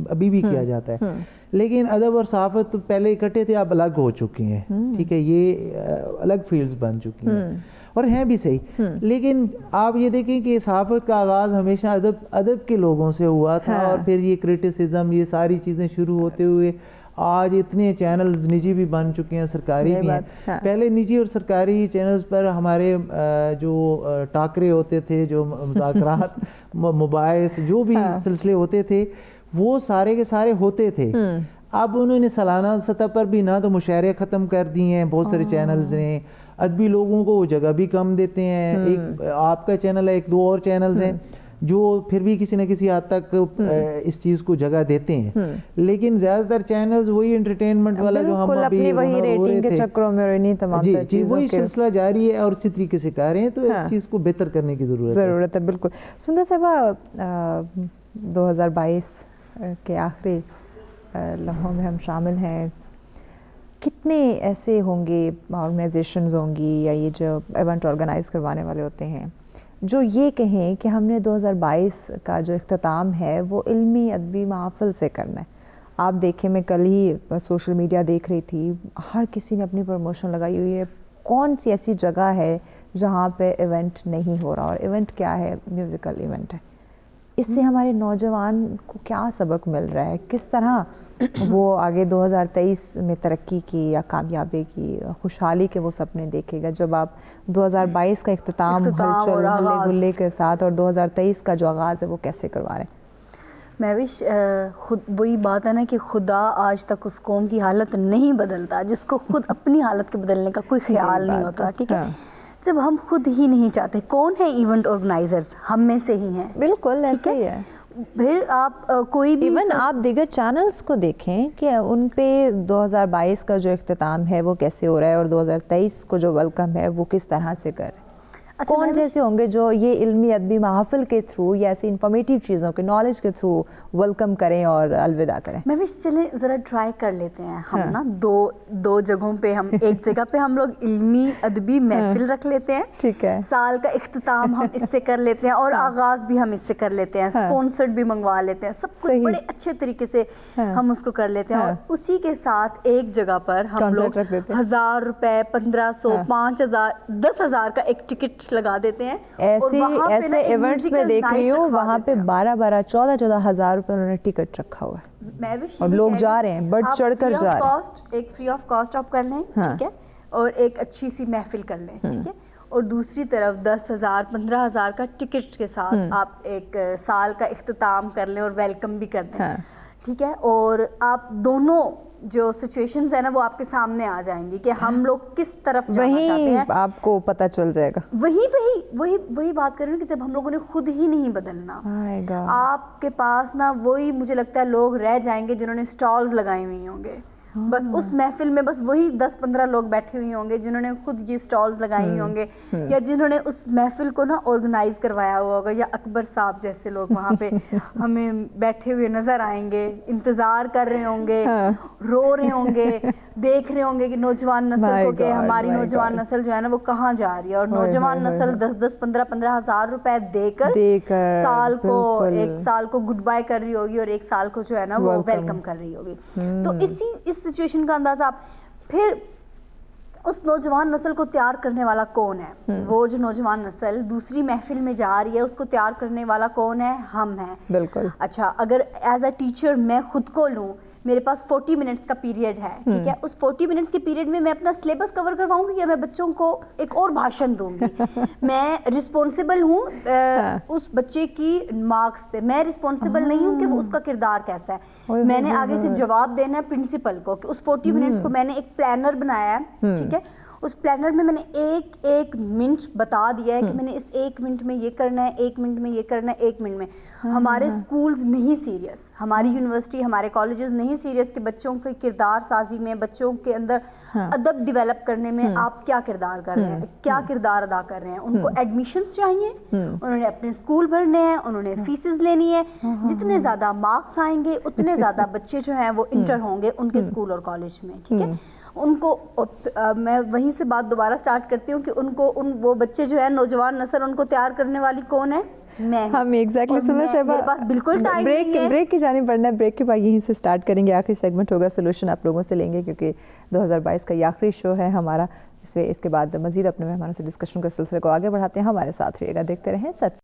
ابھی بھی کیا جاتا ہے, لیکن ادب اور صحافت پہلے اکٹھے تھے, اب الگ ہو چکے ہیں. ٹھیک ہے, یہ الگ فیلڈز بن چکی ہیں اور ہیں بھی صحیح. لیکن آپ یہ دیکھیں کہ صحافت کا آغاز ہمیشہ ادب کے لوگوں سے ہوا تھا, اور پھر یہ کرٹیسزم, یہ ساری چیزیں شروع ہوتے ہوئے آج اتنے چینلز نجی بھی بن چکے ہیں، سرکاری بھی ہیں. پہلے نجی اور سرکاری چینلز پر ہمارے جو ٹاکرے ہوتے تھے، جو مذاکرات مباحث جو بھی سلسلے ہوتے تھے وہ سارے کے سارے ہوتے تھے. اب انہوں نے سالانہ سطح پر بھی نہ تو مشاعرے ختم کر دیے ہیں بہت سارے چینلز نے، ادبی لوگوں کو وہ جگہ بھی کم دیتے ہیں. ایک آپ کا چینل ہے، ایک دو اور چینلز ہیں جو پھر بھی کسی نہ کسی حد تک اس چیز کو جگہ دیتے ہیں، لیکن زیادہ تر چینلز وہی انٹرٹینمنٹ والا جو ہم ابھی وہی ریٹنگ کے چکروں میں اور انہیں تمام چیزوں وہی سلسلہ جاری ہے اور اسی طریقے سے کر رہے ہیں. تو اس چیز کو بہتر کرنے کی ضرورت ہے. بالکل. سندر صاحبہ، 2022 کے آخری لمحوں میں ہم شامل ہیں. کتنے ایسے ہوں گے آرگنائزیشنز ہوں گی یا یہ جو ایونٹ آرگنائز کروانے والے ہوتے ہیں جو یہ کہیں کہ ہم نے 2022 کا جو اختتام ہے وہ علمی ادبی محافل سے کرنا ہے؟ آپ دیکھیں، میں کل ہی سوشل میڈیا دیکھ رہی تھی، ہر کسی نے اپنی پروموشن لگائی ہوئی ہے. کون سی ایسی جگہ ہے جہاں پہ ایونٹ نہیں ہو رہا؟ اور ایونٹ کیا ہے؟ میوزیکل ایونٹ ہے. اس سے ہمارے نوجوان کو کیا سبق مل رہا ہے؟ کس طرح وہ آگے 2023 میں ترقی کی یا کامیابی کی، خوشحالی کے وہ سپنے دیکھے گا جب آپ 2022 کا اختتام ہلچل ہلے گلے کے ساتھ اور 2023 کا جو آغاز ہے وہ کیسے کروا رہے ہیں؟ مہوش، خود وہی بات ہے نا کہ خدا آج تک اس قوم کی حالت نہیں بدلتا جس کو خود اپنی حالت کے بدلنے کا کوئی خیال نہیں ہوتا. ٹھیک ہے، جب ہم خود ہی نہیں چاہتے. کون ہے ایونٹ آرگنائزرز؟ ہم میں سے ہی ہیں. بالکل ایسا ہی ہے. پھر آپ کوئی بھی ایون آپ دیگر چینلز کو دیکھیں کہ ان پہ 2022 کا جو اختتام ہے وہ کیسے ہو رہا ہے اور 2023 کو جو ویلکم ہے وہ کس طرح سے کر رہے ہیں. کون جیسے ہوں گے جو یہ علمی ادبی محافل کے تھرو یا ایسی انفارمیٹیو چیزوں کے نالج کے تھرو ویلکم کریں اور الوداع کریں؟ میں بھی چلیں ذرا ٹرائی کر لیتے ہیں ہم نا دو جگہوں پہ. ہم ایک جگہ پہ ہم لوگ علمی ادبی محفل رکھ لیتے ہیں. ٹھیک ہے. سال کا اختتام ہم اس سے کر لیتے ہیں اور آغاز بھی ہم اس سے کر لیتے ہیں. اسپانسرڈ بھی منگوا لیتے ہیں. سب کچھ بڑے اچھے طریقے سے ہم اس کو کر لیتے ہیں. اور اسی کے ساتھ ایک جگہ پر ہم لوگ 1000 روپے، 1500، 5000، 10,000 کا ایک ٹکٹ لگا دیتے ہیں. ایسے ایونٹس میں دیکھ رہی ہوں وہاں پہ 12,000، 14,000 روپے انہوں نے ٹکٹ رکھا ہوا ہے اور لوگ جا رہے ہیں، بڑھ چڑھ کر جا رہے ہیں. ایک فری آف کاسٹ آپ کر لیں، ٹھیک ہے، اور ایک اچھی سی محفل کر لیں، ٹھیک ہے. اور دوسری طرف 10,000، 15,000 کا ٹکٹ کے ساتھ آپ ایک سال کا اختتام کر لیں اور ویلکم بھی کر دیں. ٹھیک ہے. اور آپ دونوں جو سچویشنز ہیں نا وہ آپ کے سامنے آ جائیں گی کہ ہم لوگ کس طرف جانا چاہتے ہیں. آپ کو پتہ چل جائے گا. وہیں پہ ہی وہی بات کر رہی ہوں کہ جب ہم لوگوں نے خود ہی نہیں بدلنا، آپ کے پاس نا وہی مجھے لگتا ہے لوگ رہ جائیں گے جنہوں نے سٹالز لگائی ہوئی ہوں گے. بس اس محفل میں بس وہی 10-15 لوگ بیٹھے ہوئے ہوں گے جنہوں نے خود یہ سٹالز لگائی ہوئی ہوں گے یا جنہوں نے اس محفل کو نا آرگنائز کروایا ہوا ہوگا. یا اکبر صاحب جیسے لوگ وہاں پہ ہمیں بیٹھے ہوئے نظر آئیں گے، انتظار کر رہے ہوں گے، رو رہے ہوں گے، دیکھ رہے ہوں گے کہ نوجوان نسل کو کہ ہماری نوجوان نسل جو ہے نا وہ کہاں جا رہی ہے. اور نوجوان نسل 10-10، 15-15 ہزار روپے دے کر سال کو ایک سال کو گڈ بائی کر رہی ہوگی اور ایک سال کو جو ہے نا وہ ویلکم کر رہی ہوگی. تو اس سچویشن کا اندازہ آپ پھر اس نوجوان نسل کو تیار کرنے والا کون ہے؟ وہ جو نوجوان نسل دوسری محفل میں جا رہی ہے اس کو تیار کرنے والا کون ہے؟ ہم ہیں. بالکل. اچھا، اگر ایز اے ٹیچر میں خود کو لوں، میرے پاس 40 منٹس کا پیریڈ ہے، ٹھیک ہے، اس 40 منٹس کے پیریڈ میں اپنا سلیبس کور کرواؤں گی یا میں بچوں کو ایک اور بھاشن دوں گی؟ میں رسپانسبل ہوں اس بچے کی مارکس پہ، میں رسپانسبل نہیں ہوں کہ وہ اس کا کردار کیسا ہے. میں نے آگے سے جواب دینا ہے پرنسپل کو کہ اس 40 منٹس کو میں نے ایک پلانر بنایا ہے، ٹھیک ہے، اس پلانر میں نے ایک منٹ بتا دیا ہے کہ میں نے اس 1 منٹ میں یہ کرنا ہے، 1 منٹ میں یہ کرنا ہے، 1 منٹ میں. ہمارے سکولز نہیں سیریس، ہماری یونیورسٹی، ہمارے کالجز نہیں سیریس کہ بچوں کے کردار سازی میں، بچوں کے اندر ادب ڈیولپ کرنے میں آپ کیا کردار کر رہے ہیں، کیا کردار ادا کر رہے ہیں. ان کو ایڈمیشنز چاہیے، انہوں نے اپنے سکول بھرنے ہیں، انہوں نے فیسز لینی ہے. جتنے زیادہ مارکس آئیں گے اتنے زیادہ بچے جو ہیں وہ انٹر ہوں گے ان کے سکول اور کالج میں. ٹھیک ہے. ان کو میں وہیں سے بات دوبارہ سٹارٹ کرتی ہوں کہ ان کو وہ بچے جو ہے نوجوان نسل ان کو تیار کرنے والی کون ہے؟ میں. ہم ایگزیکٹلی سنیں سے میرے پاس بالکل ٹائم نہیں ہے. بریک کی جانب بڑھنا ہے. بریک کے بعد یہیں سے سٹارٹ کریں گے. آخری سیگمنٹ ہوگا سولوشن آپ لوگوں سے لیں گے کیونکہ 2022 کا یہ آخری شو ہے ہمارا. اس کے بعد مزید اپنے مہمانوں سے ڈسکشن کا سلسلے کو آگے بڑھاتے ہیں. ہمارے ساتھ رہیے گا، دیکھتے رہیں سچ.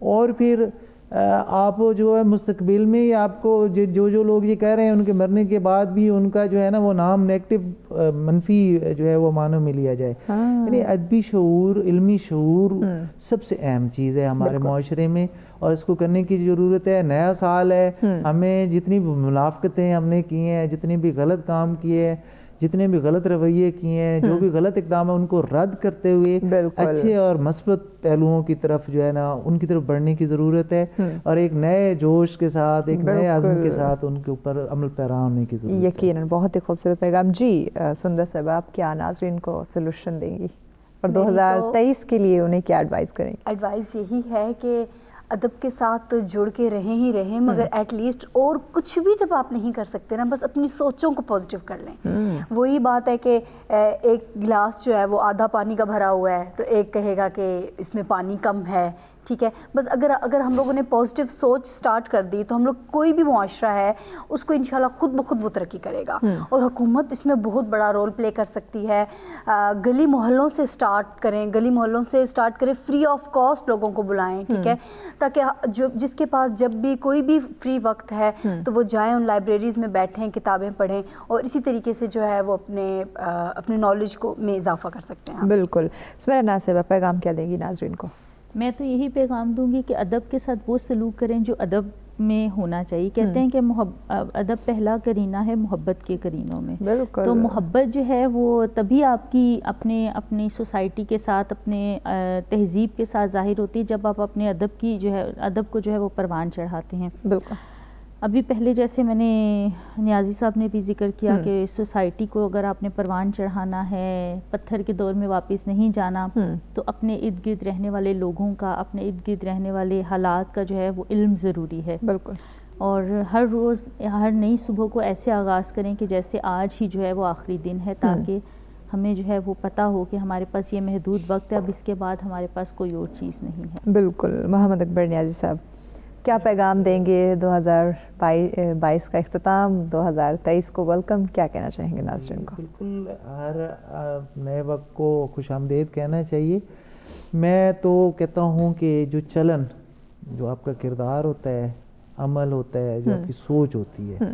اور پھر آپ جو ہے مستقبل میں آپ کو جو لوگ یہ کہہ رہے ہیں ان کے مرنے کے بعد بھی ان کا جو ہے نا وہ نام نیگیٹو منفی جو ہے وہ معنوں میں لیا جائے. یعنی ادبی شعور، علمی شعور سب سے اہم چیز ہے ہمارے معاشرے میں، اور اس کو کرنے کی ضرورت ہے. نیا سال ہے، ہمیں جتنی بھی منافقتیں ہم نے کی ہیں، جتنے بھی غلط کام کیے ہیں، جتنے بھی غلط رویے کیے ہیں، جو بھی غلط اقدام ہیں، ان کو رد کرتے ہوئے اچھے اور مثبت پہلوؤں کی طرف جو ہے نا ان کی طرف بڑھنے کی ضرورت ہے، اور ایک نئے جوش کے ساتھ، ایک نئے عزم کے ساتھ ان کے اوپر عمل پیرا ہونے کی ضرورت ہے. یقیناً بہت ہی خوبصورت پیغام. جی سندر صاحب، آپ کیا ناظرین کو سلوشن دیں گی اور 2023 کے لیے انہیں کیا ایڈوائز کریں گی؟ ایڈوائز یہی ہے کہ ادب کے ساتھ تو جڑ کے رہیں ہی رہیں، مگر ایٹ لیسٹ اور کچھ بھی جب آپ نہیں کر سکتے نا، بس اپنی سوچوں کو پازیٹیو کر لیں. وہی بات ہے کہ ایک گلاس جو ہے وہ آدھا پانی کا بھرا ہوا ہے تو ایک کہے گا کہ اس میں پانی کم ہے، ٹھیک ہے. بس اگر ہم لوگوں نے پازیٹیو سوچ سٹارٹ کر دی تو ہم لوگ کوئی بھی معاشرہ ہے اس کو انشاءاللہ خود بخود وہ ترقی کرے گا. اور حکومت اس میں بہت بڑا رول پلے کر سکتی ہے. گلی محلوں سے سٹارٹ کریں، گلی محلوں سے سٹارٹ کریں، فری آف کاسٹ لوگوں کو بلائیں، ٹھیک ہے، تاکہ جس کے پاس جب بھی کوئی بھی فری وقت ہے تو وہ جائیں ان لائبریریز میں بیٹھیں، کتابیں پڑھیں، اور اسی طریقے سے جو ہے وہ اپنے نالج کو میں اضافہ کر سکتے ہیں. بالکل. سمیرہ ناز صاحبہ، پیغام کیا دیں گی ناظرین کو؟ میں تو یہی پیغام دوں گی کہ ادب کے ساتھ وہ سلوک کریں جو ادب میں ہونا چاہیے. کہتے ہیں کہ ادب پہلا کرینہ ہے محبت کے کرینوں میں. بالکل. تو محبت جو ہے وہ تبھی آپ کی اپنی سوسائٹی کے ساتھ، اپنے تہذیب کے ساتھ ظاہر ہوتی ہے جب آپ اپنے ادب کو جو ہے وہ پروان چڑھاتے ہیں. بالکل. ابھی پہلے جیسے میں نے نیازی صاحب نے بھی ذکر کیا کہ سوسائٹی کو اگر آپ نے پروان چڑھانا ہے، پتھر کے دور میں واپس نہیں جانا، تو اپنے ارد گرد رہنے والے لوگوں کا، اپنے ارد گرد رہنے والے حالات کا جو ہے وہ علم ضروری ہے. بالکل. اور ہر روز، ہر نئی صبح کو ایسے آغاز کریں کہ جیسے آج ہی جو ہے وہ آخری دن ہے، تاکہ ہمیں جو ہے وہ پتہ ہو کہ ہمارے پاس یہ محدود وقت ہے، اب اس کے بعد ہمارے پاس کوئی اور چیز نہیں ہے. بالکل. محمد اکبر نیازی صاحب، کیا پیغام دیں گے؟ 2022 کا اختتام، 2023 کو ویلکم، کیا کہنا چاہیں گے ناظرین کو؟ بالکل، ہر نئے وقت کو خوش آمدید کہنا چاہیے. میں تو کہتا ہوں کہ جو چلن، جو آپ کا کردار ہوتا ہے، عمل ہوتا ہے، جو آپ کی سوچ ہوتی ہے،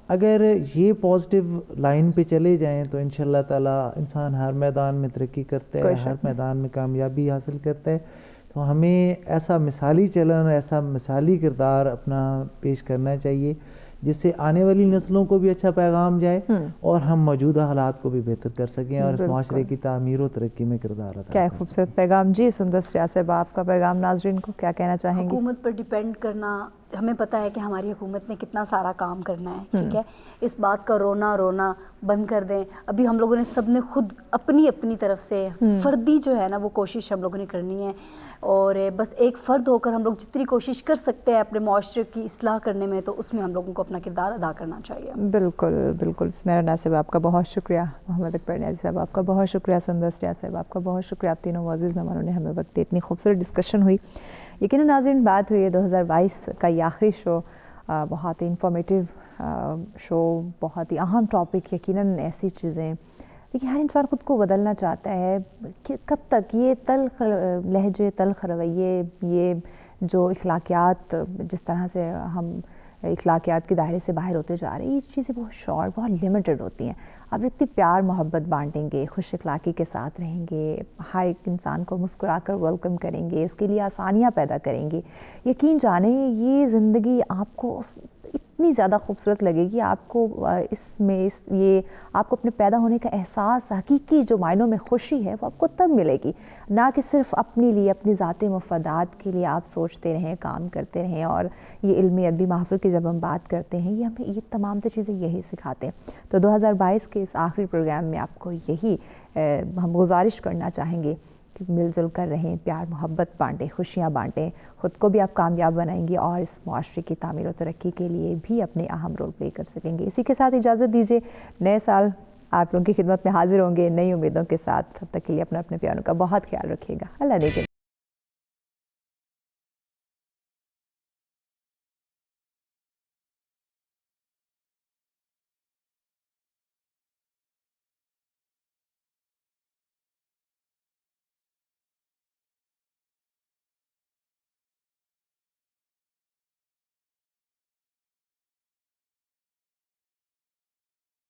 اگر یہ پازیٹیو لائن پہ چلے جائیں تو انشاءاللہ تعالی انسان ہر میدان میں ترقی کرتا ہے، ہر میدان میں کامیابی حاصل کرتا ہے. تو ہمیں ایسا مثالی چلن، ایسا مثالی کردار اپنا پیش کرنا چاہیے جس سے آنے والی نسلوں کو بھی اچھا پیغام جائے اور ہم موجودہ حالات کو بھی بہتر کر سکیں اور معاشرے کی تعمیر و ترقی میں کردار ادا کریں. کیا خوبصورت پیغام. جی سندر صاحب، آپ کا پیغام ناظرین کو کیا کہنا چاہیں گے؟ حکومت پر ڈیپینڈ کرنا، ہمیں پتہ ہے کہ ہماری حکومت نے کتنا سارا کام کرنا ہے، ٹھیک ہے. اس بات کا رونا بند کر دیں. ابھی ہم لوگوں نے سب نے خود اپنی طرف سے فردی جو ہے نا وہ کوشش ہم لوگوں نے کرنی ہے، اور بس ایک فرد ہو کر ہم لوگ جتنی کوشش کر سکتے ہیں اپنے معاشرے کی اصلاح کرنے میں، تو اس میں ہم لوگوں کو اپنا کردار ادا کرنا چاہیے. بالکل بالکل. سمیرہ ناز صاحب، آپ کا بہت شکریہ. محمد اکبر نیازی صاحب، آپ کا بہت شکریہ. سندر صاحب، آپ کا بہت شکریہ. آپ تینوں معزز مہمانوں نے ہمیں وقت دی، اتنی خوبصورت ڈسکشن ہوئی. یقیناً ناظرین، بات ہوئی ہے 2022 کا یہ آخری شو، بہت ہی انفارمیٹیو شو، بہت ہی اہم ٹاپک. یقیناً ایسی چیزیں، دیکھیے ہر انسان خود کو بدلنا چاہتا ہے، کہ کب تک یہ تلخ لہجے، تلخ رویے، یہ جو اخلاقیات، جس طرح سے ہم اخلاقیات کے دائرے سے باہر ہوتے جا رہے ہیں، یہ چیزیں بہت شارٹ، بہت لمیٹڈ ہوتی ہیں. آپ اتنی پیار محبت بانٹیں گے، خوش اخلاقی کے ساتھ رہیں گے، ہر ایک انسان کو مسکرا کر ویلکم کریں گے، اس کے لیے آسانیاں پیدا کریں گے، یقین جانیں یہ زندگی آپ کو اتنی زیادہ خوبصورت لگے گی. آپ کو یہ آپ کو اپنے پیدا ہونے کا احساس، حقیقی جو معنوں میں خوشی ہے وہ آپ کو تب ملے گی، نہ کہ صرف اپنے لیے، اپنی ذاتی مفادات کے لیے آپ سوچتے رہیں، کام کرتے رہیں. اور یہ علمی ادبی محفل کی جب ہم بات کرتے ہیں، یہ ہمیں یہ تمام چیزیں یہی سکھاتے ہیں. تو 2022 کے اس آخری پروگرام میں آپ کو یہی ہم گزارش کرنا چاہیں گے کہ مل جل کر رہیں، پیار محبت بانٹیں، خوشیاں بانٹیں. خود کو بھی آپ کامیاب بنائیں گے اور اس معاشرے کی تعمیر و ترقی کے لیے بھی اپنے اہم رول پلے کر سکیں گے. اسی کے ساتھ اجازت دیجیے، نئے سال آپ لوگوں کی خدمت میں حاضر ہوں گے نئی امیدوں کے ساتھ. تب تک کے لیے اپنے پیاروں کا بہت خیال رکھیے گا. اللہ دیکھے.